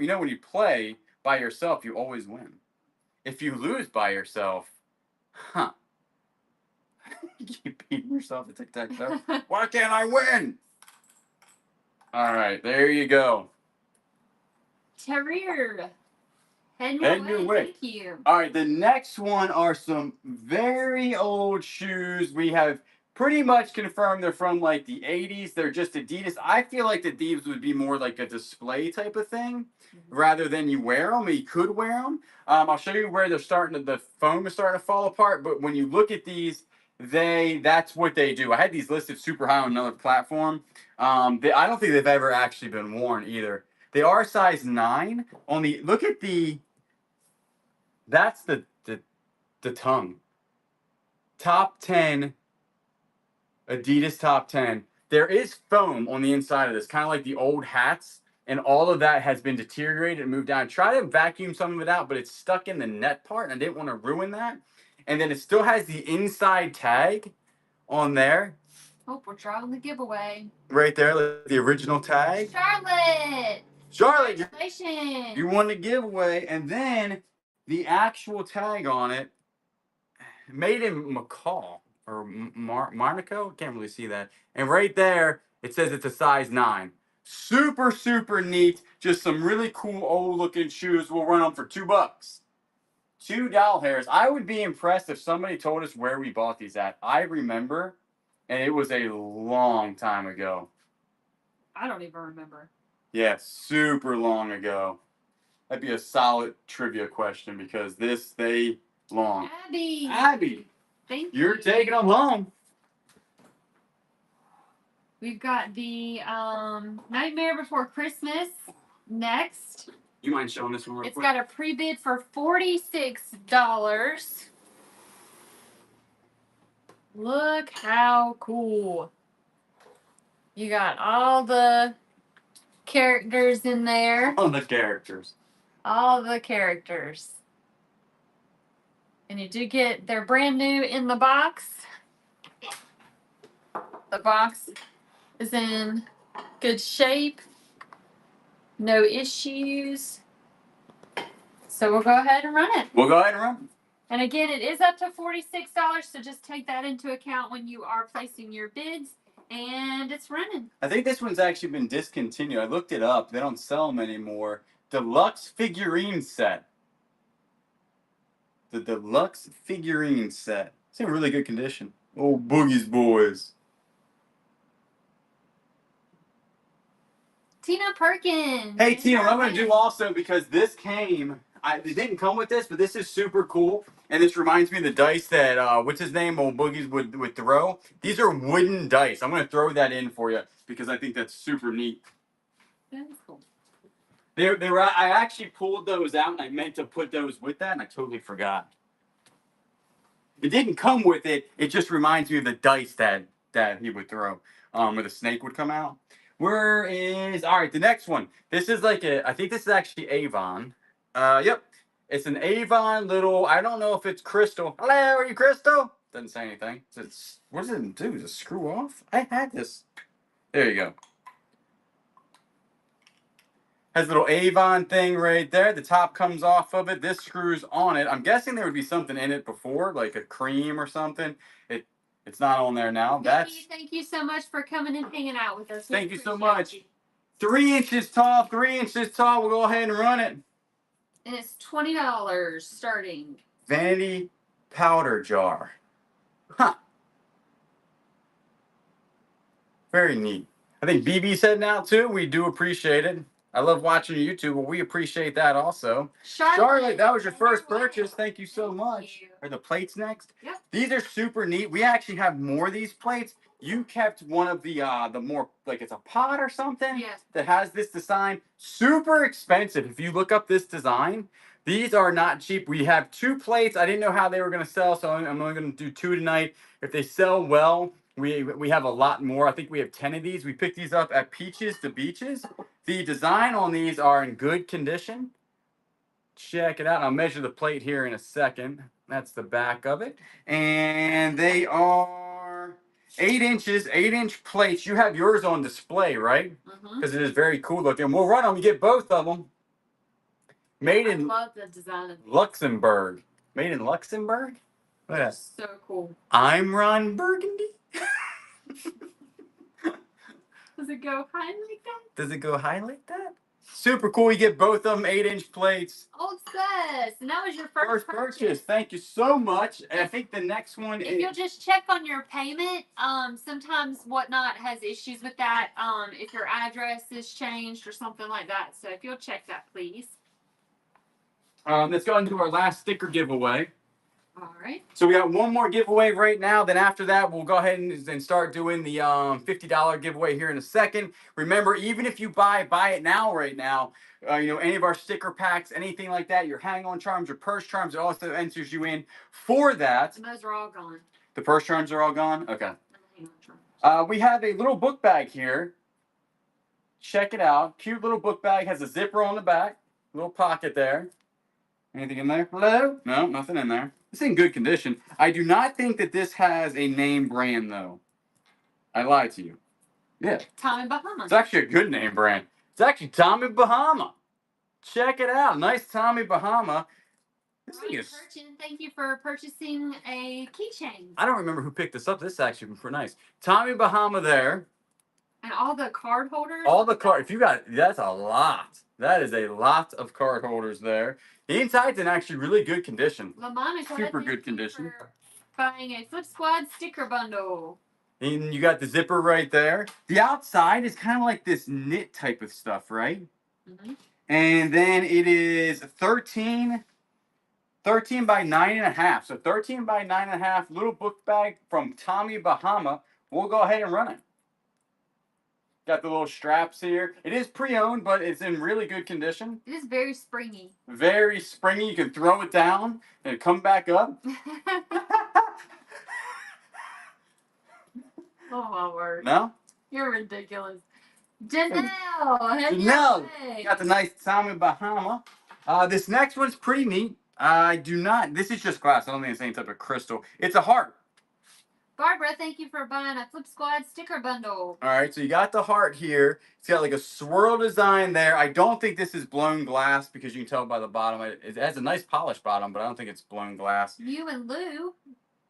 You know, when you play by yourself, you always win. If you lose by yourself, you keep beating yourself at tic-tac-toe. Why can't I win? All right, there you go.
Terrier. Head your way. Thank you.
All right, the next one are some very old shoes. We have pretty much confirmed they're from like the 80s. They're just Adidas. I feel like the Adidas would be more like a display type of thing rather than you wear them. You could wear them. I'll show you where the foam is starting to fall apart. But when you look at these, that's what they do. I had these listed super high on another platform. I don't think they've ever actually been worn either. They are size 9. Look at that's the tongue. Top 10 Adidas top 10. There is foam on the inside of this, kind of like the old hats, and all of that has been deteriorated and moved down. Try to vacuum some of it out, but it's stuck in the net part, and I didn't want to ruin that. And then it still has the inside tag on there.
Oh, we're drawing the giveaway.
Right there, the original tag. Charlotte,
congratulations.
You won the giveaway, and then the actual tag on it, made in McCall. Or Monaco, can't really see that. And right there, it says it's a size 9. Super, super neat. Just some really cool old looking shoes. We'll run them for $2. $2. I would be impressed if somebody told us where we bought these at. I remember, and it was a long time ago.
I don't even remember.
Yeah, super long ago. That'd be a solid trivia question because they long. Abby.
Thank you.
You're taking them home.
We've got the Nightmare Before Christmas next.
You mind showing this one real quick?
It's got a pre-bid for $46. Look how cool. You got all the characters in there.
All the characters.
And you do they're brand new in the box. The box is in good shape. No issues. So we'll go ahead and run it. And again, it is up to $46, so just take that into account when you are placing your bids. And it's running.
I think this one's actually been discontinued. I looked it up. They don't sell them anymore. Deluxe figurine set. The deluxe figurine set. It's in really good condition. Oh, Boogie's boys.
Tina Perkins.
Hey, Tina, what I'm going to do also, because this came, it didn't come with this, but this is super cool. And this reminds me of the dice that, what's his name, Old Boogie's would throw. These are wooden dice. I'm going to throw that in for you because I think that's super neat.
That's cool.
I actually pulled those out, and I meant to put those with that, and I totally forgot. It didn't come with it. It just reminds me of the dice that he would throw, where the snake would come out. Where is all right? The next one. This is like I think this is actually Avon. Yep. It's an Avon little. I don't know if it's crystal. Hello, are you crystal? Doesn't say anything. What does it do? Does it screw off? I had this. There you go. Has a little Avon thing right there. The top comes off of it. This screws on it. I'm guessing there would be something in it before, like a cream or something. It's not on there now.
Thank you so much for coming and hanging out with us.
Thank you so much. 3 inches tall, 3 inches tall. We'll go ahead and run it.
And it's $20 starting.
Vanity powder jar. Huh. Very neat. I think BB's heading out too. We do appreciate it. I love watching YouTube, but we appreciate that also. Charlotte, that was your first purchase. Thank you so much. Are the plates next?
Yep.
These are super neat. We actually have more of these plates. You kept one of the more, like it's a pot or something.
Yes.
That has this design. Super expensive. If you look up this design, these are not cheap. We have 2 plates. I didn't know how they were going to sell, so I'm only going to do 2 tonight. If they sell well, we have a lot more. I think we have 10 of these. We picked these up at Peaches to Beaches. The design on these are in good condition. Check it out. I'll measure the plate here in a second. That's the back of it. And they are 8 inches, 8-inch plates. You have yours on display, right? Because it is very cool looking. We'll run them. You get both of them. Made in
love the design of
Luxembourg. Made in Luxembourg? Look at that.
So cool.
I'm Ron Burgundy.
Does it go high like that?
Does it go high like that? Super cool. You get both of them 8-inch plates.
Old sus. And that was your first purchase.
Thank you so much. And I think the next one
if you'll just check on your payment, sometimes Whatnot has issues with that. If your address is changed or something like that. So if you'll check that, please.
Let's go into our last sticker giveaway.
All right.
So we got one more giveaway right now. Then after that, we'll go ahead and start doing the $50 giveaway here in a second. Remember, even if you buy it now, right now, any of our sticker packs, anything like that, your hang-on charms, your purse charms, it also enters you in for that.
And those are all gone.
The purse charms are all gone? Okay. We have a little book bag here. Check it out. Cute little book bag. Has a zipper on the back. Little pocket there. Anything in there? Hello? No, nothing in there. It's in good condition. I do not think that this has a name brand, though. I lied to you. Yeah.
Tommy Bahama.
It's actually a good name brand. It's actually Tommy Bahama. Check it out. Nice Tommy Bahama. This thing is...
Thank you for purchasing a keychain.
I don't remember who picked this up. This is actually pretty nice. Tommy Bahama there.
And all the card holders.
All the card. If you got... That's a lot. That is a lot of card holders there. The inside's in actually really good condition. Super good condition.
Buying a Flip Squad sticker bundle.
And you got the zipper right there. The outside is kind of like this knit type of stuff, right?
Mm-hmm.
And then it is 13 by 9.5. So 13 by 9.5 little book bag from Tommy Bahama. We'll go ahead and run it. Got the little straps here. It is pre-owned, but it's in really good condition.
It is very springy.
Very springy. You can throw it down and come back up.
Oh, my word.
No?
You're ridiculous. Janelle.
Got the nice Tommy Bahama. This next one's pretty neat. This is just glass. I don't think it's any type of crystal. It's a heart.
Barbara, thank you for buying a Flip Squad sticker bundle.
All right, so you got the heart here. It's got like a swirl design there. I don't think this is blown glass because you can tell by the bottom. It has a nice polished bottom, but I don't think it's blown glass.
You and Lou.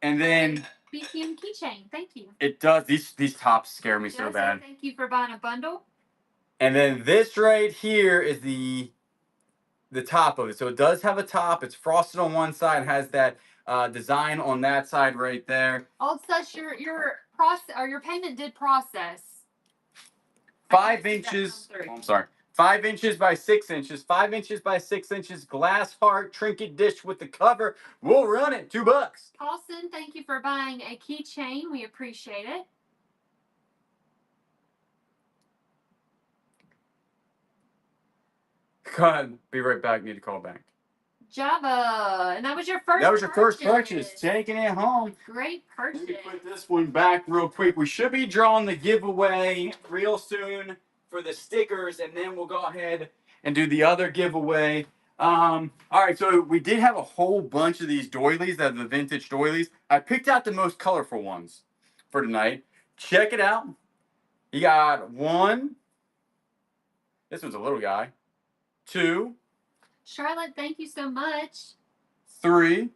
And then...
perfume keychain. Thank you.
It does. These tops scare me so bad.
Thank you for buying a bundle.
And then this right here is the top of it. So it does have a top. It's frosted on one side. It has that design on that side right there.
Old Sus, your payment did process.
5 inches. Oh, I'm sorry. 5 inches by 6 inches. 5 inches by 6 inches. Glass heart trinket dish with the cover. We'll run it. $2.
Paulson, thank you for buying a keychain. We appreciate it.
Go ahead. Be right back. Need to call back.
Java. And that was your first
That was your first purchase. Taking it home.
Great purchase.
Let me put this one back real quick. We should be drawing the giveaway real soon for the stickers, and then we'll go ahead and do the other giveaway. All right, so we did have a whole bunch of these doilies, that are the vintage doilies. I picked out the most colorful ones for tonight. Check it out. You got one. This one's a little guy. 2.
Charlotte, thank you so much.
3.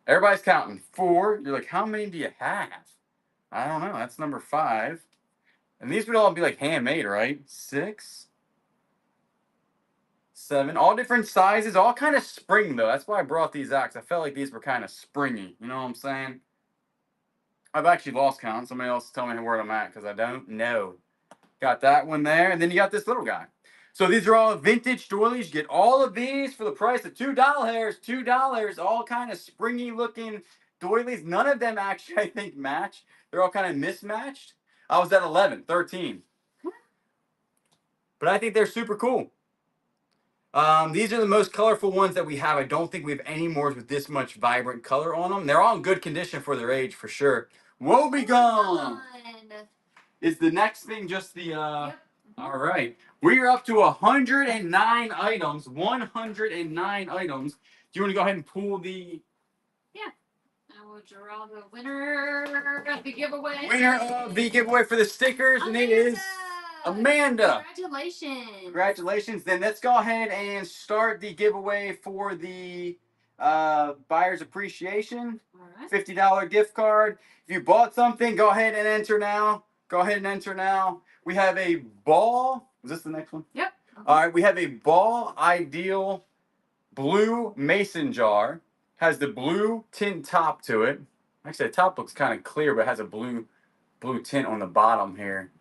Everybody's counting. 4. You're like, how many do you have? I don't know. That's number 5. And these would all be like handmade, right? 6. 7. All different sizes. All kind of spring, though. That's why I brought these out, because I felt like these were kind of springy. You know what I'm saying? I've actually lost count. Somebody else tell me where I'm at, because I don't know. Got that one there. And then you got this little guy. So these are all vintage doilies. You get all of these for the price of $2. $2. All kind of springy looking doilies. None of them actually, I think, match. They're all kind of mismatched. I was at 11, 13. But I think they're super cool. These are the most colorful ones that we have. I don't think we have any more with this much vibrant color on them. They're all in good condition for their age, for sure. Woe be gone! Is the next thing just the...
Yep.
All right. We are up to 109 items. 109 items. Do you want to go ahead and pull the...
Yeah. I will draw the winner of the giveaway.
Winner of the giveaway for the stickers, and it is Amanda.
Congratulations.
Congratulations. Then let's go ahead and start the giveaway for the buyer's appreciation.
All right.
$50 gift card. If you bought something, go ahead and enter now. Go ahead and enter now. We have a ball. Is this the next one?
Yep.
All right. We have a Ball Ideal blue mason jar. Has the blue tint top to it. Actually, the top looks kind of clear, but it has a blue tint on the bottom here.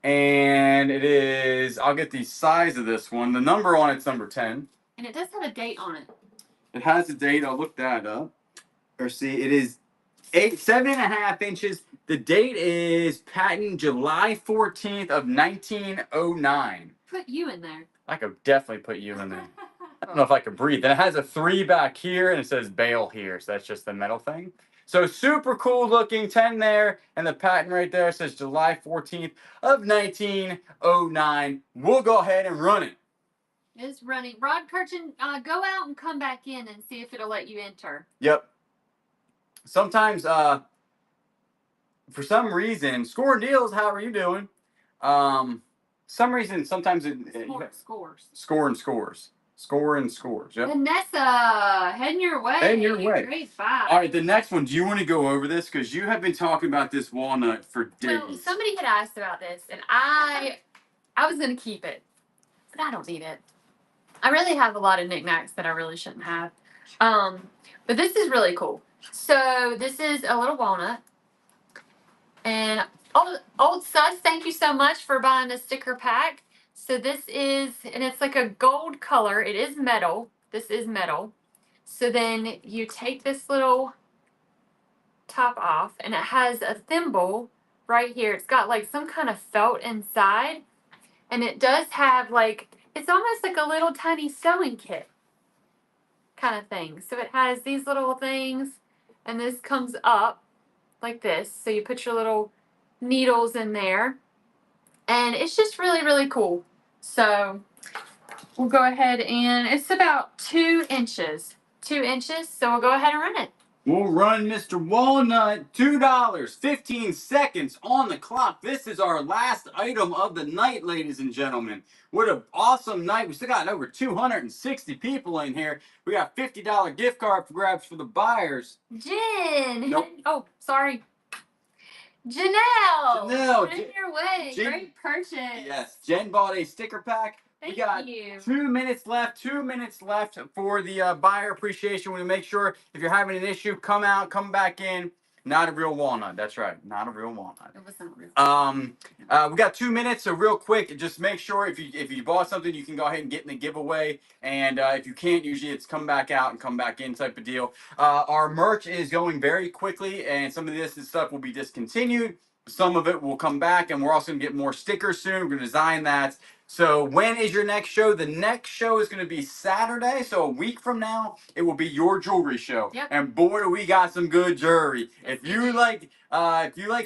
And it is, I'll get the size of this one. The number on it's number 10.
And it does have a date on it.
It has a date. I'll look that up. Or see, it is 7.5 inches. The date is patent July 14th of 1909.
Put you in there.
I could definitely put you in there. I don't know if I could breathe. And it has a 3 back here, and it says bail here. So that's just the metal thing. So super cool looking 10 there. And the patent right there says July 14th of 1909. We'll go ahead and run it.
It's running. Rod Kirchen, go out and come back in and see if it'll let you enter.
Yep. Sometimes, for some reason, Score and Deals, how are you doing? Some reason, sometimes it
Scores.
Score and Scores. Score and Scores. Yep.
Vanessa, heading your way.
Heading your way.
Great five.
All right, the next one. Do you want to go over this? Because you have been talking about this walnut for days.
Well, somebody had asked about this, and I was going to keep it, but I don't need it. I really have a lot of knickknacks that I really shouldn't have. But this is really cool. So this is a little walnut. And old Sus, thank you so much for buying the sticker pack. So this is, and it's like a gold color. It is metal. This is metal. So then you take this little top off, and it has a thimble right here. It's got like some kind of felt inside. And it does have like, it's almost like a little tiny sewing kit kind of thing. So it has these little things, and this comes up like this. So you put your little needles in there, and it's just really, really cool. So we'll go ahead, and it's about 2 inches. 2 inches. So we'll go ahead and run it.
We'll run Mr. Walnut, $2, 15 seconds on the clock. This is our last item of the night, ladies and gentlemen. What an awesome night. We still got over 260 people in here. We got $50 gift card for grabs for the buyers.
Jen.
Nope.
Oh, sorry. Janelle.
Janelle.
In your way. Great purchase.
Yes. Jen bought a sticker pack.
Thank
we got
you.
2 minutes left. 2 minutes left for the buyer appreciation. We make sure if you're having an issue, come out, come back in. Not a real walnut. That's right. Not a real walnut.
It was not real.
We got 2 minutes, so real quick, just make sure if you bought something, you can go ahead and get in the giveaway. And if you can't, usually it's come back out and come back in type of deal. Our merch is going very quickly, and some of this stuff will be discontinued. Some of it will come back, and we're also gonna get more stickers soon. We're gonna design that. So when is your next show? The next show is going to be Saturday. So a week from now, it will be your jewelry show.
Yep.
And boy, do we got some good jewelry.
Yes,
if you like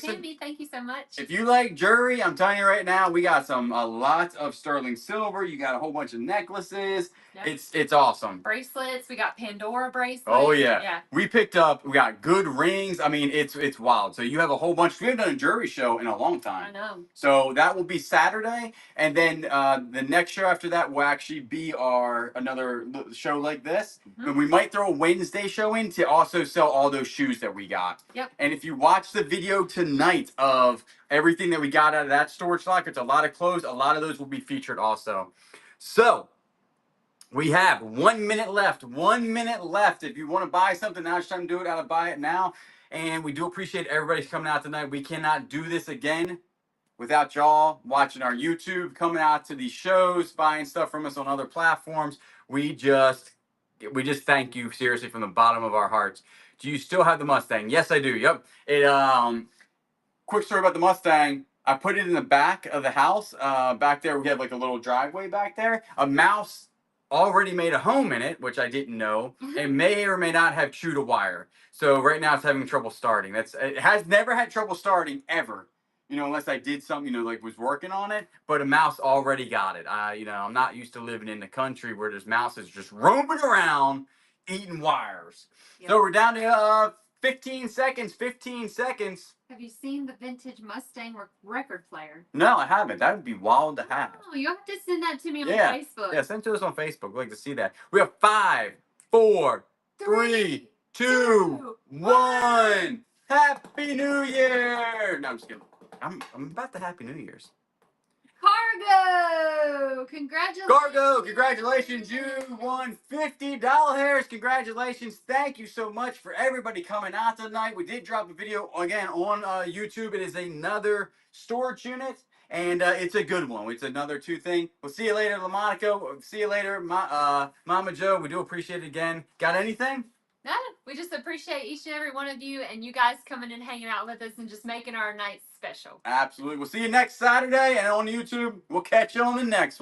Tammy, thank you so much.
if you like jewelry, I'm telling you right now, we got a lot of sterling silver. You got a whole bunch of necklaces.
Yep.
It's awesome.
Bracelets. We got Pandora bracelets.
Oh yeah.
Yeah.
We got good rings. I mean, it's wild. So you have a whole bunch. We haven't done a jewelry show in a long time.
I know.
So that will be Saturday, and then the next show after that will actually be another show like this.
Mm-hmm.
And we might throw a Wednesday show in to also sell all those shoes that we got.
Yep.
And if you watch the video tonight of everything that we got out of that storage locker, it's a lot of clothes. A lot of those will be featured also. So we have 1 minute left. 1 minute left. If you want to buy something, now's the time to do it. I'll buy it now. And we do appreciate everybody's coming out tonight. We cannot do this again without y'all watching our YouTube, coming out to these shows, buying stuff from us on other platforms. We just thank you seriously from the bottom of our hearts. Do you still have the Mustang? Yes, I do. Yep. Quick story about the Mustang. I put it in the back of the house. Back there, we have like a little driveway back there. A mouse already made a home in it, which I didn't know, and may or may not have chewed a wire. So right now it's having trouble starting. It has never had trouble starting ever. Unless I did something, like was working on it, but a mouse already got it. I'm not used to living in the country where there's mouses just roaming around eating wires. Yep. So we're down to 15 seconds. 15 seconds.
Have you seen the vintage Mustang record player?
No, I haven't. That would be wild to have.
Oh, you have to send that to me on Facebook.
Yeah, send it to us on Facebook. We'd like to see that. We have 5, 4, 3, 2, 1. Happy New Year! No, I'm just kidding. I'm about the Happy New Year's.
Cargo! Congratulations!
Cargo! Congratulations! You won $50. Congratulations. Thank you so much for everybody coming out tonight. We did drop a video again on YouTube. It is another storage unit, and it's a good one. It's another 2 thing. We'll see you later, LaMonaco. See you later, Mama Joe. We do appreciate it again. Got anything?
No, we just appreciate each and every one of you and you guys coming and hanging out with us and just making our nights special.
Absolutely. We'll see you next Saturday and on YouTube. We'll catch you on the next one.